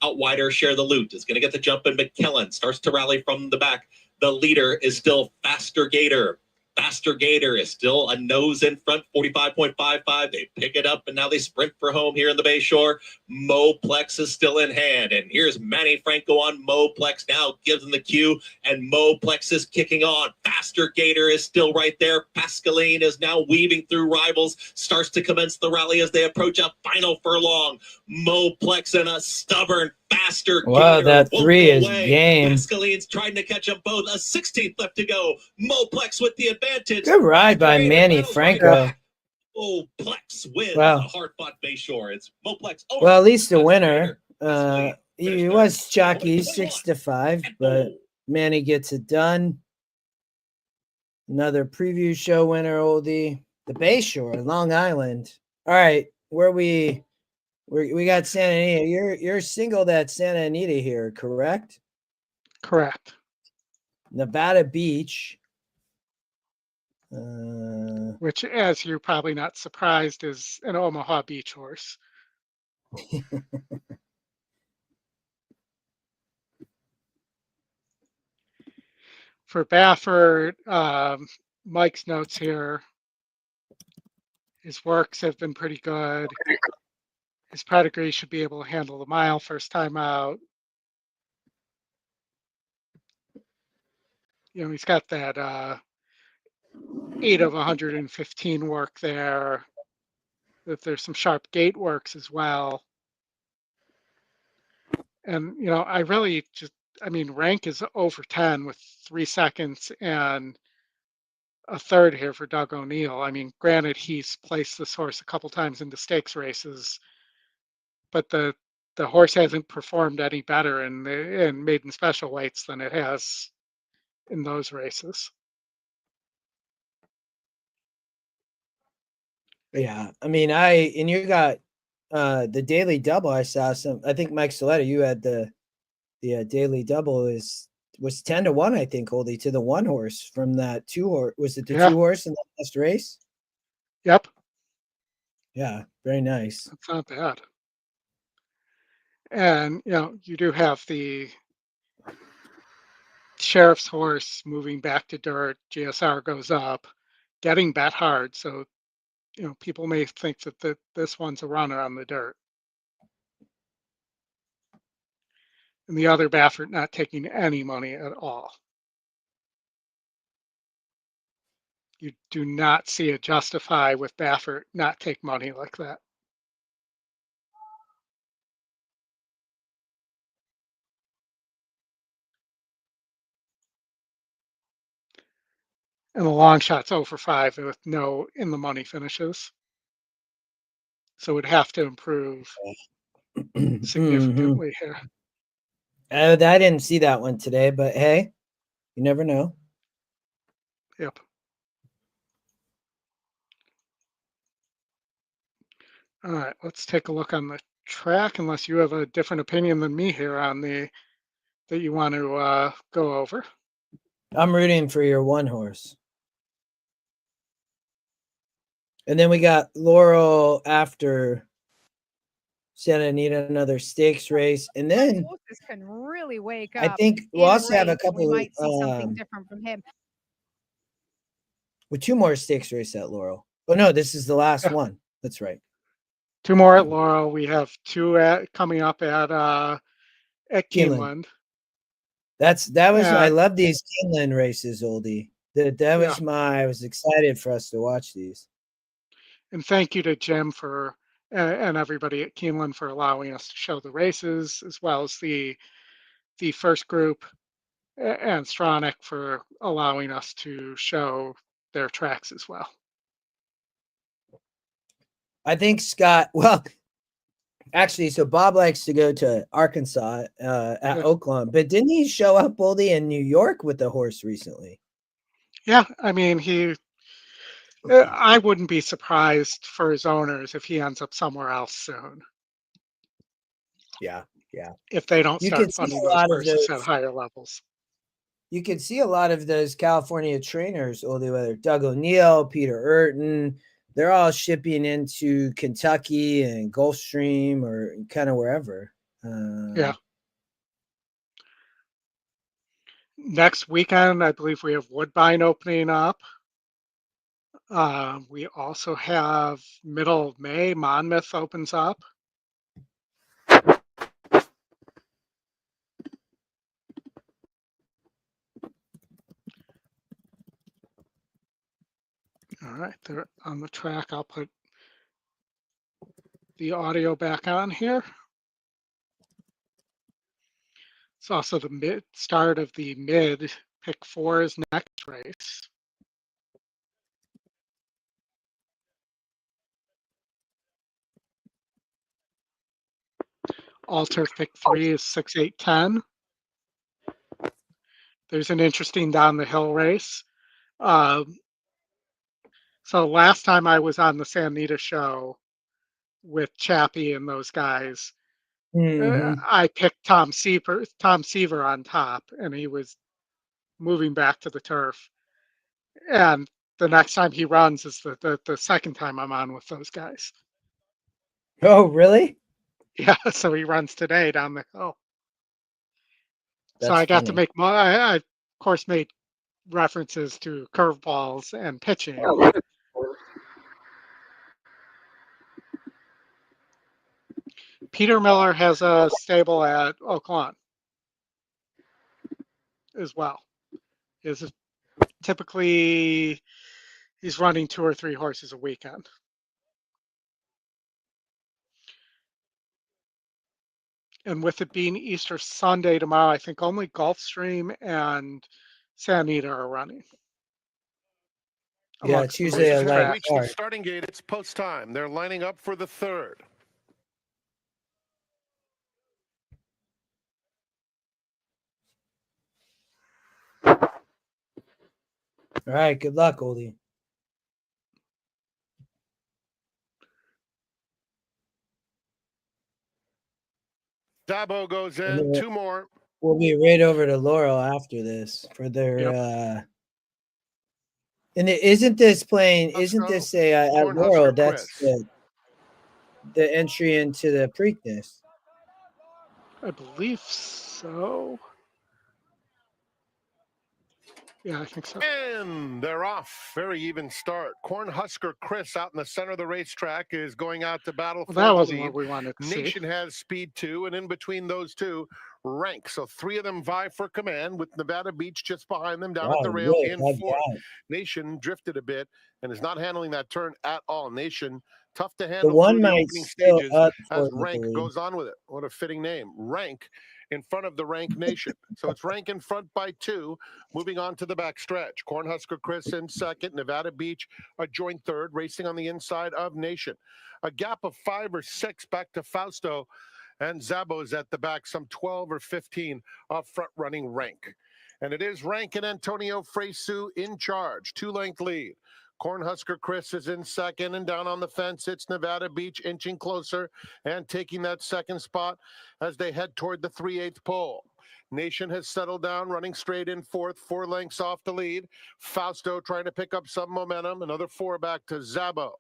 Outwider Share the Loot is going to get the jump, and McKellen starts to rally from the back. The leader is still Faster Gator. Faster Gator is still a nose in front, 45.55. They pick it up, and now they sprint for home here in the Bayshore. Moplex is still in hand, and here's Manny Franco on Moplex now, gives them the cue, and Moplex is kicking on. Faster Gator is still right there. Pascaline is now weaving through rivals, starts to commence the rally as they approach a final furlong. Moplex and a stubborn Faster Gator. Wow, that 3 is game. Pascaline's trying to catch them both. A 16th left to go. Moplex with the advantage. Good ride by Manny Franco. Moplex wins wow. the hard-fought Bayshore. It's Moplex. Well, at least the winner. He was jockey 6-5, but Manny gets it done. Another preview show winner, Oldie. The Bayshore, Long Island. All right, we got Santa Anita. You're single that Santa Anita here, correct? Correct. Nevada Beach. Which, as you're probably not surprised, is an Omaha Beach horse. For Baffert, Mike's notes here. His works have been pretty good. His pedigree should be able to handle the mile first time out. He's got that 8 of 115 work there. That there's some sharp gate works as well. And, I really rank is over 10 with 3 seconds and a third here for Doug O'Neill. Granted, he's placed this horse a couple times into stakes races, but the horse hasn't performed any better in maiden special weights than it has in those races. Yeah, and you got the daily double. I saw I think Mike Soletta, you had the daily double was 10-1, I think, Oldie, to the 1 horse from that 2 horse. Was it the 2 horse in the last race? Yep. Yeah, very nice. That's not bad. And, you do have the sheriff's horse moving back to dirt. GSR goes up. getting bet hard. So, people may think that this one's a runner on the dirt. And the other Baffert not taking any money at all. You do not see it justify with Baffert not take money like that. And the long shot's 0 for 5 with no in the money finishes. So it'd have to improve significantly here. I didn't see that one today, but hey, you never know. Yep. All right, let's take a look on the track, unless you have a different opinion than me here on that you want to go over. I'm rooting for your one horse. And then we got Laurel after Santa Anita, another stakes race. And then horses can really wake up. I think we'll also have a couple. We might see something different from him. With 2 more stakes race at Laurel. Oh no, this is the last one. That's right. 2 more at Laurel. We have 2 coming up at Keeneland. I love these Keeneland races, Oldy. I was excited for us to watch these. And thank you to Jim and everybody at Keeneland for allowing us to show the races, as well as the first group and Stronach for allowing us to show their tracks as well. I think Scott, actually, so Bob likes to go to Arkansas at Oaklawn, but didn't he show up, Oldy, in New York with the horse recently? Yeah, I mean, I wouldn't be surprised for his owners if he ends up somewhere else soon. Yeah. If they don't start funding those horses at higher levels. You can see a lot of those California trainers, Oldy, whether Doug O'Neill, Peter Urton, they're all shipping into Kentucky and Gulfstream or kind of wherever. Yeah. Next weekend, I believe we have Woodbine opening up. We also have middle of May, Monmouth opens up. All right, they're on the track. I'll put the audio back on here. It's also the start of the mid pick 4's next race. Alter pick 3 is 6, 8, 10. There's an interesting down the hill race. So last time I was on the Santa Anita show with Chappie and those guys, I picked Tom Seaver on top, and he was moving back to the turf. And the next time he runs is the second time I'm on with those guys. Oh, really? Yeah, so he runs today down the hill. So I got to make I of course made references to curveballs and pitching. Peter Miller has a stable at Oaklawn as well. Typically he's running 2 or 3 horses a weekend. And with it being Easter Sunday tomorrow, I think only Gulfstream and Santa Anita are running. Yeah, it's usually a light reached the starting gate. It's post time. They're lining up for the 3rd. All right, good luck, Oldy. Dabo goes in, 2 more. We'll be right over to Laurel after this for their and isn't this at Laurel? That's the entry into the Preakness. I believe so. Yeah, I think so. And they're off. Very even start. Cornhusker Chris out in the center of the racetrack is going out to battle for That the wasn't lead. what we wanted to see. Nation has speed 2, and in between those two, Rank. So 3 of them vie for command, with Nevada Beach just behind them down at the rail in 4th. Nation drifted a bit and is not handling that turn at all. Nation, tough to handle one through the might opening still stages up as for the Rank lead. goes on with it. What a fitting name. Rank in front of the Rank Nation. So it's Rank in front by 2, moving on to the back stretch. Cornhusker Chris in second, Nevada Beach a joint third, racing on the inside of Nation. A gap of 5 or 6 back to Fausto, and Zabo's at the back, some 12 or 15 of front-running Rank. And it is Rank and Antonio Fresu in charge, 2-length lead. Cornhusker Chris is in second, and down on the fence, it's Nevada Beach inching closer and taking that second spot as they head toward the 3/8 pole. Nation has settled down, running straight in 4th, 4 lengths off the lead. Fausto trying to pick up some momentum, another 4 back to Zabo.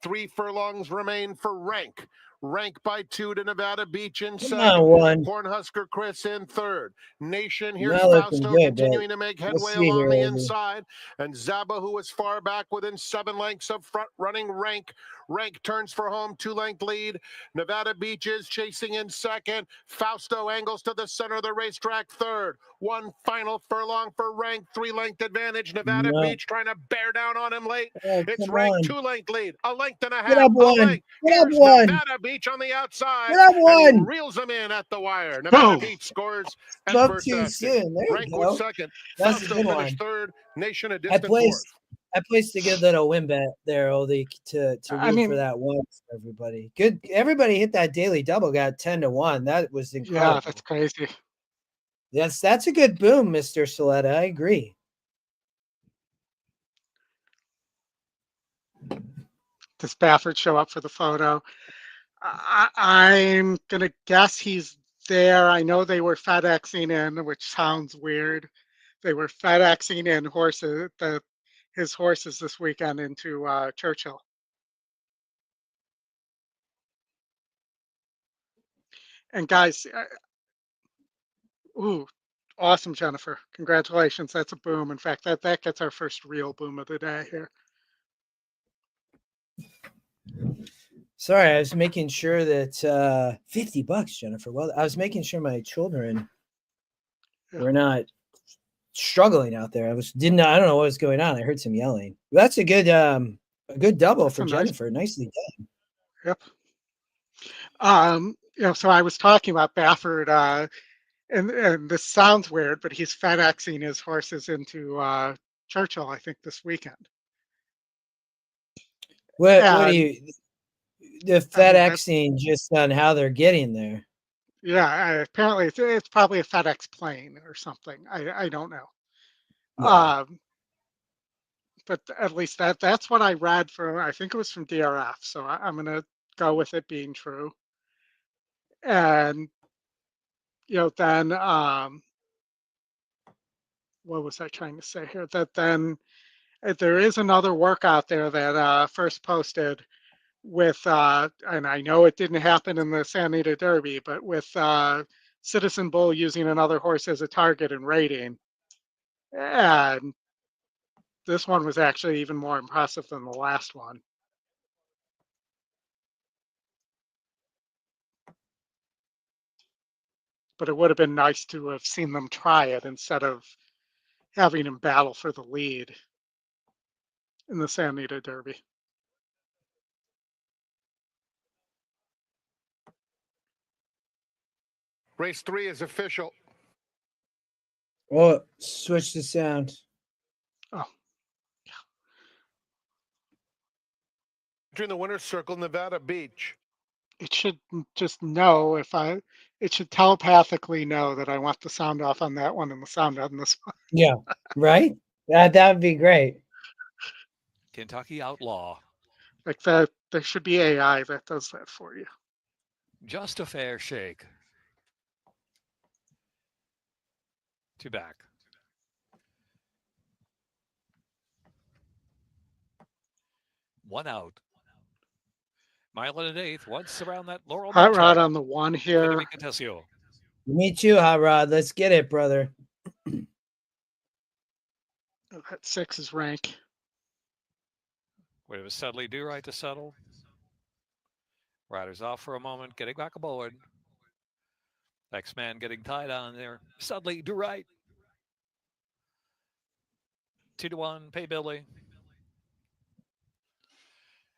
3 furlongs remain for Rank. Rank by 2 to Nevada Beach in second. Cornhusker Chris in third. Nation, here's Fausto continuing to make headway along the inside. And Zaba, who was far back within 7 lengths of front running Rank. Rank turns for home, 2-length lead. Nevada Beach is chasing in second. Fausto angles to the center of the racetrack third. 1 final furlong for Rank, 3-length advantage. Nevada Beach trying to bear down on him late. It's Rank, 2-length lead, a length and a half. Here's Nevada Beach on the outside. And he reels them in at the wire. Nevada Beach scores. Up too soon. There Rank you go. was second. That's Fausto a good finished one. third. Nation a distant 4th. I placed a good little win bet there, Oldy, to root for that one for everybody. Good. Everybody hit that daily double, got 10-1. That was incredible. Yeah, that's crazy. Yes, that's a good boom, Mr. Soletta. I agree. Does Baffert show up for the photo? I'm going to guess he's there. I know they were FedExing in, which sounds weird. They were FedExing in his horses this weekend into Churchill. And guys, awesome, Jennifer. Congratulations. That's a boom. In fact, that gets our first real boom of the day here. Sorry, I was making sure that $50, Jennifer. Well, I was making sure my children were not struggling out there. I don't know what was going on. I heard some yelling. That's a good double for Jennifer. Nicely done. Yep. So I was talking about Baffert, and this sounds weird, but he's FedExing his horses into Churchill, I think, this weekend. What do you? The FedExing just on how they're getting there. Yeah, apparently it's probably a FedEx plane or something. I don't know. Yeah. But at least that's what I read from. I think it was from DRF. So I'm gonna go with it being true. And then what was I trying to say here? That then there is another work out there that first posted with, and I know it didn't happen in the Santa Anita Derby, but with Citizen Bull using another horse as a target and rating. And this one was actually even more impressive than the last one. But it would have been nice to have seen them try it instead of having him battle for the lead in the Santa Anita Derby. Race 3 is official. Oh, switch the sound. Oh. During the winner's circle, Nevada Beach. It should just know it should telepathically know that I want the sound off on that one and the sound on this one. Yeah, right? That would be great. Kentucky Outlaw. Like that, there should be AI that does that for you. Just a fair shake. 2 back. One out. Mile and an eighth. Once around that Laurel. Hot Rod on the one here. Me too, Hot Rod. Let's get it, brother. that 6 is rank. Wait, was Studley do right to settle? Riders off for a moment, getting back aboard. X-Man getting tied on there. Studley do right. 2-1, pay Billy.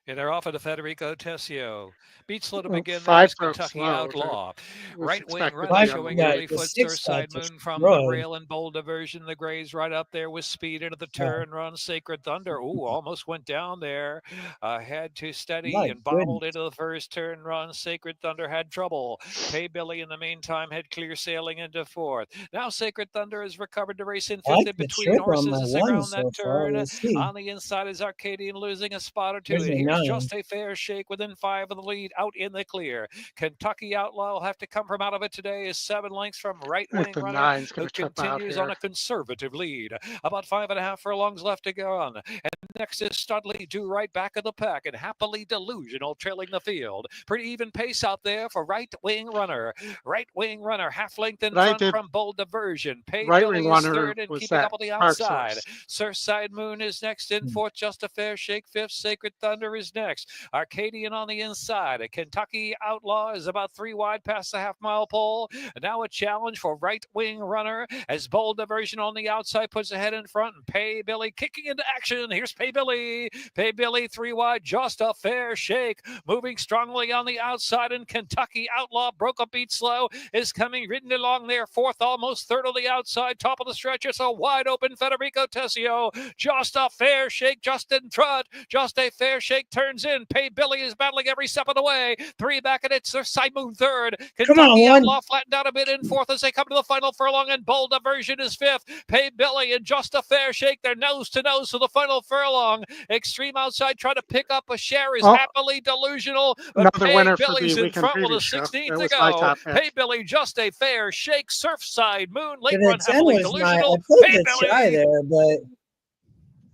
And they're off into Federico Tessio. Beat slow to begin. There 5 was broke Kentucky slow. Outlaw. Was Right wing expected runner to be on showing the early lead. the foot. 6 Surfside got Moon from the destroyed. rail and bold diversion. The Grays right up there with speed into the turn run. Sacred Thunder. Ooh, almost went down there. Had to steady My and bobbled goodness. into the first turn run. Sacred Thunder had trouble. Pay Billy in the meantime had clear sailing into fourth. Now Sacred Thunder has recovered to race in I fifth like in the between trip on my horses as they one round that so far. turn. We'll see. On the inside is Arcadian losing a spot or two. There's And a here's 9. Just a Fair Shake within 5 of the lead out in the clear. Kentucky Outlaw will have to come from out of it today is 7 lengths from Right I think Wing the Runner, 9's who going to trip out continues here. on a conservative lead. About 5.5 furlongs left to go on. And next is Studley do right back of the pack and Happily Delusional trailing the field. Pretty even pace out there for Right Wing Runner. Right Wing Runner half length in But I front did from Bold Diversion. Pay Right Billy Wing is Runner third and was keeping that up on the Park outside. source. Surfside Moon is next in fourth. Just a Fair Shake fifth. Sacred Thunder is next. Arcadian on the inside. A Kentucky Outlaw is about 3 wide past the half-mile pole. And now a challenge for Right Wing Runner as Bold Diversion on the outside puts ahead in front. And Pay Billy kicking into action. Here's Pay Billy. Pay Billy 3 wide. Just a Fair Shake. Moving strongly on the outside. And Kentucky Outlaw broke up beat slow is coming ridden along there. Fourth, almost third on the outside. Top of the stretch. It's a wide open Federico Tessio. Just a Fair Shake. Just in trot. Just a Fair Shake turns in. Pay Billy is battling every step of the way. 3 back at it. Surfside Moon third. Kentucky Outlaw flattened out a bit in fourth as they come to the final furlong, and Bold Diversion is fifth. Pay Billy and Just a Fair Shake. They're nose to nose for the final furlong. Extreme Outside trying to pick up a share is Happily Delusional, but Another Pay winner for Billy's the in weekend front with a preview show. 16th That to was my go. top pick. Pay Billy, Just a Fair Shake, Surfside Moon, late The run 10 Happily was my. I Delusional. played Pay the try Billy. there, but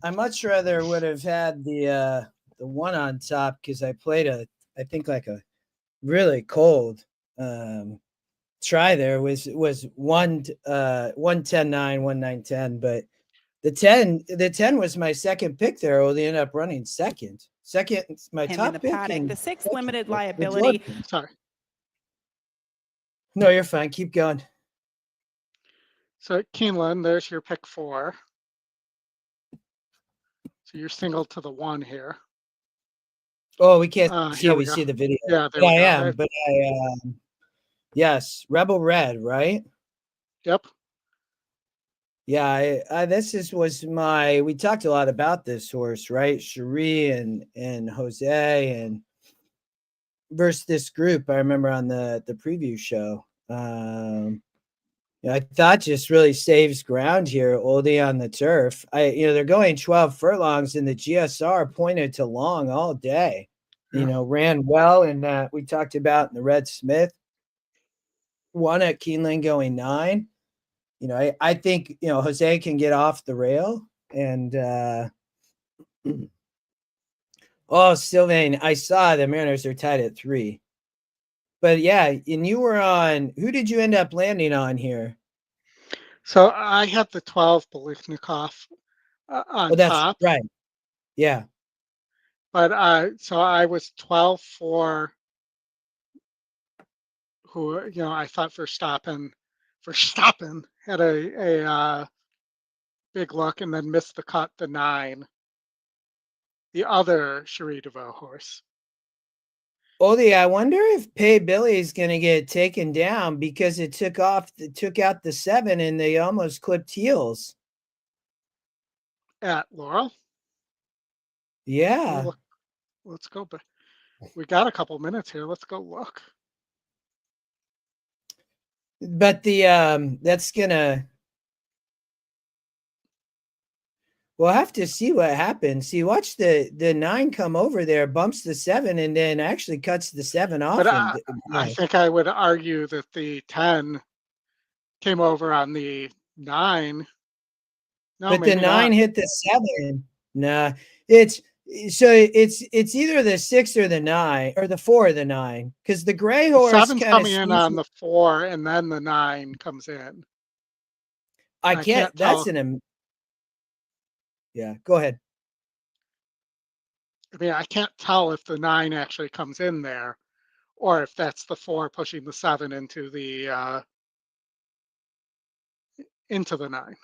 I much rather would have had the 1 on top because I played I think like a really cold try there was 110-9, 1-9-10, but the 10 was my second pick there. They ended up running second. My Him top in the pick. paddock. The 6 limited the liability. Sorry. No, you're fine. Keep going. So Keeneland, there's your pick 4. So you're single to the 1 here. Oh, we can't see. Here We go. see the video. Yeah, there but we I go. am. But I yes, Rebel Red, right? Yep. Yeah, was my. We talked a lot about this horse, right? Cherie and Jose and versus this group. I remember on the preview show. I thought just really saves ground here, Oldy on the turf. They're going 12 furlongs, and the GSR pointed to long all day. Ran well, and we talked about in the Red Smith. One at Keeneland going 9. I think Jose can get off the rail, and Sylvain, I saw the Mariners are tied at 3. But yeah, and you were on. Who did you end up landing on here? So I had the 12 Belichnikov on that's top. right. Yeah. But so I was 12 for who I thought Verstappen had a big look and then missed the cut, the 9. The other Cherie DeVoe horse. Oldy, I wonder if Pay Billy is going to get taken down because it took out the 7 and they almost clipped heels. At Laurel? Yeah. Let's go. We got a couple minutes here. Let's go look. But that's gonna. We'll have to see what happens. See, watch the 9 come over there, bumps the 7, and then actually cuts the 7 off. But I think I would argue that the 10 came over on the 9. No, but the 9 not. hit the 7. Nah, it's either the 6 or the 9 or the 4 or the 9 because the gray horse 7's coming in on the 4 and then the 9 comes in. I can't. That's an Yeah, go ahead. I mean, I can't tell if the 9 actually comes in there, or if that's the 4 pushing the 7 into the 9.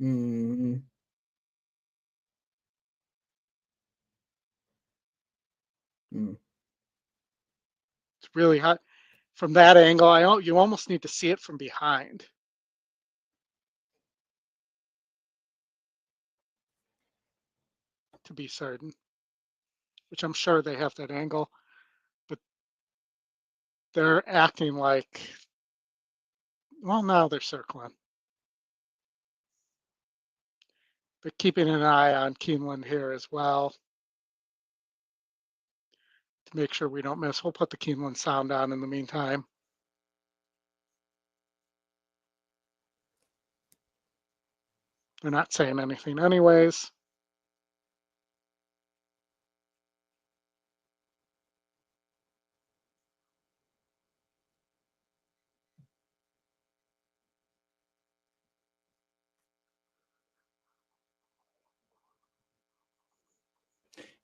Mm-hmm. It's really hot from that angle. You almost need to see it from behind to be certain, which I'm sure they have that angle, but they're acting like, well, now they're circling. But keeping an eye on Keeneland here as well to make sure we don't miss. We'll put the Keeneland sound on in the meantime. They're not saying anything anyways.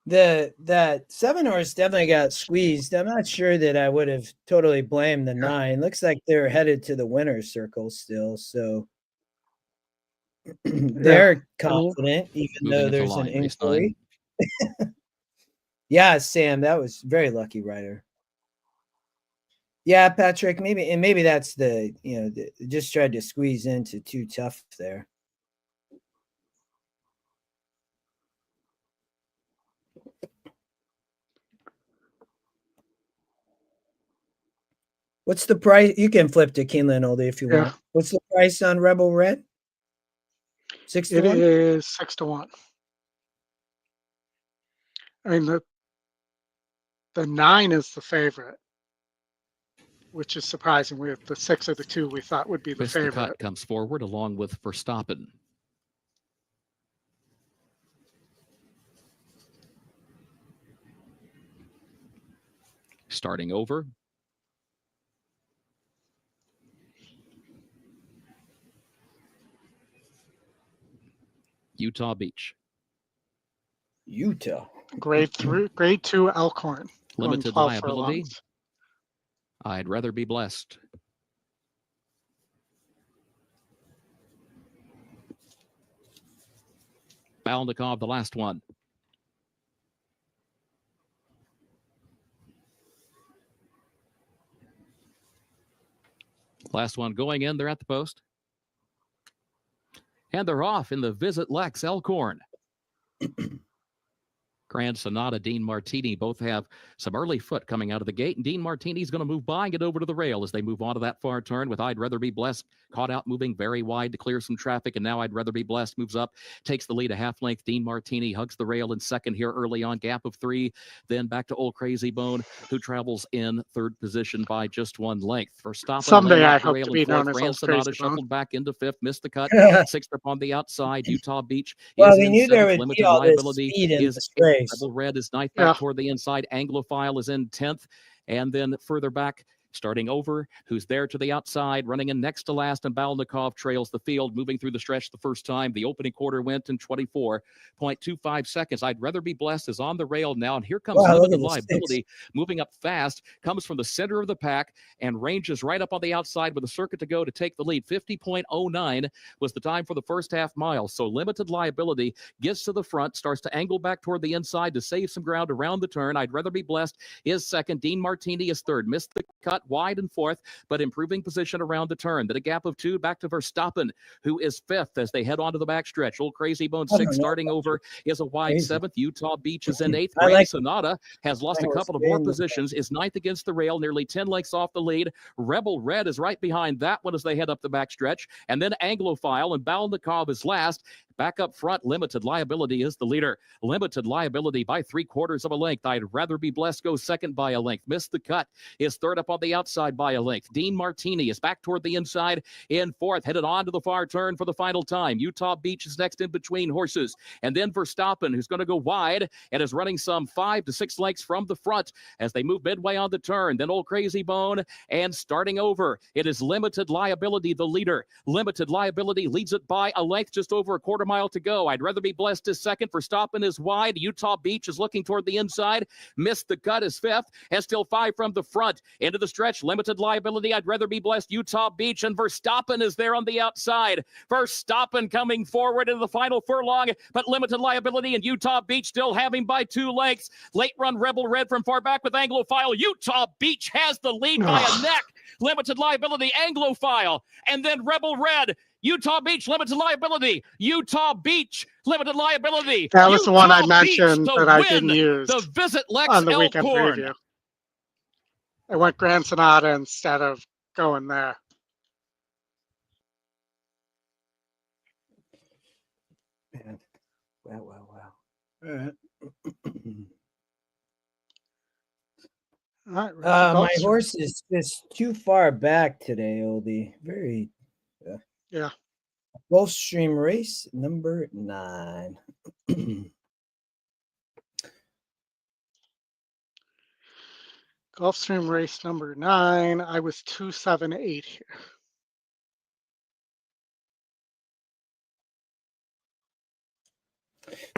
That 7 horse definitely got squeezed. I'm not sure that I would have totally blamed the 9. Looks like they're headed to the winner's circle still, so they're confident, even though there's an inquiry. Yeah, Sam, that was very lucky rider. Yeah, Patrick, maybe that's just tried to squeeze into too tough there. What's the price? You can flip to Keeneland Oldy if you want. What's the price on Rebel Red? 6 to 1? It is 6 to 1. I mean, the 9 is the favorite, which is surprising. We have the 6 or the 2 we thought would be the favorite. Cut comes forward along with Verstappen. Starting over. Utah Beach. Utah. Grade 2 Elkhorn. Limited liability. I'd rather be blessed. Balnikov, the last one. Last one going in. They're at the post. And they're off in the Visit Lex Elkhorn. Grand Sonata, Dean Martini both have some early foot coming out of the gate, and Dean Martini's going to move by and get over to the rail as they move on to that far turn with I'd Rather Be Blessed, caught out moving very wide to clear some traffic, and now I'd Rather Be Blessed moves up, takes the lead a half length. Dean Martini hugs the rail in second here early on, gap of 3, then back to Old Crazy Bone, who travels in third position by just 1 length. Verstappen someday I hope to be known as Grand Old Sonata Crazy shuffled back into 5th, missed the cut, 6th up on the outside. Utah Beach well, is we in knew 7th. there would Limited be all this liability speed in is this race. Rebel Red is 9th back toward the inside. Anglophile is in 10th. And then further back, starting over, who's there to the outside, running in next to last, and Balnikov trails the field, moving through the stretch the first time. The opening quarter went in 24.25 seconds. I'd Rather Be Blessed is on the rail now, and here comes Limited Liability, moving up fast, comes from the center of the pack, and ranges right up on the outside with a circuit to go to take the lead. 50.09 was the time for the first half mile. So Limited Liability gets to the front, starts to angle back toward the inside to save some ground around the turn. I'd Rather Be Blessed is second. Dean Martini is third. Missed the cut wide in fourth, but improving position around the turn. Then a gap of 2 back to Verstappen, who is 5th as they head onto the backstretch. Old Crazy Bone 6th, starting over is a wide 7th. Utah Beach is in 8th. Grand Sonata has lost a couple of more positions, is 9th against the rail, nearly 10 lengths off the lead. Rebel Red is right behind that one as they head up the backstretch. And then Anglophile and Balnikov is last. Back up front, Limited Liability is the leader. Limited Liability by 3/4 of a length. I'd Rather Be Blessed goes second by a length. Missed the cut is third up on the outside by a length. Dean Martini is back toward the inside in 4th, headed on to the far turn for the final time. Utah Beach is next in between horses. And then Verstappen, who's going to go wide and is running some 5 to 6 lengths from the front as they move midway on the turn. Then Old Crazy Bone and starting over. It is Limited Liability, the leader. Limited Liability leads it by a length, just over a quarter mile to go. I'd rather be blessed is second. For stopping is wide. Utah Beach is looking toward the inside. Missed the cut is fifth. Has still 5 from the front. Into the stretch, limited liability. I'd rather be blessed. Utah Beach and Verstappen is there on the outside. Verstappen coming forward into the final furlong, but limited liability and Utah Beach still having by 2 lengths. Late run Rebel Red from far back with Anglophile. Utah Beach has the lead by a neck. Limited liability, Anglophile, and then Rebel Red. Utah Beach, limited liability. Utah Beach, limited liability. That was Utah the one I Beach mentioned to that I win didn't use the Visit Lex on the weekend Elkhorn. preview. I went Grand Sonata instead of going there. Man. Wow. All right. All right, My horse is just too far back today, Oldy. Very. Yeah. Gulfstream race number 9. Gulfstream race number 9. I was 278 here.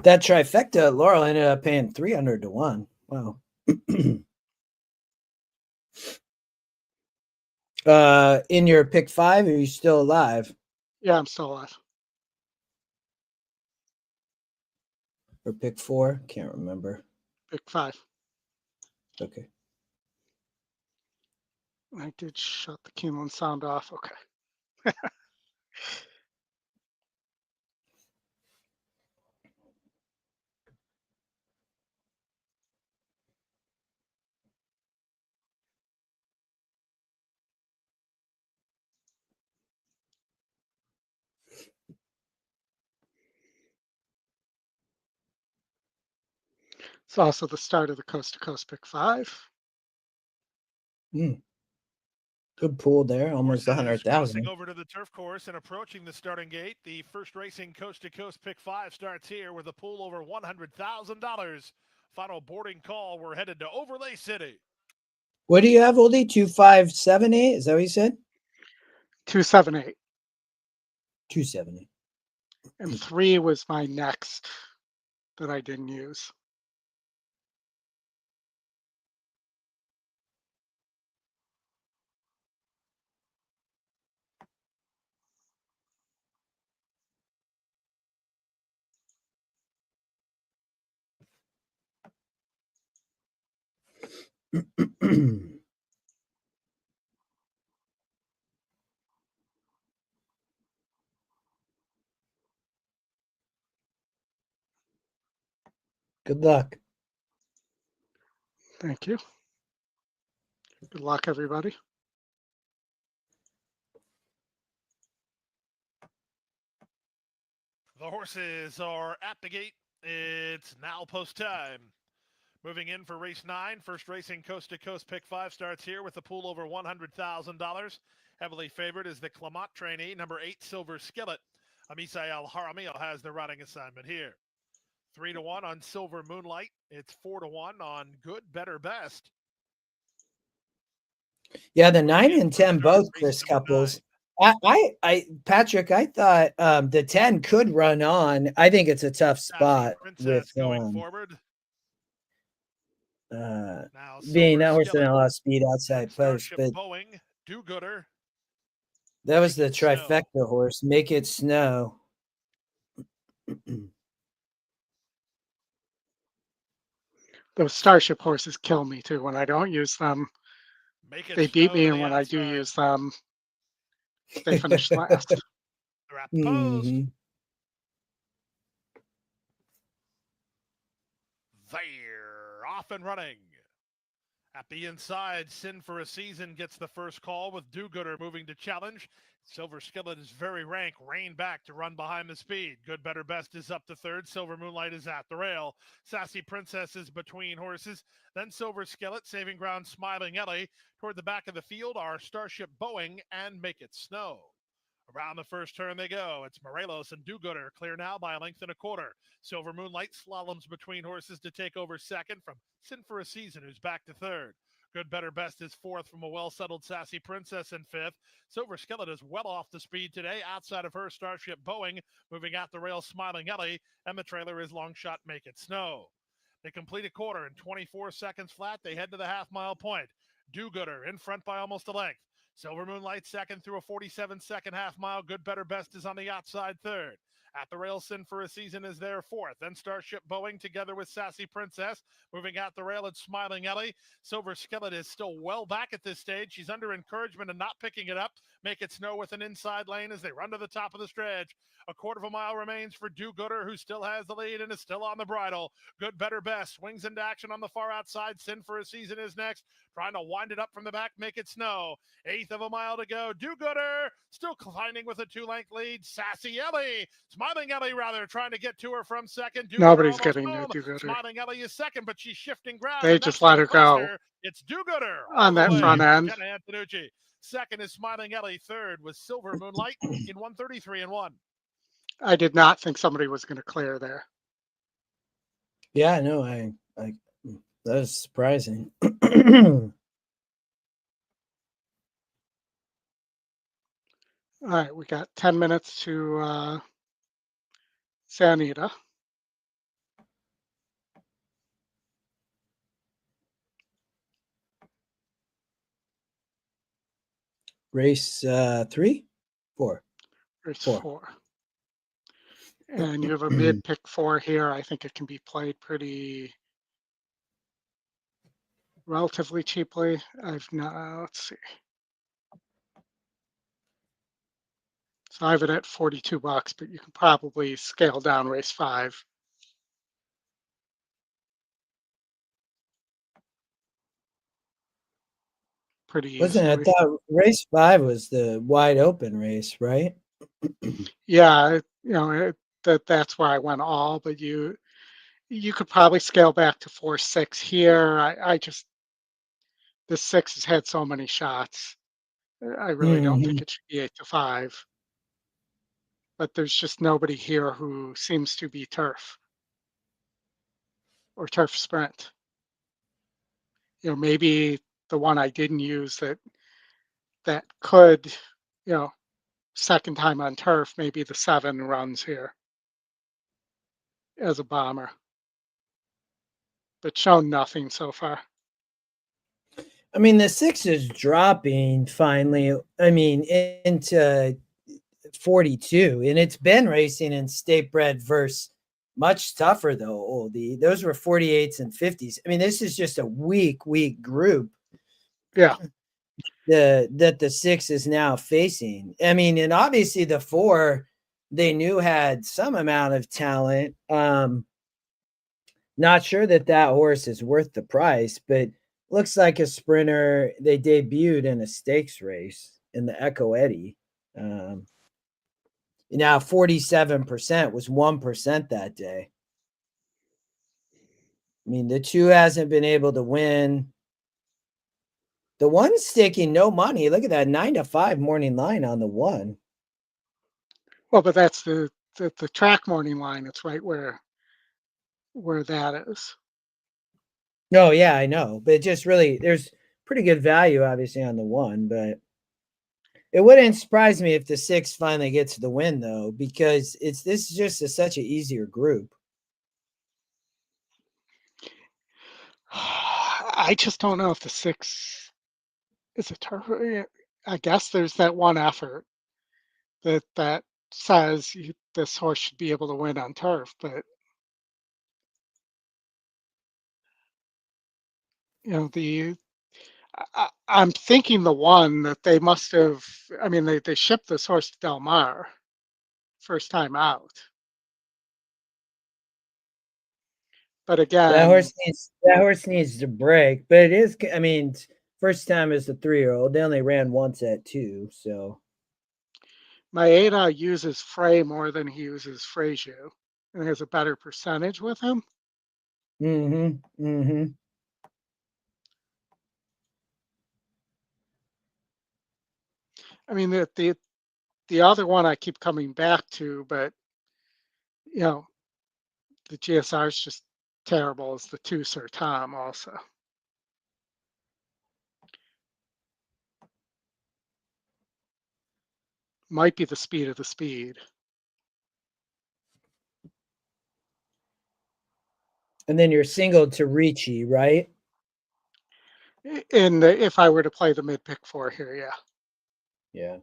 That trifecta, Laurel ended up paying 300 to 1. Wow. In your pick 5, are you still alive? Yeah, I'm still alive. Or pick 4? Can't remember. Pick 5. Okay. I did shut the Keeneland sound off. Okay. It's also the start of the Coast to Coast pick 5. Good pool there, almost Horses 100,000. crossing over to the turf course and approaching the starting gate. The first racing Coast to Coast pick 5 starts here with a pool over $100,000. Final boarding call. We're headed to Overlay City. What do you have, Oldie? 2578? Is that what you said? 278. 270. And 3 was my next that I didn't use. Good luck. Thank you. Good luck, everybody. The horses are at the gate. It's now post time. Moving in for race 9, first racing Coast to Coast pick 5 starts here with a pool over $100,000. Heavily favored is the Clamont trainee, number 8, Silver Skillet. Amisael Jaramillo has the riding assignment here. 3 to 1 on Silver Moonlight. It's 4 to 1 on Good, Better, Best. Yeah, the 9 and 10 both Chris Couples. Patrick, I thought the 10 could run on. I think it's a tough spot with going forward. Being that horse in a lot of speed outside post, but Boeing, Do-Gooder. That was the trifecta horse. Make It Snow. Those Starship horses kill me too. When I don't use them, they beat me, and when I do use them, they finish last. They're off and running. At the inside, Sin for a Season gets the first call with Do-Gooder moving to challenge. Silver Skillet is very rank, rein back to run behind the speed. Good, Better, Best is up to third. Silver Moonlight is at the rail. Sassy Princess is between horses. Then Silver Skillet, saving ground, Smiling Ellie. Toward the back of the field are Starship Boeing and Make It Snow. Around the first turn they go. It's Morelos and Do-Gooder clear now by a length and a quarter. Silver Moonlight slaloms between horses to take over second from Sin for a Season, who's back to third. Good, Better, Best is fourth from a well-settled Sassy Princess in fifth. Silver Skillet is well off the speed today. Outside of her, Starship Boeing moving out the rail, Smiling Ellie, and the trailer is Long Shot Make It Snow. They complete a quarter in 24 seconds flat. They head to the half-mile point. Do-Gooder in front by almost a length. Silver Moonlight second through a 47-second half-mile. Good, Better, Best is on the outside third. At the rail, Sin for a Season is there fourth. Then Starship Boeing together with Sassy Princess. Moving out the rail, it's Smiling Ellie. Silver Skillet is still well back at this stage. She's under encouragement and not picking it up. Make It Snow with an inside lane as they run to the top of the stretch. A quarter of a mile remains for Do-Gooder, who still has the lead and is still on the bridle. Good, Better, Best swings into action on the far outside. Sin for a Season is next. Trying to wind it up from the back, Make It Snow. Eighth of a mile to go. Do-Gooder still climbing with a 2-length lead. Sassy Ellie, Smiling Ellie rather, trying to get to her from second. Do-Gooder Nobody's almost getting to home. Do-Gooder. Smiling Ellie is second, but she's shifting ground. They and just that's let the her go impressor. It's Do-Gooder on that front end. Jenna Antonucci. Second is Smiling Ellie. Third was Silver Moonlight in 1:33 and 1. I did not think somebody was going to clear there. Yeah, no, I that was surprising. All right, we got 10 minutes to Santa Anita. Race 3, 4. Race 4. And you have a mid pick 4 here. I think it can be played pretty relatively cheaply. Let's see. So I have it at $42, but you can probably scale down race 5. Pretty easily. Wasn't it? I thought race 5 was the wide open race, right? Yeah, that's where I went all, but you could probably scale back to 4-6 here. This 6 has had so many shots. I really don't think it should be 8-5. But there's just nobody here who seems to be turf or turf sprint. Maybe the one I didn't use that could, second time on turf, maybe the 7 runs here as a bomber, but shown nothing so far. I mean, the 6 is dropping finally. I mean, into 42, and it's been racing in state bred versus much tougher though. Oldie, those were 48s and 50s. I mean, this is just a weak group. Yeah. That the 6 is now facing. I mean, and obviously the 4 they knew had some amount of talent. Not sure that horse is worth the price, but looks like a sprinter. They debuted in a stakes race in the Echo Eddie. Now 47% was 1% that day. I mean, the 2 hasn't been able to win. The 1's sticking no money. Look at that 9-5 morning line on the 1. Well, but that's the track morning line. It's right where that is. No, yeah, I know, but just really, there's pretty good value obviously on the 1, but it wouldn't surprise me if the 6 finally gets the win though, because this is just such an easier group. I just don't know if the 6 is a turf. I guess there's that one effort that says this horse should be able to win on turf, but I'm thinking the 1 that they must have. I mean, they shipped this horse to Del Mar first time out, but again, that horse needs to break. But it is. I mean, first time as a 3-year-old. They only ran once at 2, so. Maeda uses Frey more than he uses Frazier, and has a better percentage with him. I mean, the other one I keep coming back to, but the GSR is just terrible. Is the 2 Sir Tom also? might be the speed of the speed. And then you're singled to Ricci, right? If I were to play the mid pick 4 here, yeah. Yeah.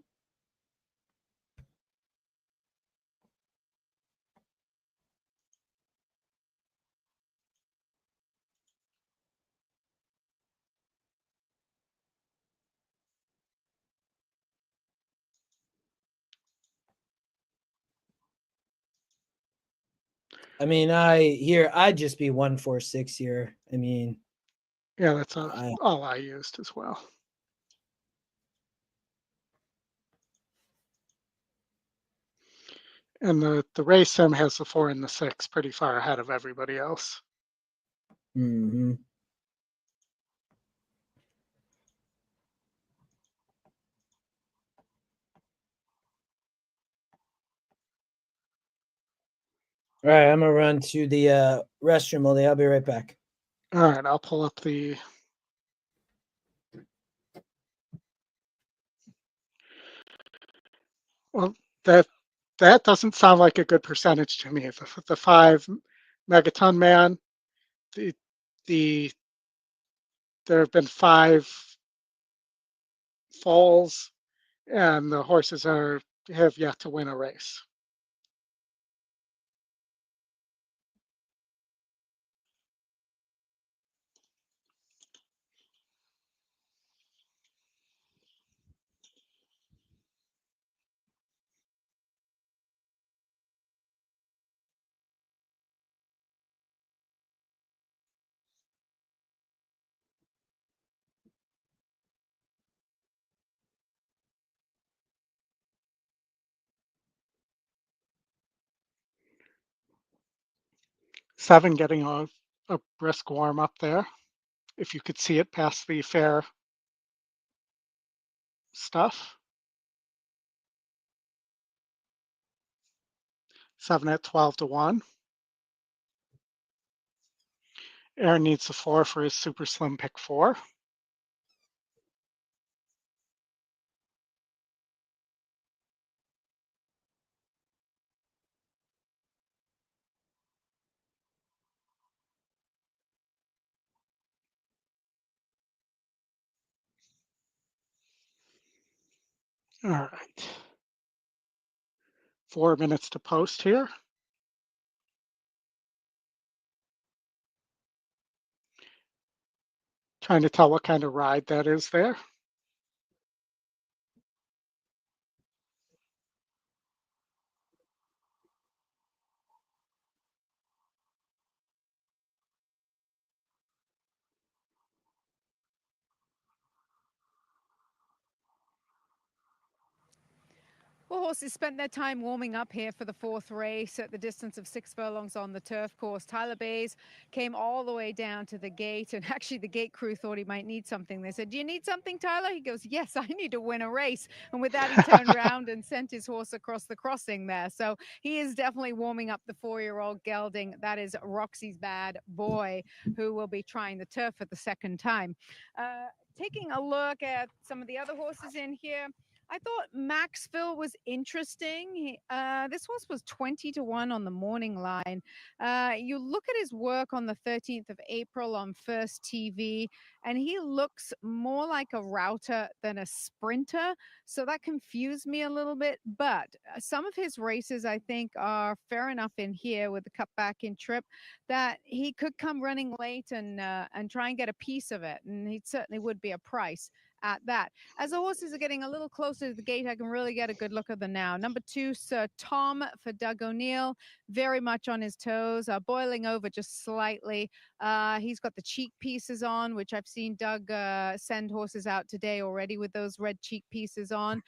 I mean, I'd just be 146 here. I mean, yeah, that's all I used as well. And the race sim has the 4 and the 6 pretty far ahead of everybody else. Mm-hmm. All right, I'm gonna run to the restroom, Oldy. I'll be right back. All right, I'll pull up the. Well, that doesn't sound like a good percentage to me. The 5 megaton man, there have been 5 falls, and the horses have yet to win a race. Seven getting a brisk warm up there. If you could see it past the fair stuff. 7 at 12 to 1. Aaron needs a 4 for his super slim pick 4. All right. 4 minutes to post here. Trying to tell what kind of ride that is there. Well, horses spent their time warming up here for the 4th race at the distance of 6 furlongs on the turf course. Tyler Bays came all the way down to the gate, and actually the gate crew thought he might need something. They said, "Do you need something, Tyler?" He goes, "Yes, I need to win a race." And with that, he turned around and sent his horse across the crossing there. So he is definitely warming up the 4-year-old gelding. That is Roxy's Bad Boy, who will be trying the turf for the 2nd time. Taking a look at some of the other horses in here, I thought Maxville was interesting. This horse was 20 to 1 on the morning line. You look at his work on the 13th of April on First TV, and he looks more like a router than a sprinter. So that confused me a little bit. But some of his races, I think, are fair enough in here with the cutback in trip that he could come running late and try and get a piece of it. And he certainly would be a price at that. As the horses are getting a little closer to the gate, I can really get a good look at them now. Number 2, Sir Tom for Doug O'Neill, very much on his toes, boiling over just slightly. He's got the cheek pieces on, which I've seen Doug send horses out today already with those red cheek pieces on.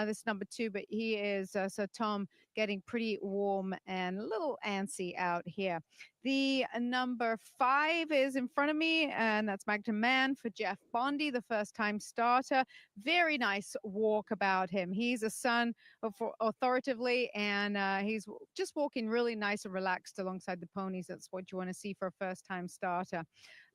This number 2, but he is, Sir Tom, getting pretty warm and a little antsy out here. The number 5 is in front of me, and that's Magnum Man for Jeff Bondy, the first-time starter. Very nice walk about him. He's a son of authoritatively, and he's just walking really nice and relaxed alongside the ponies. That's what you want to see for a first-time starter.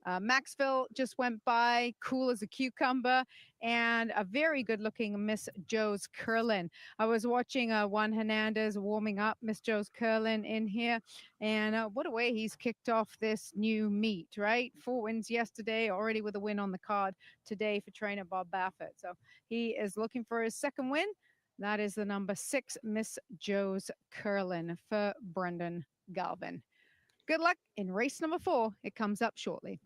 Maxville just went by, cool as a cucumber, and a very good-looking Miss Joe's Curlin. I was watching Juan Hernandez warming up Miss Joe's Curlin in here, and what a way he's kicked off this new meet, right? 4 wins yesterday, already with a win on the card today for trainer Bob Baffert. So he is looking for his second win. That is the number 6, Miss Joe's Curlin for Brendan Galvin. Good luck in race number 4. It comes up shortly.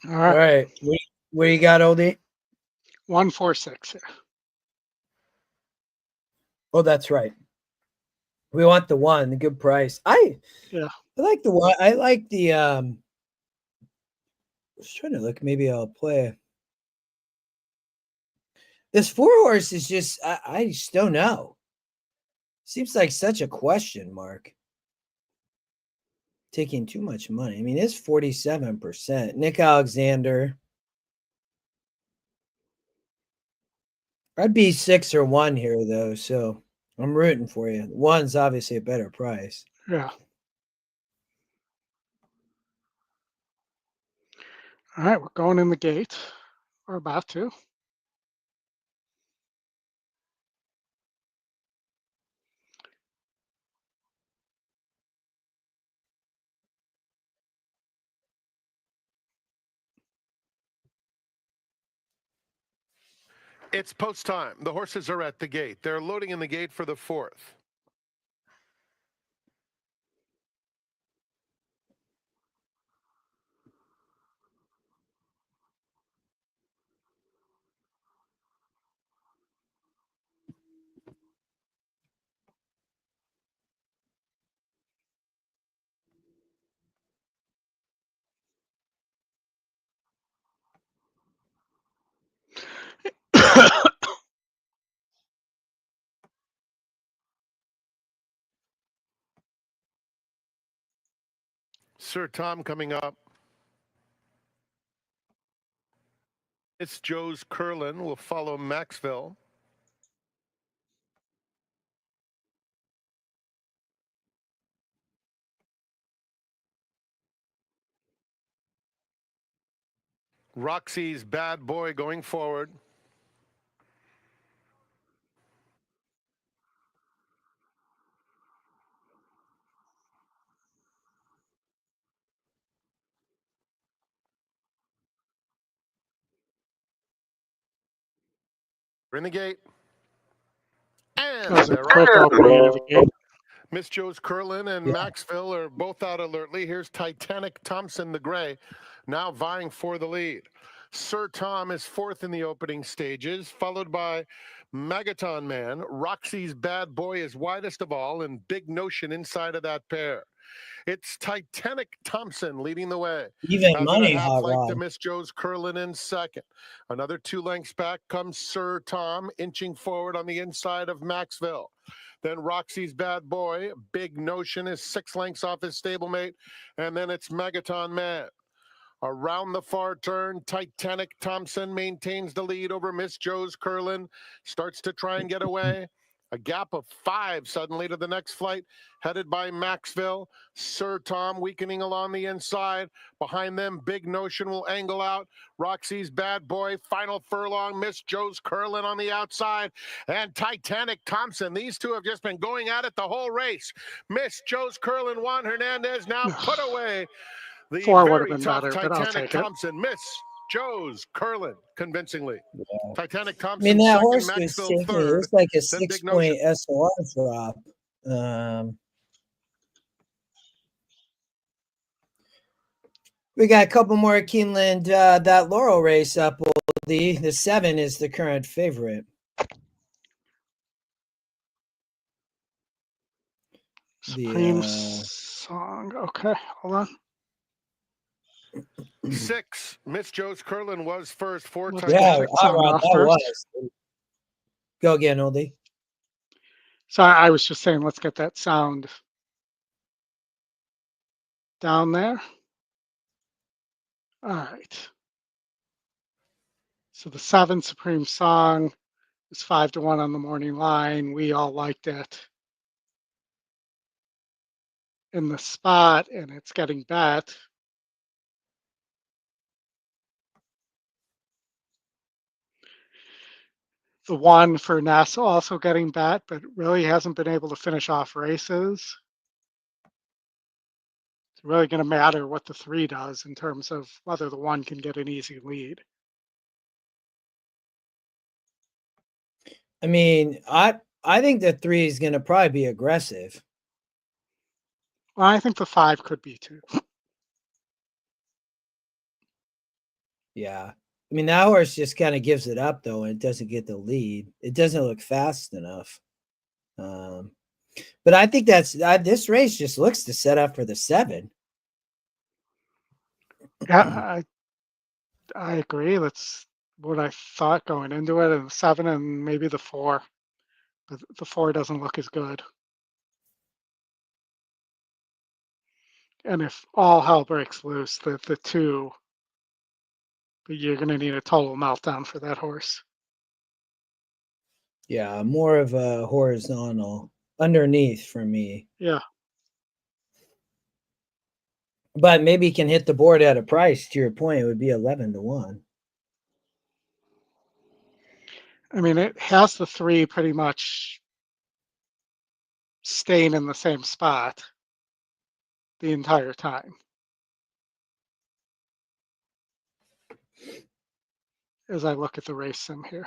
All All right. Where you got, Oldy? 146 here. Oh, that's right. We want the 1, the good price. I like the 1. I like the I was trying to look. Maybe I'll play. This 4 horse is just I just don't know. Seems like such a question mark. Taking too much money. I mean, it's 47%. Nick Alexander. I'd be 6 or 1 here though, so I'm rooting for you. 1's obviously a better price. Yeah. All right, we're going in the gate. We're about to. It's post time. The horses are at the gate. They're loading in the gate for the 4th. Sir Tom coming up. It's Joe's Curlin will follow Maxville. Roxy's Bad Boy going forward. We're in the gate. And that was a quick opening of the gate. Miss Joe's Curlin and Maxville are both out alertly. Here's Titanic Thompson, the gray, now vying for the lead. Sir Tom is 4th in the opening stages, followed by Magaton Man. Roxy's Bad Boy is widest of all, and Big Notion inside of that pair. It's Titanic Thompson leading the way. Even Has money, a half Hot length Rod. to Miss Joe's Curlin in 2nd. Another 2 lengths back comes Sir Tom, inching forward on the inside of Maxville. Then Roxy's Bad Boy, Big Notion is 6 lengths off his stablemate. And then it's Magaton Man. Around the far turn, Titanic Thompson maintains the lead over Miss Joe's Curlin. Starts to try and get away. A gap of 5 suddenly to the next flight, headed by Maxville. Sir Tom weakening along the inside. Behind them, Big Notion will angle out. Roxy's Bad Boy, final furlong. Miss Joe's Curlin on the outside. And Titanic Thompson. These two have just been going at it the whole race. Miss Joe's Curlin, Juan Hernandez now put away. The 4 would have very been tough better, but I'll Titanic take it. Thompson. Miss Joe's Curlin convincingly. Titanic I Thompson mean, that second, horse was Maxville taking, it third. was like a then Big 6-point Notion. SOR drop. We got a couple more Keeneland, that Laurel race up. The 7 is the current favorite. Supreme Song. Okay, hold on. 6, Miss Joe's Curlin was first. 4 Let's times. Yeah, check Hot sound Rod, off that first. was. Go again, Oldie. So I was just saying, let's get that sound down there. All right. So the 7 Supreme Song It's 5-1 on the morning line. We all liked it in the spot, and it's getting bet. The 1 for Ness also getting bet, but really hasn't been able to finish off races. It's really going to matter what the 3 does in terms of whether the 1 can get an easy lead. I mean, I think the 3 is going to probably be aggressive. Well, I think the 5 could be too. Yeah. I mean, that horse just kind of gives it up, though, and it doesn't get the lead. It doesn't look fast enough. But I think this race just looks to set up for the 7. Yeah, I agree. That's what I thought going into it, and the 7 and maybe the 4. But the 4 doesn't look as good. And if all hell breaks loose, the 2, you're going to need a total meltdown for that horse. Yeah, more of a horizontal underneath for me. Yeah. But maybe he can hit the board at a price. To your point, it would be 11-1. I mean, it has the 3 pretty much staying in the same spot the entire time. As I look at the race sim here.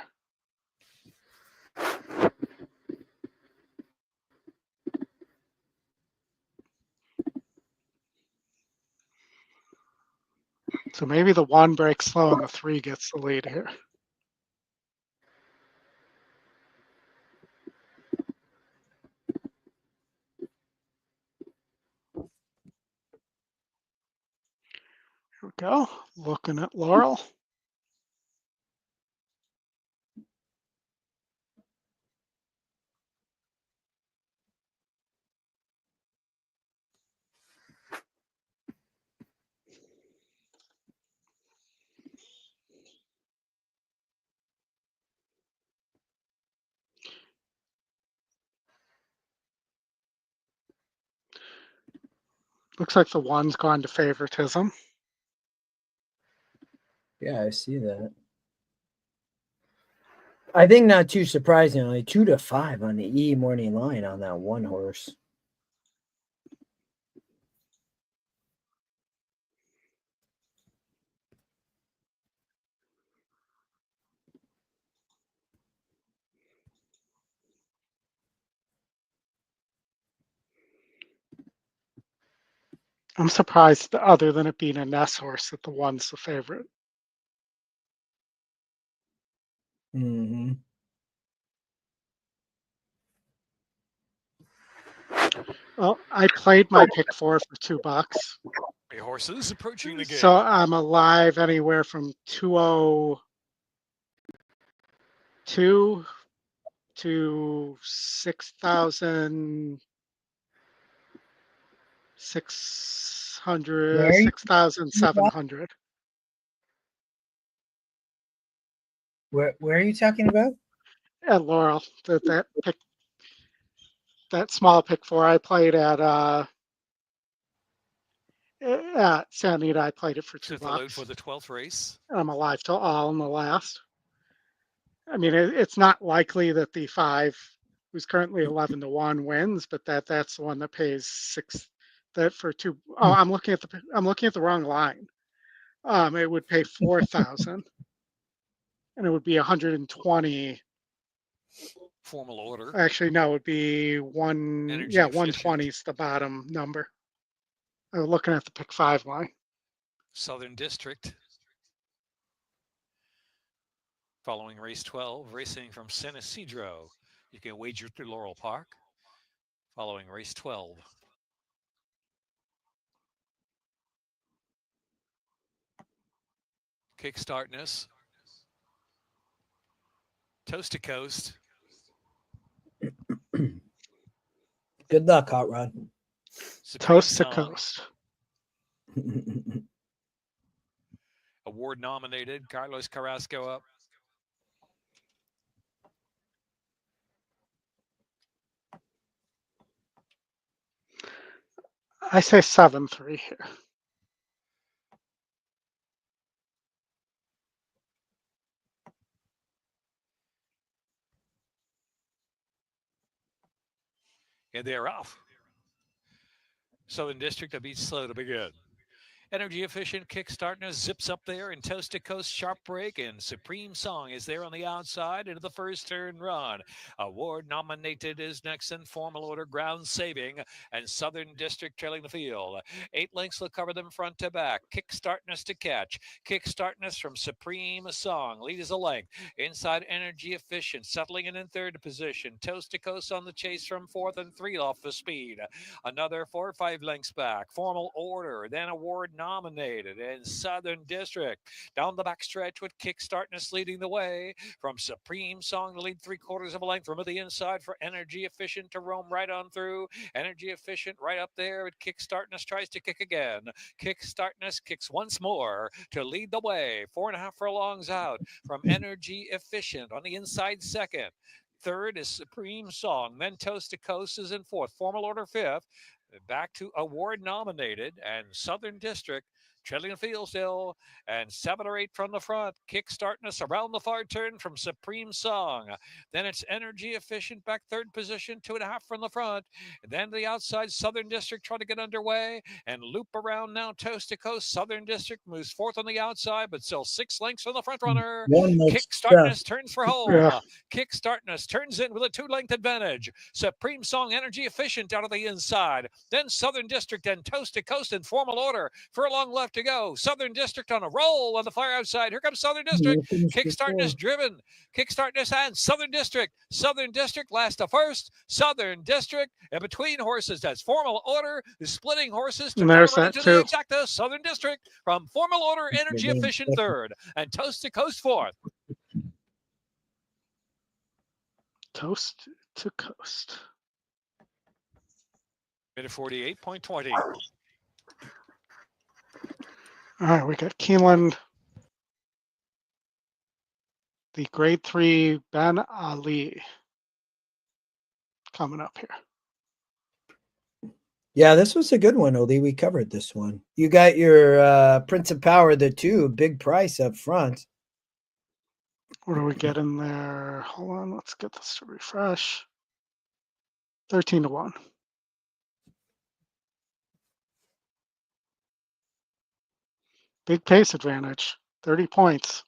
So maybe the 1 breaks slow and the 3 gets the lead here. Here we go. Looking at Laurel. Looks like the 1's gone to favoritism. Yeah, I see that. I think not too surprisingly, 2-5 on the E morning line on that 1 horse. I'm surprised, other than it being a Ness horse, that the 1's the favorite. Mm-hmm. Well, I played my pick 4 for $2. Horses approaching the gate. So I'm alive anywhere from 202 to 6,600, 6,700. Where are you talking about? At Laurel, that pick, that small pick 4 I played at Santa Anita. I played it for $2 for the 12th race. I'm alive till all in the last. I mean, it's not likely that the 5, who's currently 11-1, wins, but that's the one that pays 6. That for 2. Oh, I'm looking at the wrong line. It would pay 4,000, and it would be 120. Formal order. Actually, no, it would be 1. Energy Yeah, efficient. 120 is the bottom number. I was looking at the pick 5 line. Southern District. Following race 12, racing from San Isidro. You can wager through Laurel Park. Following race 12. Kickstartness. Toast to coast. Good luck, Hot Rod. Toast to coast. Award nominated. Carlos Carrasco up. I say 7-3 here. And they're off. Southern District, a beat slow to begin. Energy efficient kickstarting zips up there and toast to coast sharp break, and Supreme Song is there on the outside into the first turn run. Award nominated is next in formal order, ground saving, and Southern District trailing the field. 8 lengths will cover them front to back. Kickstartness to catch. Kickstartness from Supreme Song. Lead is a length. Inside Energy Efficient settling in third position. Toast to coast on the chase from fourth and 3 off the speed. Another 4 or 5 lengths back. Formal order, then Award nominated in Southern District. Down the backstretch with Kickstartness leading the way. From Supreme Song to lead 3/4 of a length from the inside for Energy Efficient to roam right on through. Energy Efficient right up there. Kickstartness tries to kick again. Kickstartness kicks once more to lead the way. 4.5 furlongs out from Energy Efficient on the inside second. Third is Supreme Song. Then Toast to Coast is in fourth. Formal order fifth. Back to Award nominated and Southern District trailing the field still, and 7 or 8 from the front. Kickstartness around the far turn from Supreme Song. Then it's Energy Efficient back third position, 2.5 from the front. And then the outside Southern District trying to get underway and loop around now Toast to Coast. Southern District moves fourth on the outside, but still 6 lengths from the front runner. Kickstartness turns for home. Yeah. Kickstartness turns in with a 2-length advantage. Supreme Song Energy Efficient out of the inside. Then Southern District and Toast to Coast in formal order. Furlong left to go. Southern District on a roll on the far outside. Here comes Southern District. Kickstartness driven. Kickstartness and Southern District. Southern District last to first. Southern District and between horses. That's formal order. The splitting horses to And there's run that into the too. exacta. Southern District from formal order. Energy Efficient third and Toast to Coast fourth. Coast to coast. Minute 48.20. All right, we got Keeneland, the grade 3 Ben Ali coming up here. Yeah, this was a good one, Oldy. We covered this one. You got your Prince of Power, the 2, big price up front. What do we get in there? Hold on, let's get this to refresh. 13-1. Big pace advantage, 30 points.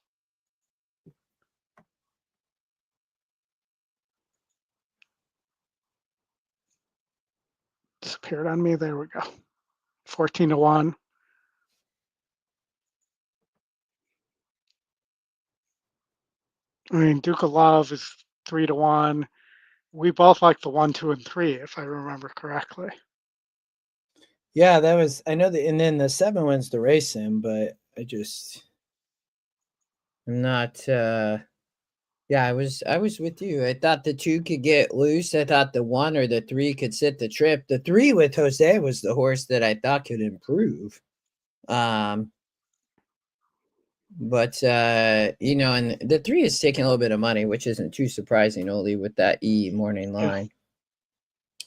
Disappeared on me. There we go. 14-1. I mean, Duke of Love is 3-1. We both like the 1, 2, and 3, if I remember correctly. Yeah, that was, I know that, and then the 7 wins the race him, but I'm not, yeah, I was with you. I thought the 2 could get loose. I thought the 1 or the 3 could sit the trip. The 3 with Jose was the horse that I thought could improve. But you know, and the 3 is taking a little bit of money, which isn't too surprising, only with that E morning line.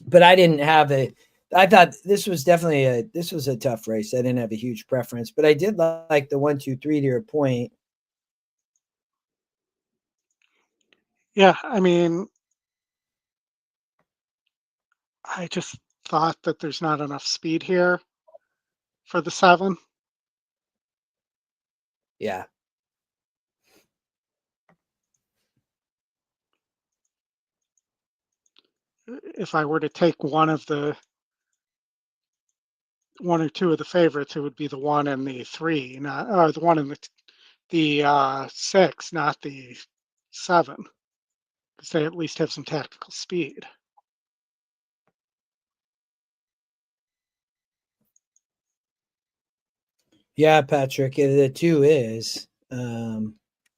But I didn't have it. I thought this was definitely a tough race. I didn't have a huge preference, but I did like the 1, 2, 3 to your point. Yeah, I mean, I just thought that there's not enough speed here for the 7. Yeah. If I were to take one or 2 of the favorites, it would be the 1 and the 3, not or the 1 and the 6, not the 7, because they at least have some tactical speed. Yeah, Patrick, the 2 is.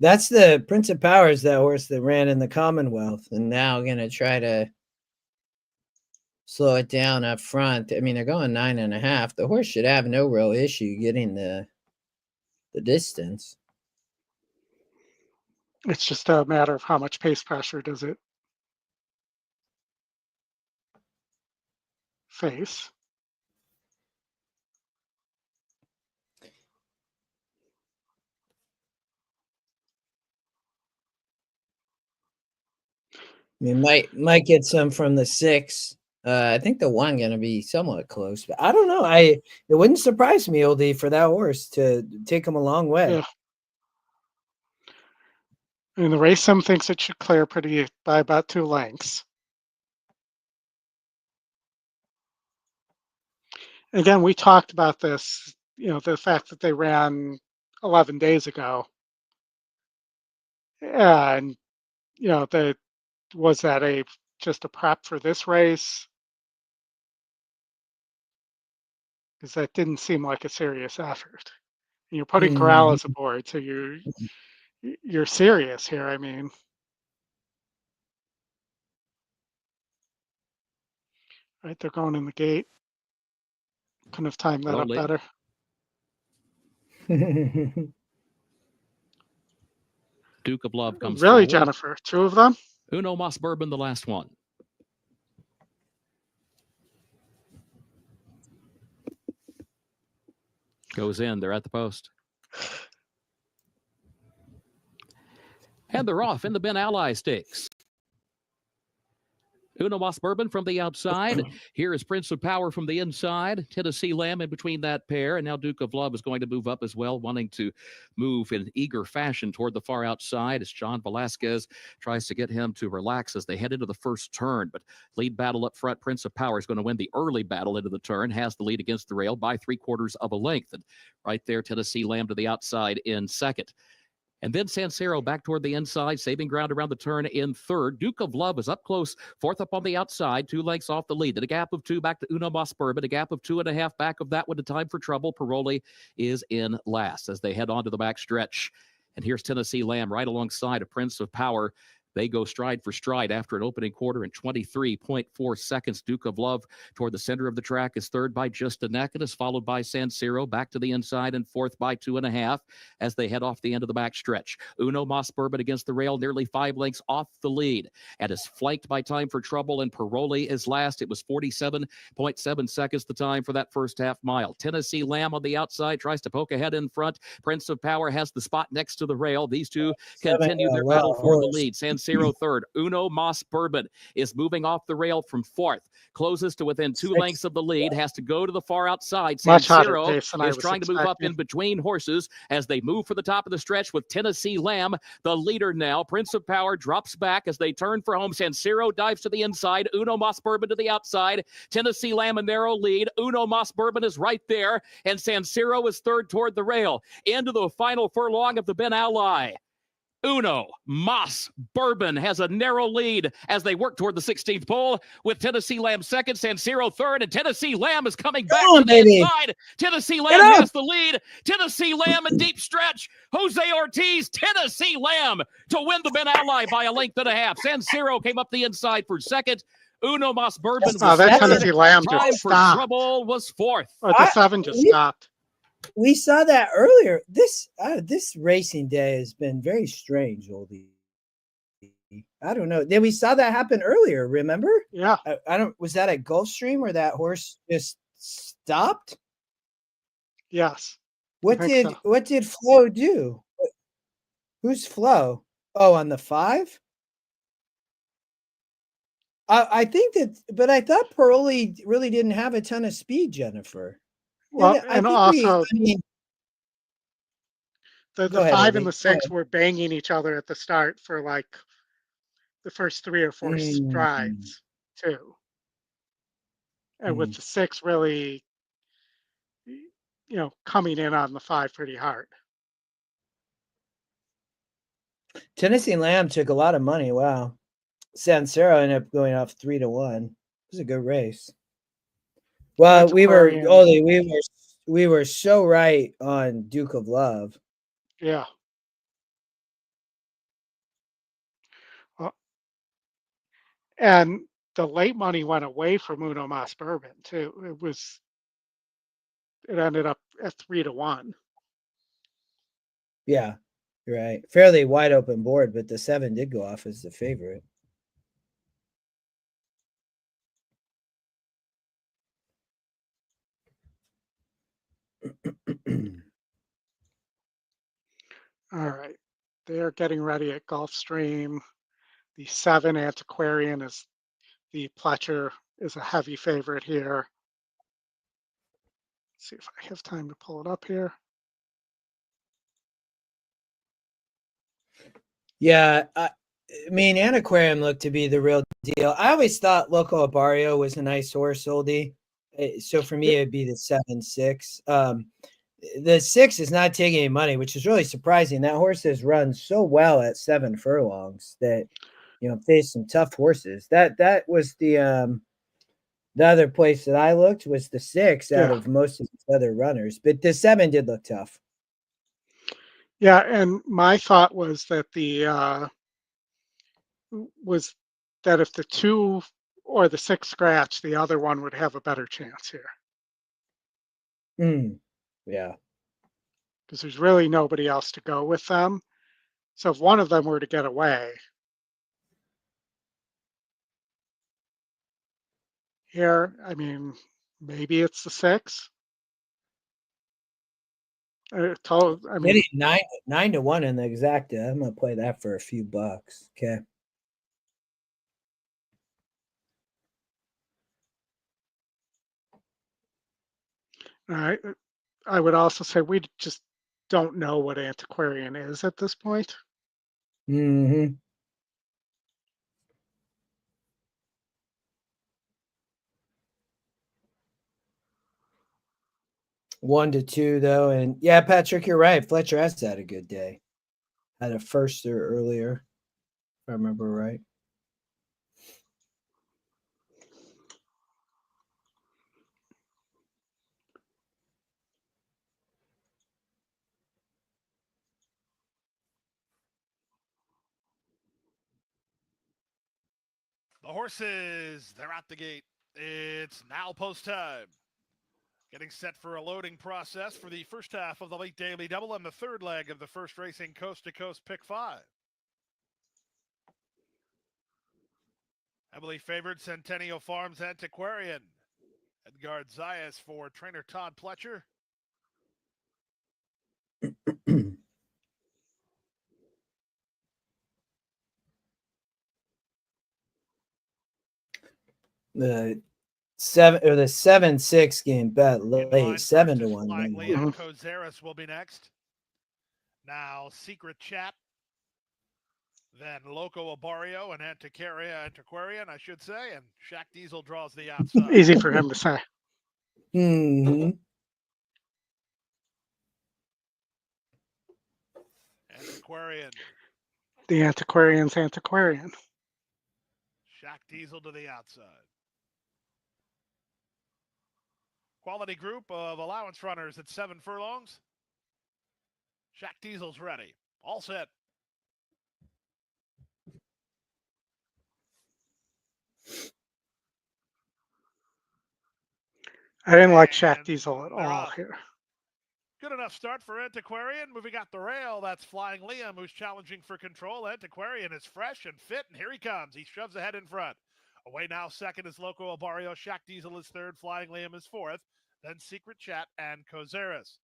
That's the Prince of Powers, that horse that ran in the Commonwealth, and now going to try to slow it down up front. I mean, they're going 9.5. The horse should have no real issue getting the distance. It's just a matter of how much pace pressure does it face. We might get some from the 6. I think the 1 going to be somewhat close, but I don't know. It wouldn't surprise me, Oldie, for that horse to take him a long way. Yeah. In the race, some thinks it should clear by about 2 lengths. Again, we talked about this, the fact that they ran 11 days ago. And, was that just a prep for this race? Because that didn't seem like a serious effort. And you're putting Corrales aboard, so you're serious here. I mean, right? They're going in the gate. Couldn't have timed that up better. Duke of Love comes really, forward. Jennifer, 2 of them. Uno Mas Bourbon, the last one. Goes in. They're at the post. And they're off in the Ben Ally Stakes. Uno Mas Bourbon from the outside. Here is Prince of Power from the inside. Tennessee Lamb in between that pair. And now Duke of Love is going to move up as well, wanting to move in eager fashion toward the far outside as John Velasquez tries to get him to relax as they head into the first turn. But lead battle up front. Prince of Power is going to win the early battle into the turn. Has the lead against the rail by 3/4 of a length. And right there, Tennessee Lamb to the outside in second. And then Sansero back toward the inside, saving ground around the turn in third. Duke of Love is up close, fourth up on the outside, 2 lengths off the lead. At a gap of 2 back to Uno Mas Bourbon, a gap of 2.5 back of that one to Time for Trouble. Paroli is in last as they head on to the back stretch. And here's Tennessee Lamb right alongside of Prince of Power. They go stride for stride after an opening quarter in 23.4 seconds. Duke of Love toward the center of the track is third by just a neck and is followed by Sansero back to the inside and fourth by 2.5 as they head off the end of the back stretch. Uno Mas Bourbon against the rail, nearly 5 lengths off the lead and is flanked by Time for Trouble, and Paroli is last. It was 47.7 seconds the time for that first half mile. Tennessee Lamb on the outside tries to poke ahead in front. Prince of Power has the spot next to the rail. These two continue their battle for the lead. Sansero third. Uno Mas Bourbon is moving off the rail from fourth. Closes to within 2 lengths of the lead. Has to go to the far outside. Sansero is trying to move up in between horses as they move for the top of the stretch with Tennessee Lamb, the leader now. Prince of Power drops back as they turn for home. Sansero dives to the inside. Uno Mas Bourbon to the outside. Tennessee Lamb a narrow lead. Uno Mas Bourbon is right there, and Sansero is third toward the rail. Into the final furlong of the Ben Ally. Uno Mas Bourbon has a narrow lead as they work toward the 16th pole with Tennessee Lamb second, Sansero third, and Tennessee Lamb is coming back to the inside. Tennessee Lamb has the lead. Tennessee Lamb in deep stretch. Jose Ortiz, Tennessee Lamb to win the Ben Ally by 1.5 lengths. Sansero came up the inside for second. Uno Mas Bourbon was that third. Tennessee Lamb Time just for stopped. Trouble was fourth. The 7 just stopped. We saw that earlier. This racing day has been very strange, Oldie. I don't know. Then we saw that happen earlier. Remember? Yeah. I don't. Was that at Gulfstream where that horse just stopped? Yes. What did Flo do? Who's Flo? Oh, on the 5. I think that, but I thought Paroli really didn't have a ton of speed, Jennifer. Well, and also the ahead, 5 and Oldie. the 6 were banging each other at the start for like the first 3 or 4 strides too. And with the 6 really, coming in on the 5 pretty hard. Tennessee Lamb took a lot of money. Wow. Sansero ended up going off 3-1. It was a good race. Well, we were so right on Duke of Love. Yeah. Well, and the late money went away from Uno Mas Bourbon too. It ended up at 3-1. Yeah, you're right. Fairly wide open board, but the 7 did go off as the favorite. All right. They're getting ready at Gulfstream. The 7 Antiquarian is the Pletcher is a heavy favorite here. Let's see if I have time to pull it up here. Yeah, I mean, Antiquarian looked to be the real deal. I always thought Loco Barrio was a nice horse, Oldie. So for me, it'd be the 7-6. The 6 is not taking any money, which is really surprising. That horse has run so well at 7 furlongs that, faced some tough horses. That was the other place that I looked was the 6 out of most of the other runners, but the 7 did look tough. Yeah, and my thought was that if the 2 or the 6 scratch, the other one would have a better chance here. Yeah. Because there's really nobody else to go with them. So if one of them were to get away, here, I mean, maybe it's the 6. I mean, 9-1 in the exacta. I'm gonna play that for a few bucks. Okay. All right. I would also say we just don't know what Antiquarian is at this point. Mm-hmm. One to 2 though, and yeah, Patrick, you're right. Fletcher has had a good day. Had a first or earlier, if I remember right. The horses, they're out the gate. It's now post time. Getting set for a loading process for the first half of the late daily double and the third leg of the first racing coast to coast pick 5. Heavily favored Centennial Farms Antiquarian. Edgard Zayas for trainer Todd Pletcher. The 7-6 game bet late 7-1. Liam Kozaris will be next. Now Secret Chat. Then Loco Abario and Antiquarian, I should say, and Shaq Diesel draws the outside. Easy for him to say. Mm-hmm. Antiquarian. The Antiquarian's Antiquarian. Shaq Diesel to the outside. Quality group of allowance runners at 7 furlongs. Shaq Diesel's ready. All set. I didn't like Shaq Diesel at all here. Good enough start for Antiquarian. Moving out the rail, that's Flying Liam, who's challenging for control. Antiquarian is fresh and fit, and here he comes. He shoves ahead in front. Away now, second is Loco Abario. Shaq Diesel is third. Flying Liam is fourth. Then Secret Chat and Kozaris.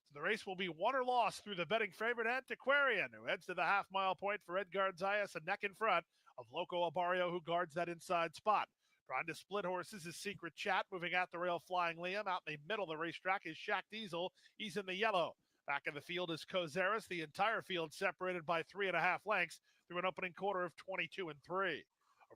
So the race will be won or lost through the betting favorite Antiquarian, who heads to the half-mile point for Edgard Zayas, a neck in front of Loco Abario, who guards that inside spot. Trying to split horses is Secret Chat. Moving out the rail, Flying Liam. Out in the middle of the racetrack is Shaq Diesel. He's in the yellow. Back in the field is Kozaris. The entire field separated by 3.5 lengths through an opening quarter of 22 and 3.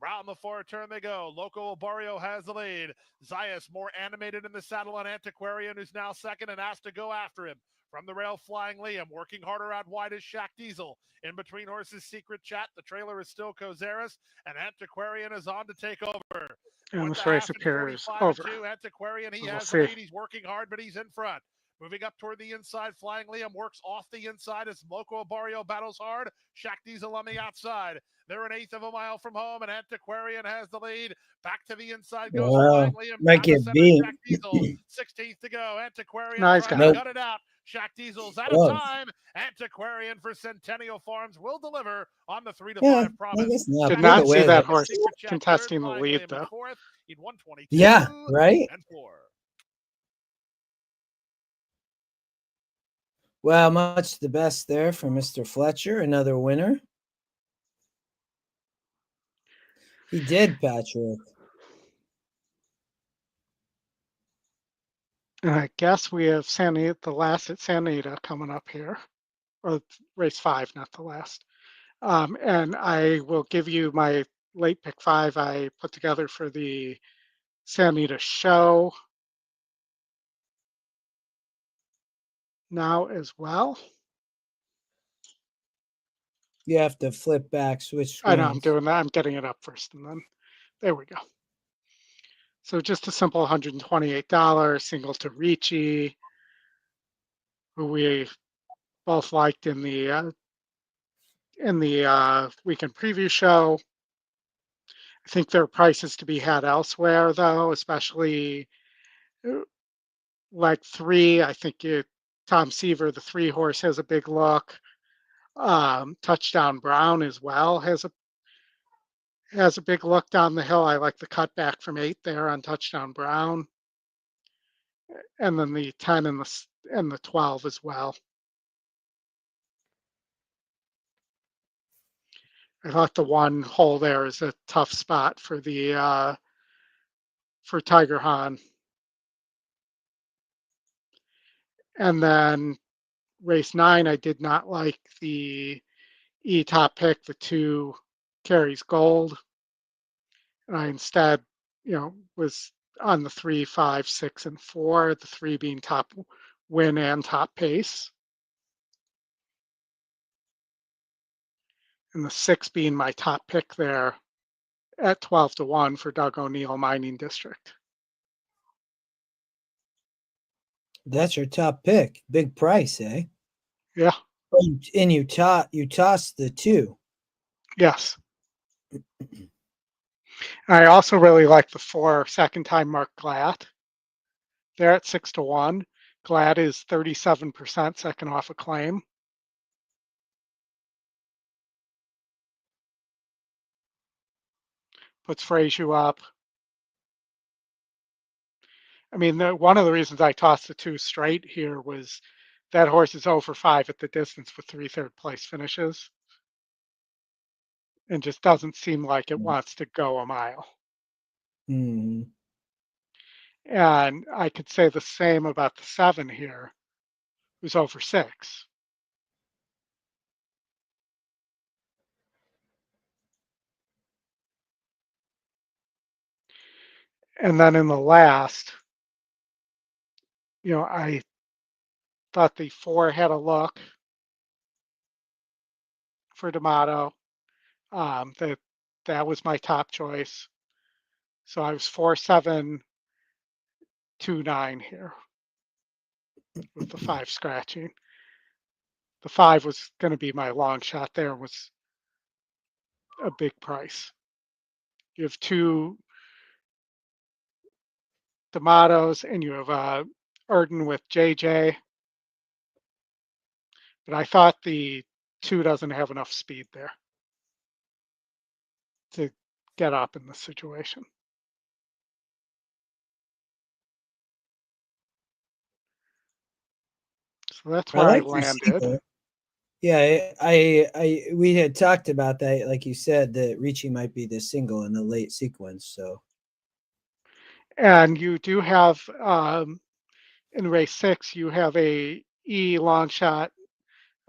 Around the far turn they go. Loco Abario has the lead. Zayas more animated in the saddle on Antiquarian, who's now second and asked to go after him. From the rail, Flying Liam, working harder out wide is Shaq Diesel. In between horses, Secret Chat. The trailer is still Kozaris, and Antiquarian is on to take over. And this race appears over. Antiquarian, he has the lead. He's working hard, but he's in front. Moving up toward the inside, Flying Liam works off the inside as Loco Abario battles hard. Shaq Diesel on the outside. They're an eighth of a mile from home, and Antiquarian has the lead. Back to the inside goes Flying Liam. Might get beat. Shaq Diesel, 16th to go. Antiquarian nice trying to gut it out. Shaq Diesel's out of time. Antiquarian for Centennial Farms will deliver on the 3 to 5 promise. Did not see that horse contesting the lead, though. He'd 122. Yeah, right. And 4. Well, much the best there for Mr. Fletcher, another winner. He did, Patrick. And I guess we have the last at Santa Anita coming up here, or race 5, not the last. And I will give you my late pick 5 I put together for the Santa Anita show now as well. You have to flip back, switch screens. I know I'm doing that. I'm getting it up first, and then there we go. So just a simple $128 single to Ricci, who we both liked in the weekend preview show. I think there are prices to be had elsewhere, though, especially like 3. I think Tom Seaver, the 3 horse, has a big look. Touchdown Brown as well has a big look down the hill. I like the cutback from 8 there on Touchdown Brown, and then the 10 and the 12 as well. I thought the 1 hole there is a tough spot for the for Tiger Hahn. And then race 9, I did not like the top pick, the 2 carries gold. And I instead, was on the 3, 5, 6, and 4, the 3 being top win and top pace. And the 6 being my top pick there at 12-1 for Doug O'Neill Mining District. That's your top pick. Big price, eh? Yeah. And you tossed the 2. Yes. I also really like the 4 second time Mark Glatt. They're at 6-1. Glatt is 37% second off a claim. Puts Frazier up. I mean, one of the reasons I tossed the 2 straight here was that horse is 0-for-5 at the distance with 3 third place finishes, and just doesn't seem like it wants to go a mile. Mm. And I could say the same about the 7 here, who's 0-for-6. And then in the last, I thought the 4 had a look for D'Amato. That was my top choice. So I was 4-7-2-9 here with the 5 scratching. The 5 was going to be my long shot there, was a big price. You have 2 D'Amatos and you have Erden with JJ. But I thought the 2 doesn't have enough speed there to get up in the situation. So that's where I landed. Yeah, we had talked about that, like you said, that Ricci might be the single in the late sequence. So, and you do have in race 6, you have a long shot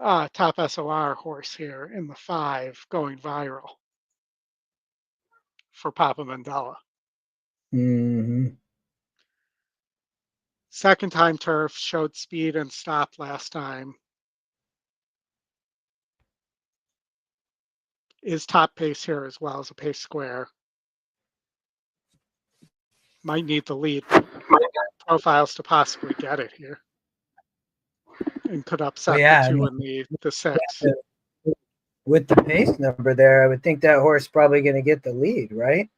top SOR horse here in the 5 going viral for Papa Mandela. Mm-hmm. Second time turf, showed speed and stopped last time. Is top pace here as well as a pace square. Might need the lead profiles to possibly get it here. And could upset the 2 and the 6. With the pace number there, I would think that horse probably going to get the lead, right?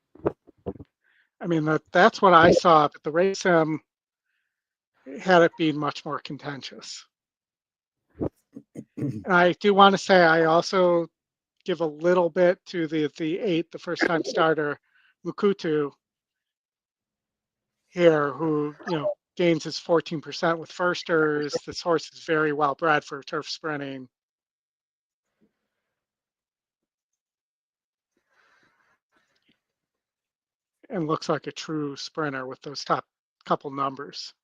I mean, that's what I saw, but the race had it been much more contentious. And I do want to say I also give a little bit to the 8, the first time starter, Mukutu here, who, gains his 14% with firsters. This horse is very well bred for turf sprinting. and looks like a true sprinter with those top couple numbers.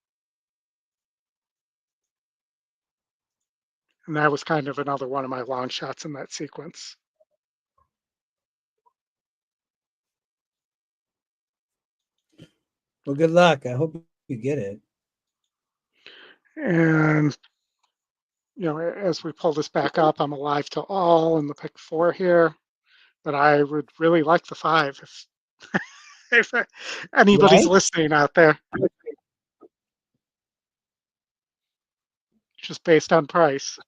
And that was kind of another one of my long shots in that sequence. Well, good luck. I hope you get it. And, you know, as we pull this back up, I'm alive to all in the pick 4 here, but I would really like the 5 if anybody's listening out there. Just based on price.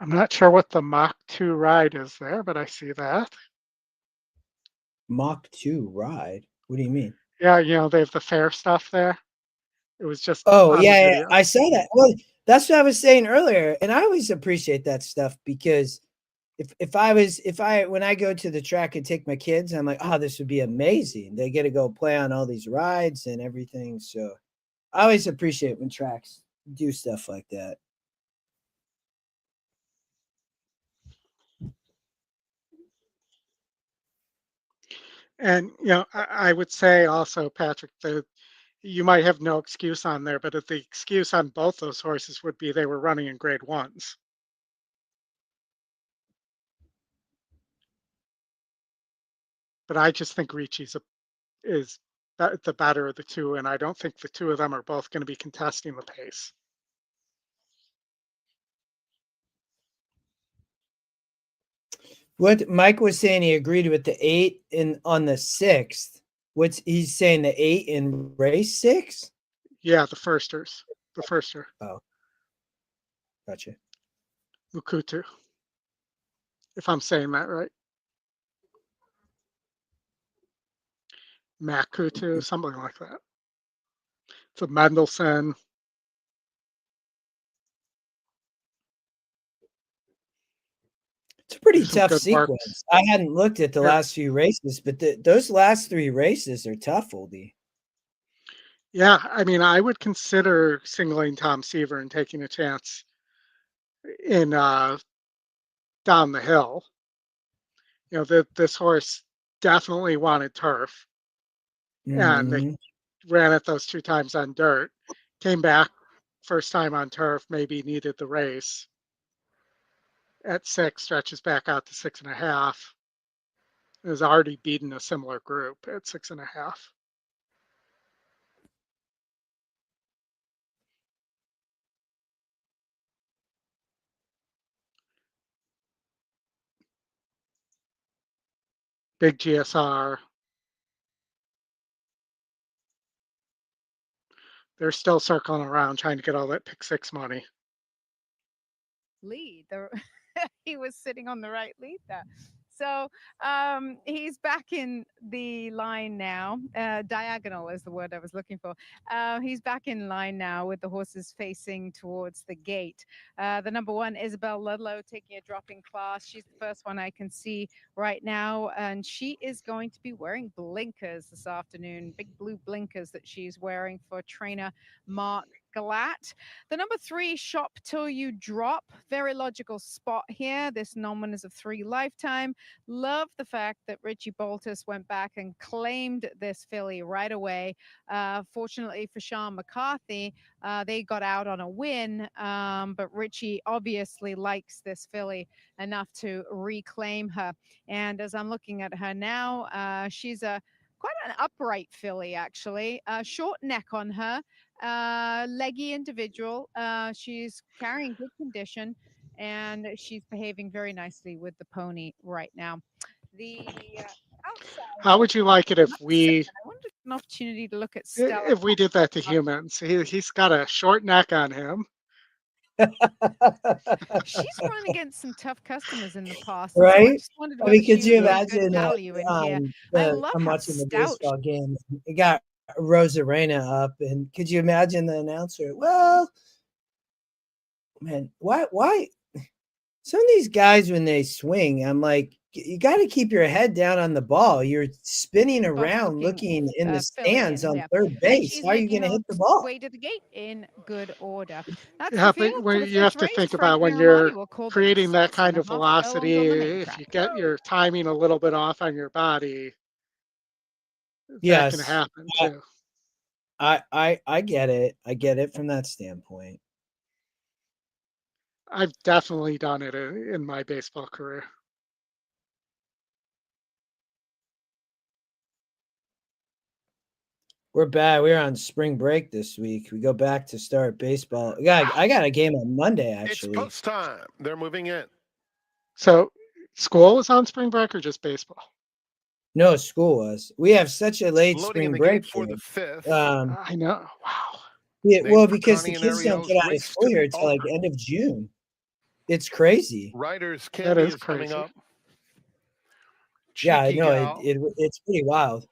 I'm not sure what the Mach 2 ride is there, but I see that. Mach 2 ride? What do you mean? Yeah, you know, they have the fair stuff there. It was just yeah, I saw that. Well, that's what I was saying earlier, and I always appreciate that stuff because when I go to the track and take my kids, I'm like, oh, this would be amazing. They get to go play on all these rides and everything. So I always appreciate when tracks do stuff like that. And, you know, I would say also, Patrick, that you might have no excuse on there, but if the excuse on both those horses would be they were running in grade 1s. But I just think Ricci's is the better of the two, and I don't think the two of them are both going to be contesting the pace. What Mike was saying, he agreed with the 8 on the 6th. He's saying the 8 in race 6? Yeah, the firsters. The firster. Oh, gotcha. Mukutu, if I'm saying that right. Makutu, something like that. It's a Mendelssohn. It's a pretty tough sequence. I hadn't looked at the last few races, but those last 3 races are tough, Oldie. Yeah, I mean, I would consider singling Tom Seaver and taking a chance in down the hill. You know, this horse definitely wanted turf, and they ran it those 2 times on dirt. Came back first time on turf, maybe needed the race. At 6, stretches back out to 6.5. Has already beaten a similar group at 6.5. Big GSR. They're still circling around trying to get all that pick 6 money. Lead. He was sitting on the right lead there. So he's back in the line now. Diagonal is the word I was looking for. He's back in line now with the horses facing towards the gate. The number 1, Isabel Ludlow, taking a dropping class. She's the first one I can see right now. And she is going to be wearing blinkers this afternoon, big blue blinkers that she's wearing for trainer Mark Glatt. The number 3, Shop Till You Drop. Very logical spot here. This non-win is a 3 lifetime. Love the fact that Richie Boltus went back and claimed this filly right away. Fortunately for Sean McCarthy, they got out on a win, but Richie obviously likes this filly enough to reclaim her. And as I'm looking at her now, she's quite an upright filly, actually. Short neck on her. Leggy individual. She's carrying good condition, and she's behaving very nicely with the pony right now. The outside. How would you like it if we? I wanted an opportunity to look at Stella. If we did that to humans, he's got a short neck on him. She's run against some tough customers in the past, right? So I just wondered I mean, could you imagine value in here? I love I'm how watching the stout baseball game. It got Rosarena up, and could you imagine the announcer? Well, man, why? Some of these guys when they swing, I'm like, you got to keep your head down on the ball. You're spinning around looking in the stands on third base. How are you going to hit the ball? Way to the gate in good order. That's Yeah, the but field for the you have fifth to race. think Frank about when Naramani you're will call the creating that kind of 6.5 velocity. on the main If track. you get your timing a little bit off on your body, that can Yes, happen too. I get it. I get it from that standpoint. I've definitely done it in my baseball career. We're bad. We're on spring break this week. We go back to start baseball. I got a game on Monday, actually. It's post time. They're moving in. So school is on spring break or just baseball? No, school was. We have such a late Loading in spring the break gate for here. the fifth. I know. Wow. Yeah, Named well, for because the Connie and kids don't Ariel's get out of race school to here the until like altar. end of June. It's crazy. Riders That Candy is is coming crazy. up. Yeah, I Cheeky know. Gal. It's pretty wild.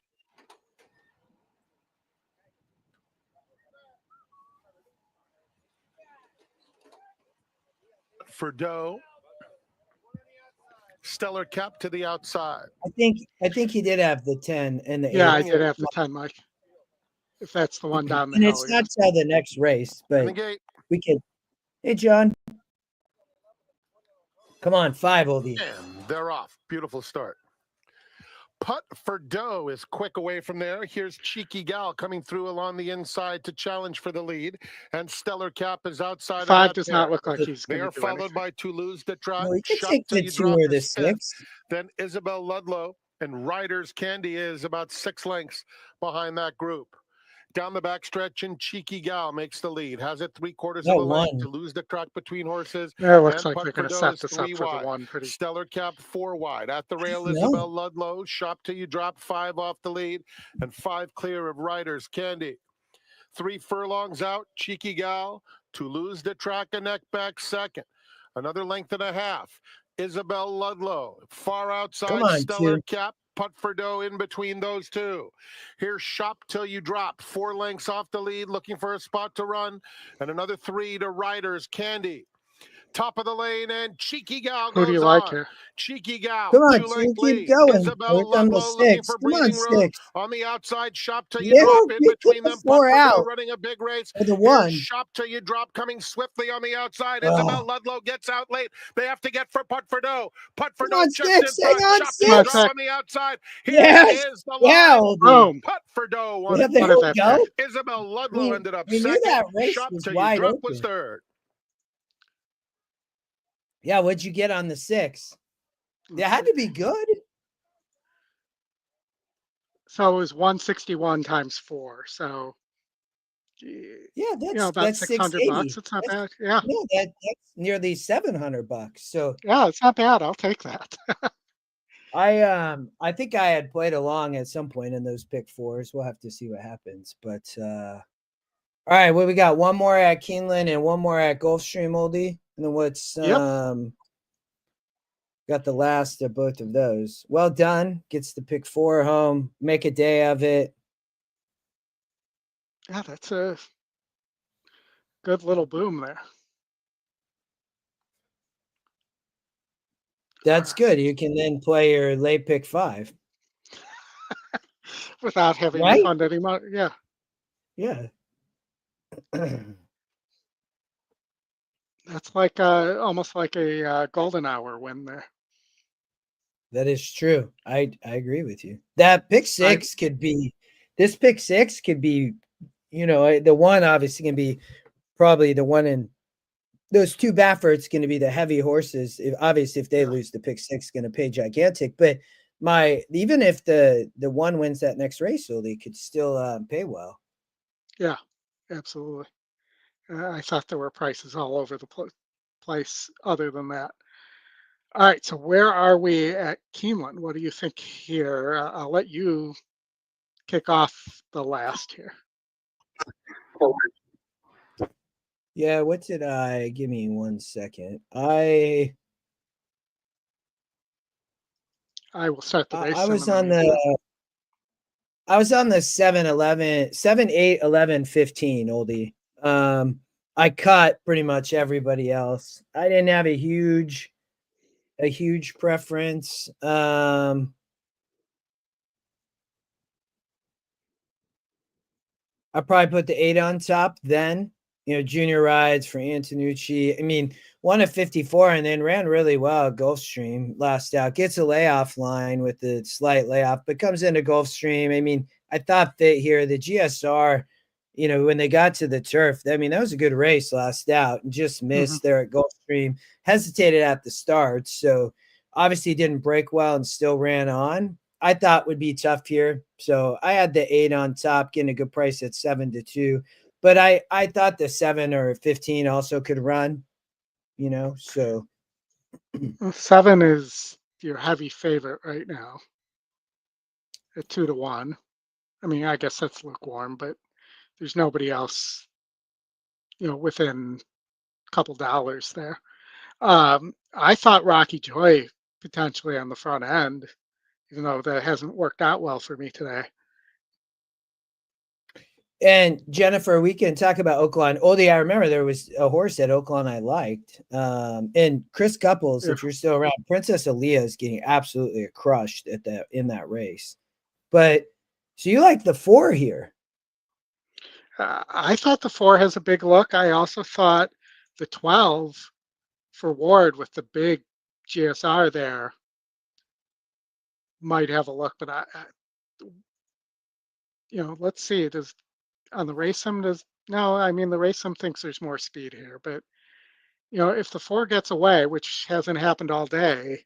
For Doe. Stellar Cap to the outside. I think he did have the 10 and the 8. Yeah, I did have the 10, Mike. If that's the one down the And hill. it's not till the next race, In the but gate. we can. Hey, John. Come on, 5, Oldy. And they're off. Beautiful start. Putt for Doe is quick away from there. Here's Cheeky Gal coming through along the inside to challenge for the lead. And Stellar Cap is outside 5 of that does pair. not look like he's They going are to do followed anything. by Toulouse de Trot. No, he could Shop take till the you 2 drop or the is fifth. 6. Then Isabel Ludlow and Riders Candy is about 6 lengths behind that group. Down the backstretch, and Cheeky Gal makes the lead. Has it 3/4 of a length to lose the track between horses. It looks And like Putt they're for going to Doe set is this 3 up for the wide. one pretty. Stellar Cap 4 wide. At the rail, No. Isabel Ludlow. Shop till you drop 5 off the lead. And 5 clear of Riders Candy. 3 furlongs out, Cheeky Gal. Toulouse de track a neck back second. Another length and a half. Isabel Ludlow. Far outside, Come on, Stellar 2. Cap. Putt for Doe in between those two. Here's Shop till you drop. 4 lengths off the lead, looking for a spot to run. And another 3 to Riders Candy. Top of the lane, and Cheeky Gal Who do you goes like on. here? Cheeky Gal, Come on, 2 2. length Keep lead. going. Isabel We're on the Ludlow looking 6. for Come on, breathing room 6. on the outside. Shop till you Yeah, drop in you between put the them. 4 Putt for Doe out. running a big race. For the Here's 1. Shop till you drop coming swiftly on the outside. Oh. Isabel Ludlow gets out late. They have to get for Putt for Doe. Putt for Come Doe on, just 6. in Hang front. on, Shop till you 6. drop on the outside. Here Yes. is the Yeah, line. Oldy. Boom. Putt for Doe won Yeah, it. there What did we that go. say? Isabel Ludlow ended up We knew second. that race Shop was till you wide drop open. was third. Yeah, what'd you get on the 6? It had to be good. So it was 161 times 4. So, Yeah, about that's $600. 680. It's not bad. Yeah. No, that's nearly $700. So Yeah, it's not bad. I'll take that. I think I had played along at some point in those pick 4s. We'll have to see what happens. But all right, well, we got one more at Keeneland and one more at Gulfstream, Oldy. And then what's got the last of both of those. Well done. Gets the pick 4 home. Make a day of it. Yeah, that's a good little boom there. That's good. You can then play your late pick 5. Without having Right? to fund any money. Yeah. Yeah. That's like almost like a golden hour win there. That is true. I agree with you. That pick 6 could be, this pick 6 could be, the one obviously can be probably the one in those 2 Baffert's going to be the heavy horses. Obviously, if they lose the pick 6, going to pay gigantic. But even if the one wins that next race, they could still pay well. Yeah, absolutely. I thought there were prices all over the place other than that. All right, so where are we at Keeneland? What do you think here? I'll let you kick off the last here. Yeah, what did give me 1 second. I will start the race. I was on the 7, 11, 7, 8, 11, 15, Oldie. I cut pretty much everybody else. I didn't have a huge a huge preference. I probably put the 8 on top then. Junior rides for Antonucci. I mean, won at 54 and then ran really well at Gulfstream last out. Gets a layoff line with the slight layoff, but comes into Gulfstream. I mean, I thought that here, the GSR, when they got to the turf, I mean, that was a good race last out and just missed there at Gulfstream. Hesitated at the start. So obviously didn't break well and still ran on. I thought would be tough here. So I had the 8 on top, getting a good price at 7-2. But I thought the 7 or 15 also could run, so 7 is your heavy favorite right now at 2-1. I mean, I guess that's lukewarm, but there's nobody else, within a couple dollars there. I thought Rocky Joy potentially on the front end, even though that hasn't worked out well for me today. And Jennifer, we can talk about Oaklawn. Oldy, I remember there was a horse at Oaklawn I liked. And Chris Couples, if you're still around, Princess Aaliyah is getting absolutely crushed in that race. But so you like the 4 here? I thought the 4 has a big look. I also thought the 12 for Ward with the big GSR there might have a look, but let's see. Does on the race sim no? I mean, the race sim thinks there's more speed here, but if the 4 gets away, which hasn't happened all day,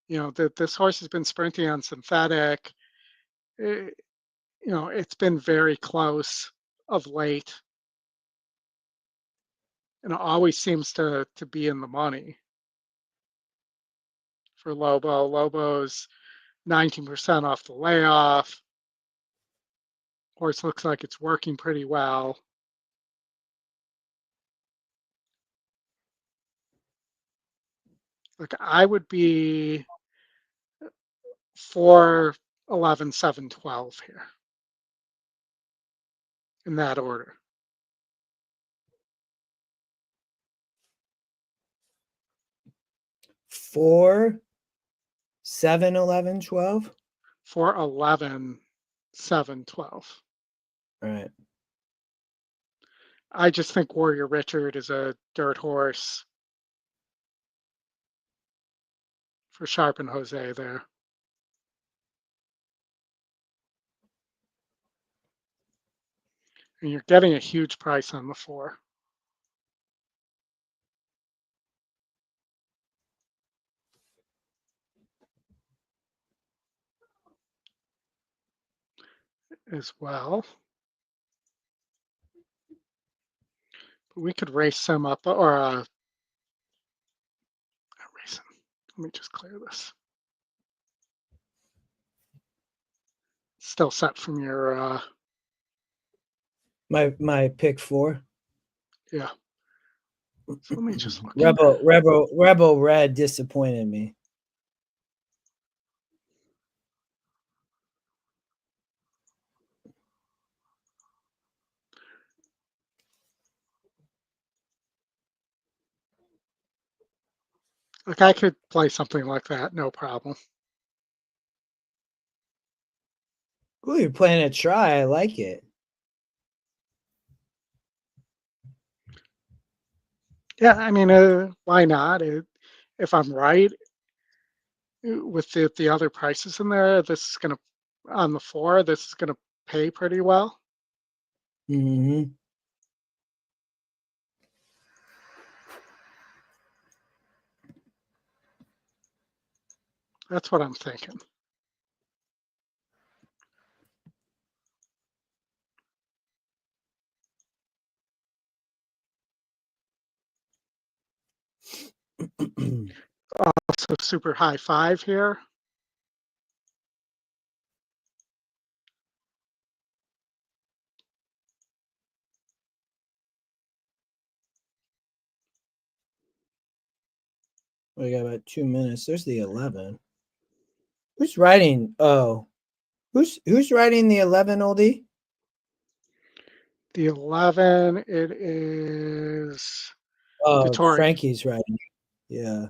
that this horse has been sprinting on synthetic. It's been very close of late, and it always seems to be in the money for Lobo. Lobo's 19% off the layoff. Horse looks like it's working pretty well. Like I would be 4, 11, 7, 12 here in that order. Four, 7, 11, 12? 4, 11, 7, 12. All right. I just think Warrior Richard is a dirt horse for Sharp and Jose there. And you're getting a huge price on the 4. As well. But we could race him up or race him. Let me just clear this. Still set from your my pick 4. Yeah. So let me just look. Rebel Red disappointed me. Like I could play something like that, no problem. Ooh, you're playing a try. I like it. Yeah, I mean, why not? If I'm right with the other prices in there, this is gonna on the 4. This is gonna pay pretty well. Mm-hmm. That's what I'm thinking. Also, super high 5 here. We got about 2 minutes. There's the 11. Who's riding? Oh, who's riding the 11, Oldie? The 11, it is Oh, Vittori. Frankie's riding. Yeah.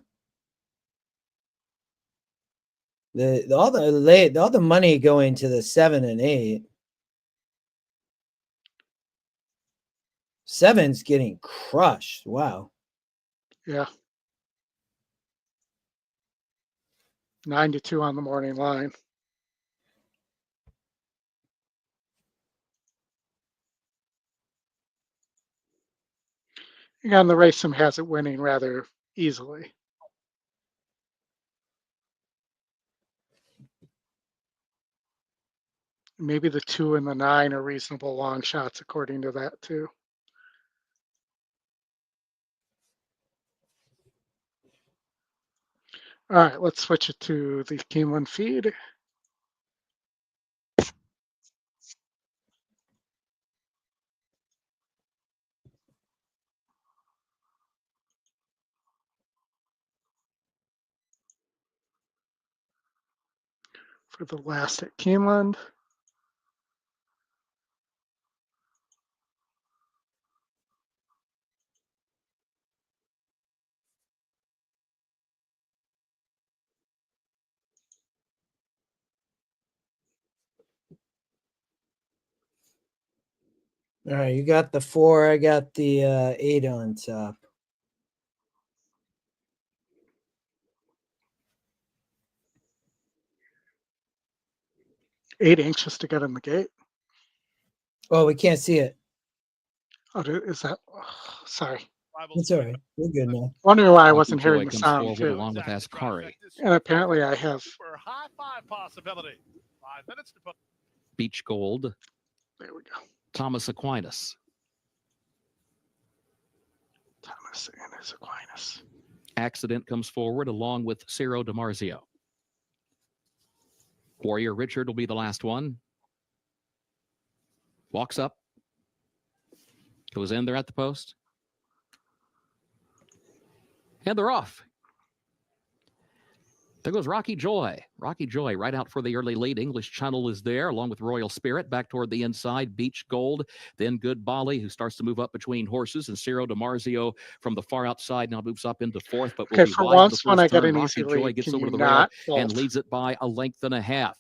All the money going to the 7 and 8. 7's getting crushed. Wow. Yeah. 9-2 on the morning line. Again, the Racing has it winning rather easily. Maybe the 2 and the 9 are reasonable long shots according to that too. All right, let's switch it to the Keeneland feed. For the last at Keeneland. All right, you got the 4. I got the 8 on top. Eight anxious to get in the gate. Oh, we can't see it. Oh, is that? Oh, sorry. It's all right. We're good now. Wondering why I Rocky wasn't hearing Joy the comes sound forward too. along with Ascari. And apparently I have Super high five possibility. 5 minutes to put. Beach Gold. There we go. Thomas Aquinas. Thomas and his Aquinas. Accident comes forward along with Ciro DiMarzio. Warrior Richard will be the last one. Walks up. Goes in there at the post. And they're off. There goes Rocky Joy. Rocky Joy right out for the early lead. English Channel is there along with Royal Spirit back toward the inside. Beach Gold. Then Good Bali, who starts to move up between horses. And Ciro DiMarzio from the far outside now moves up into 4th. But will Okay, be for wide once the when I first get turn. an Rocky easy Joy lead, gets can over you the rail not and bolt? leads it by a length and a half.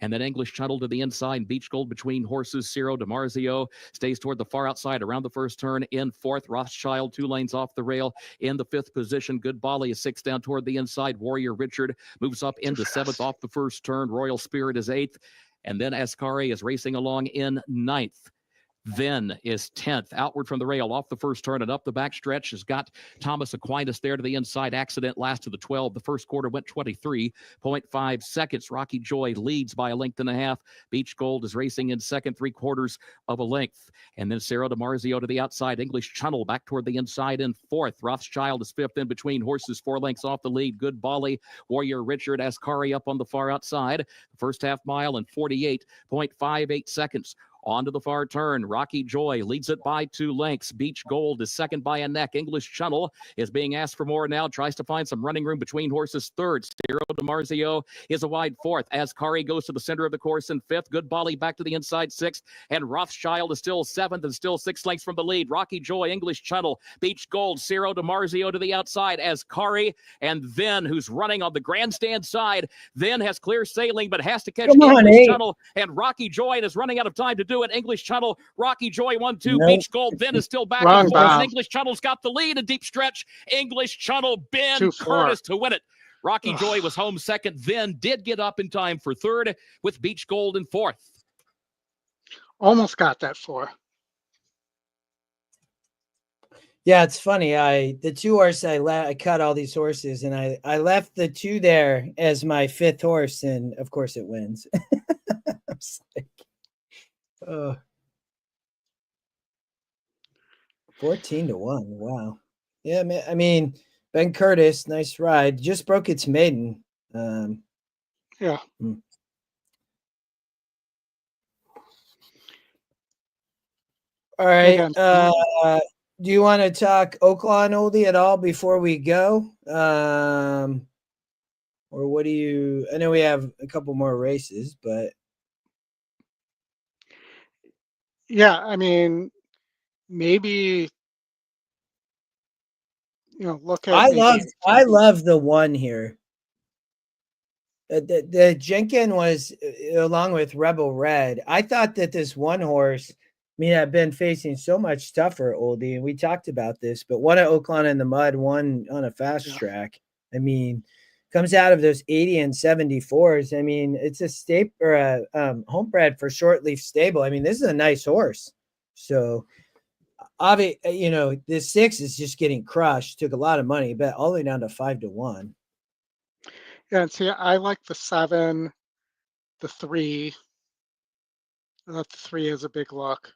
And then English Channel to the inside. Beach Gold between horses. Ciro DiMarzio stays toward the far outside around the first turn in 4th. Rothschild 2 lanes off the rail in the 5th position. Good Bali is 6 down toward the inside. Warrior Richard moves up into 7th off the first turn. Royal Spirit is 8th. And then Ascari is racing along in 9th. Then is 10th. Outward from the rail, off the first turn and up the backstretch has got Thomas Aquinas there to the inside. Accident last to the 12. The first quarter went 23.5 seconds. Rocky Joy leads by a length and a half. Beach Gold is racing in second, 3/4 of a length. And then Ciro DiMarzio to the outside. English Channel back toward the inside in 4th. Rothschild is 5th in between horses, 4 lengths off the lead. Good Bali, Warrior Richard, Ascari up on the far outside. The first half mile in 48.58 seconds. On to the far turn. Rocky Joy leads it by 2 lengths. Beach Gold is second by a neck. English Channel is being asked for more now. Tries to find some running room between horses. 3rd. Ciro DiMarzio is a wide 4th. Ascari goes to the center of the course in 5th. Good Bali back to the inside 6th. And Rothschild is still 7th and still 6 lengths from the lead. Rocky Joy, English Channel, Beach Gold, Ciro DiMarzio to the outside. Ascari and then who's running on the grandstand side. Then has clear sailing but has to catch English Channel. And Rocky Joy is running out of time to do it. English Channel, Rocky Joy 1-2. Nope. Beach Gold then is still back and forth. And English Channel's got the lead. A deep stretch. English Channel, Ben 2-4. Curtis to win it. Rocky Joy was home second, then did get up in time for 3rd with Beach Gold in 4th. Almost got that 4. Yeah, it's funny. The 2 horse I cut all these horses, and I left the 2 there as my 5th horse, and of course it wins. I'm like, 14-1. Wow. Yeah, man. I mean, Ben Curtis, nice ride. Just broke its maiden. Yeah. All right. Do you want to talk Oaklawn Oldie at all before we go? Or what do you? I know we have a couple more races, but yeah, I mean, maybe look at. I love the 1 here. The Jenkin was along with Rebel Red. I thought that this one horse, I mean, I've been facing so much tougher, Oldie, and we talked about this, but one at Oaklawn in the mud, one on a fast track. I mean, comes out of those 80 and 74s. I mean, it's a staple or a homebred for short leaf stable. I mean, this is a nice horse. So, you know, the 6 is just getting crushed. Took a lot of money, but all the way down to 5-1. Yeah, and see, I like the 7, the 3. I thought the 3 is a big look.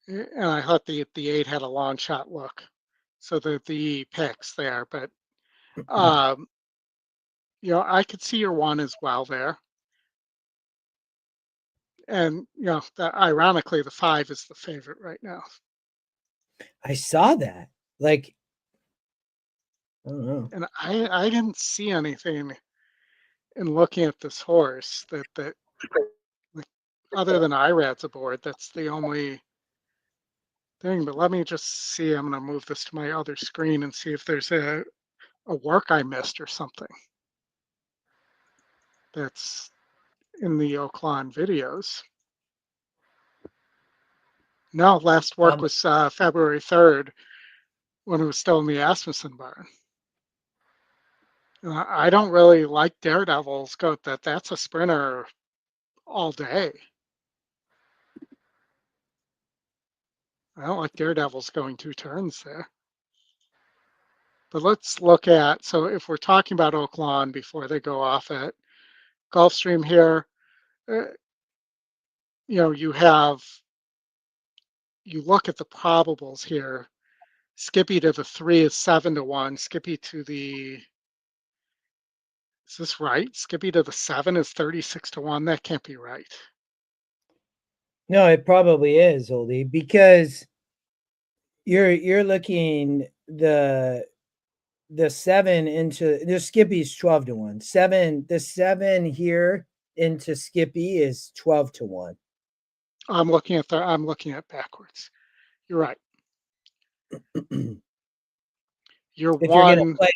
And I thought the 8 had a long shot look. So the picks there, but you know, I could see your 1 as well there. And you know, ironically, the 5 is the favorite right now. I saw that. Like, I don't know. And I didn't see anything in looking at this horse that like, other than IRAD's aboard, that's the only thing. But let me just see. I'm going to move this to my other screen and see if there's a work I missed or something that's in the Oaklawn videos. No, last work was February 3rd when it was still in the Asmussen barn. I don't really like Daredevil's goat. That's a sprinter all day. I don't like Daredevil's going 2 turns there. But let's look at, so if we're talking about Oaklawn before they go off at Gulfstream here, you know, you look at the probables here. Skippy to the 3 is 7-1. Skippy to the, is this right? Skippy to the 7 is 36-1. That can't be right. No, it probably is, Oldie, because you're looking the 7 into the Skippy's 12-1. The 7 here into Skippy is 12-1. I'm looking at backwards. You're right. You're if 1. You're gonna play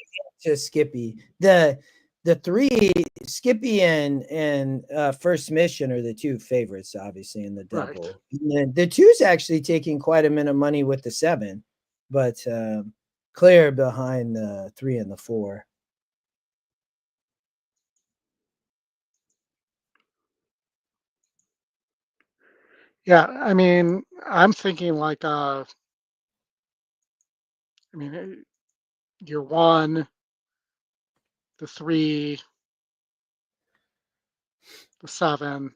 into Skippy. The 3, Skippy and First Mission are the 2 favorites, obviously, in the double. Right. And then the 2's actually taking quite a bit of money with the 7, but clear behind the 3 and the 4. Yeah, I mean, I'm thinking like I mean, you're 1, the 3, the 7,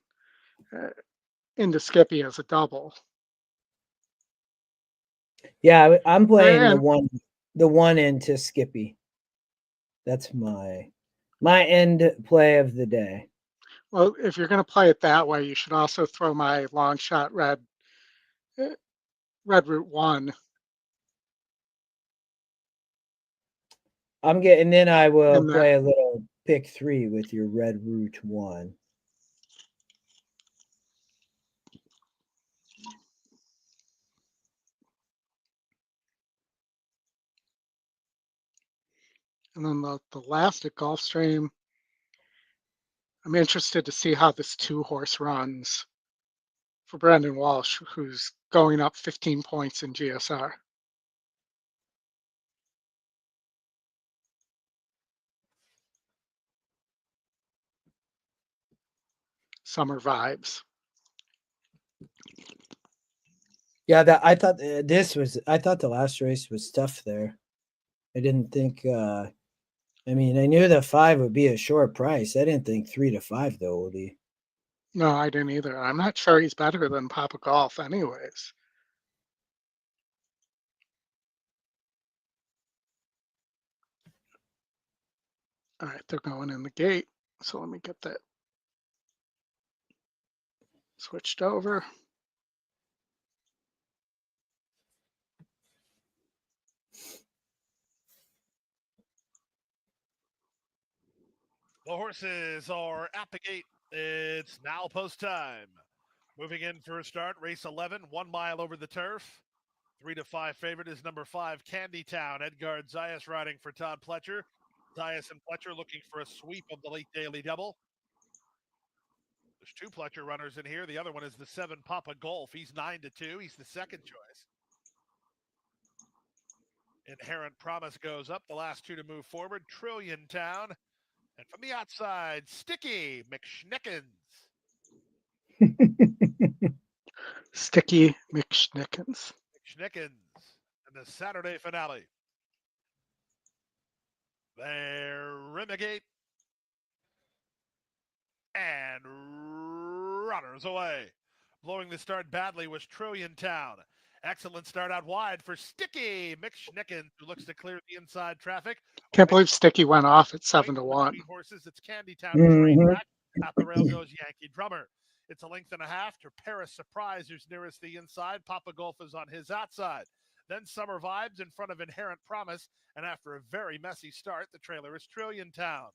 into Skippy as a double. Yeah, I'm playing And, the 1 into Skippy. That's my end play of the day. well, if you're going to play it that way, you should also throw my long shot red route 1. And then I will And play a little pick 3 with your red route 1. And then the last at Gulfstream, I'm interested to see how this 2-horse runs for Brandon Walsh, who's going up 15 points in GSR. Summer vibes. Yeah, I thought the last race was tough there. I didn't think I mean, I knew the 5 would be a short price. I didn't think 3-5 though, Oldie. No, I didn't either. I'm not sure he's better than Papa Golf anyways. All right, they're going in the gate. So let me get that switched over. The horses are at the gate. It's now post time. Moving in for a start, race 11, 1 mile over the turf. 3-5 favorite is number 5, Candy Town. Edgard Zayas riding for Todd Pletcher. Zias and Fletcher looking for a sweep of the late daily double. There's 2 Fletcher runners in here. The other one is the 7 Papa Golf. He's 9-2. He's the second choice. Inherent Promise goes up. The last 2 to move forward. Trillion Town. And from the outside, Sticky McSchnickens. Sticky McSchnickens. McSchnickens in the Saturday finale. They're in the gate. And runners away. Blowing the start badly was Trillion Town. Excellent start out wide for Sticky McSchnickens, who looks to clear the inside traffic. Can't believe Sticky went off at 7-1. Horses, it's Candy Town who's back. At the rail goes Yankee Drummer. It's a length and a half to Paris Surprise, who's nearest the inside. Papa Golf is on his outside. Then Summer Vibes in front of Inherent Promise. And after a very messy start, the trailer is Trillion Town.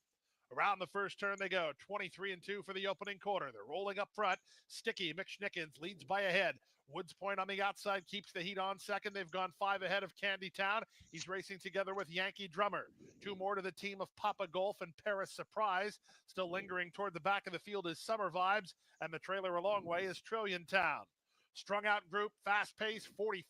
Around the first turn they go, 23-2 for the opening quarter. They're rolling up front. Sticky McSchnickens leads by a head. Woods Point on the outside keeps the heat on second. They've gone 5 ahead of Candy Town. He's racing together with Yankee Drummer. 2 more to the team of Papa Golf and Paris Surprise. Still lingering toward the back of the field is Summer Vibes, and the trailer a long way is Trillion Town. Strung out group, fast pace, 45-4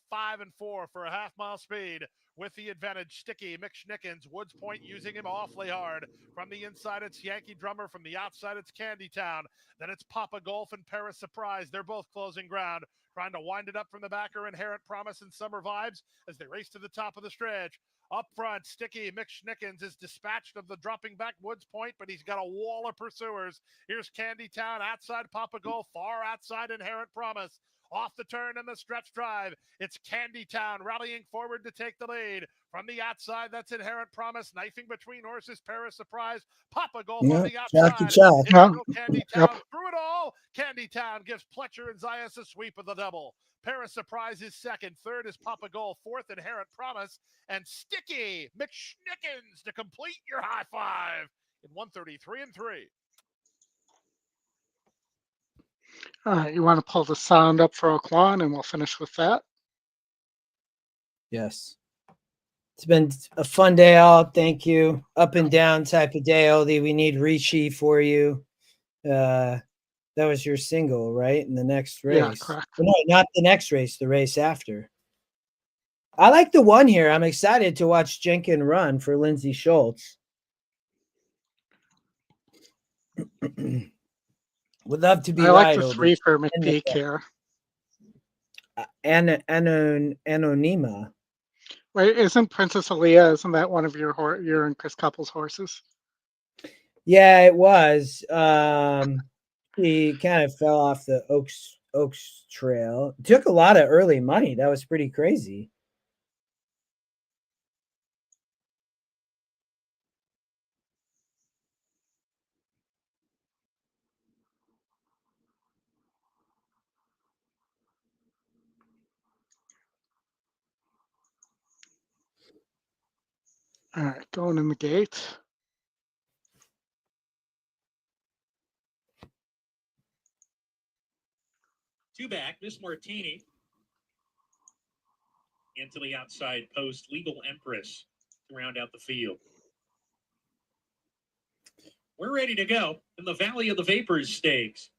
for a half-mile speed. With the advantage, Sticky McSchnickens. Woods Point using him awfully hard. From the inside, it's Yankee Drummer. From the outside, it's Candy Town. Then it's Papa Golf and Paris Surprise. They're both closing ground. Trying to wind it up from the backer, Inherent Promise and Summer Vibes as they race to the top of the stretch. Up front, Sticky McSchnickens is dispatched of the dropping back Woods Point, but he's got a wall of pursuers. Here's Candy Town outside Papa Golf, far outside Inherent Promise. Off the turn and the stretch drive, it's Candy Town rallying forward to take the lead. From the outside, that's Inherent Promise, knifing between horses, Paris Surprise, Papa Golf on the outside. Candy Town through it all. Candy Town gives Fletcher and Zias a sweep of the double. Paris Surprise is second. Third is Papa Golf. Fourth, Inherent Promise. And Sticky McSchnickens to complete your high five in 133-3. All right, you want to pull the sound up for Oaklawn, and we'll finish with that? Yes. It's been a fun day out. Thank you. Up and down type of day, Oldy. We need Ricci for you. That was your single, right? In the next race. Yeah, correct. No, not the next race, the race after. I like the one here. I'm excited to watch Jenkins run for Lindsay Schultz. Would love to be I like right. the 3 for McPeak here. Anonyma. Wait, isn't Princess Aaliyah, isn't that one of your and Chris Couples' horses? Yeah, it was. He kind of fell off the Oaks trail. Took a lot of early money. That was pretty crazy. All right, going in the gate. Two back, Miss Martini. Into the outside post, Legal Empress to round out the field. We're ready to go in the Valley of the Vapors Stakes.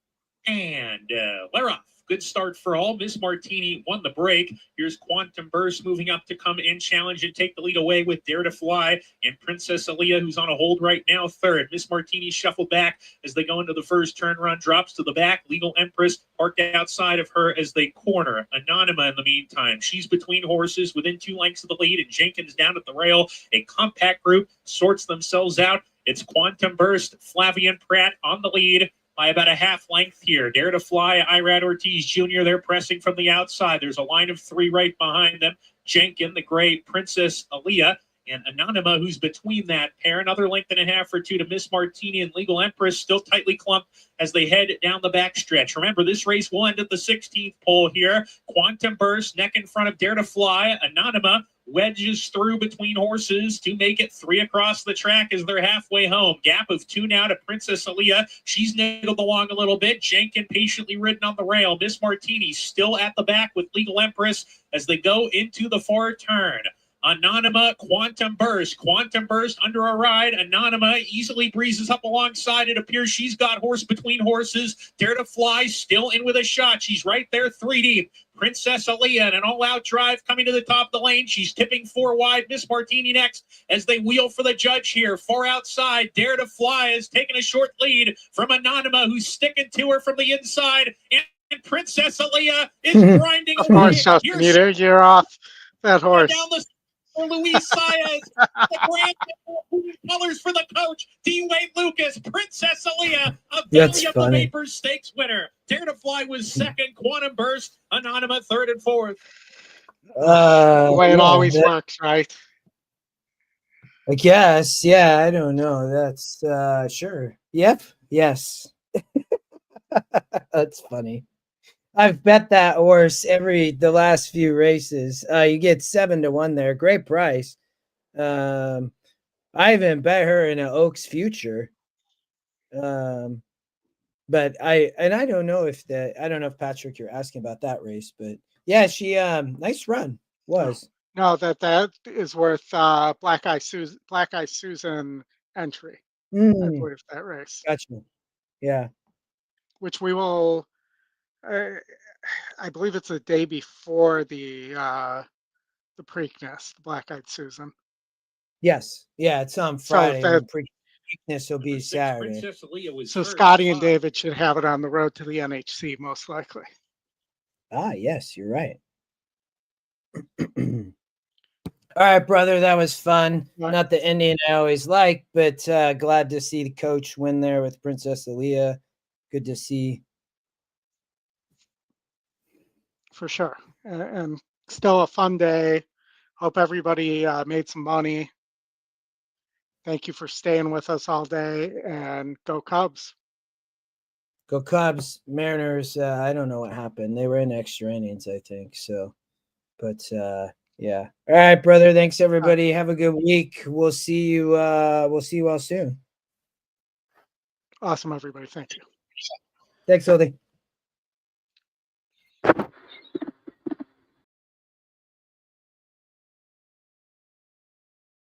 And we're off. Good start for all. Miss Martini won the break. Here's Quantum Burst moving up to come in, challenge and take the lead away with Dare to Fly. And Princess Aaliyah, who's on a hold right now, third. Miss Martini shuffled back as they go into the first turn run, drops to the back. Legal Empress parked outside of her as they corner. Anonyma in the meantime. She's between horses within 2 lengths of the lead, and Jenkins down at the rail. A compact group sorts themselves out. It's Quantum Burst, Flavian Pratt on the lead by about a half length here. Dare to Fly, Irad Ortiz Jr., they're pressing from the outside. There's a line of 3 right behind them. Jenkins, the gray, Princess Aaliyah, and Anonyma, who's between that pair. Another length and a half or 2 to Miss Martini and Legal Empress, still tightly clumped as they head down the backstretch. Remember, this race will end at the 16th pole here. Quantum Burst, neck in front of Dare to Fly. Anonyma wedges through between horses to make it 3 across the track as they're halfway home. Gap of 2 now to Princess Aaliyah. She's niggled along a little bit. Jenkins patiently ridden on the rail. Miss Martini still at the back with Legal Empress as they go into the far turn. Anonymous, Quantum Burst. Quantum Burst under a ride. Anonymous easily breezes up alongside. It appears she's got horse between horses. Dare to Fly still in with a shot. She's right there 3 deep. Princess Aaliyah in an all-out drive coming to the top of the lane. She's tipping 4 wide. Miss Martini next as they wheel for the judge here. Far outside, Dare to Fly has taken a short lead from Anonymous, who's sticking to her from the inside. And Princess Aaliyah is grinding away. You're off that horse. Down the for Luis Saez, the grand colors for the coach, D-Wade Lucas, Princess Aaliyah, a Valley of the Vapors Stakes winner. Dare to Fly was second, Quantum Burst, Anonymous third and fourth. The way it always works, right? I guess, yeah, I don't know. That's sure. Yep, yes. That's funny. I've bet that horse the last few races. You get 7-1 there. Great price. I even bet her in an Oaks future. But I don't know if Patrick, you're asking about that race, but yeah, she nice run was. No, that is worth Black Eye Susan entry. I believe that race. Gotcha. Yeah. Which we will. I believe it's the day before the Preakness, the Black Eyed Susan. Yes, yeah, it's on Friday. So Preakness will be Saturday. So Scotty and David should have it on the road to the NHC most likely. Ah, yes, you're right. All right, brother, that was fun. Right. Not the Indian I always like, but glad to see the coach win there with Princess Aaliyah. Good to see. For sure. And still a fun day. Hope everybody made some money. Thank you for staying with us all day, and go Cubs. Go Cubs. Mariners, I don't know what happened. They were in extra innings, I think. So, but yeah. All right, brother. Thanks everybody. Have a good week. We'll see you all soon. Awesome, everybody. Thank you. Thanks, Oldy.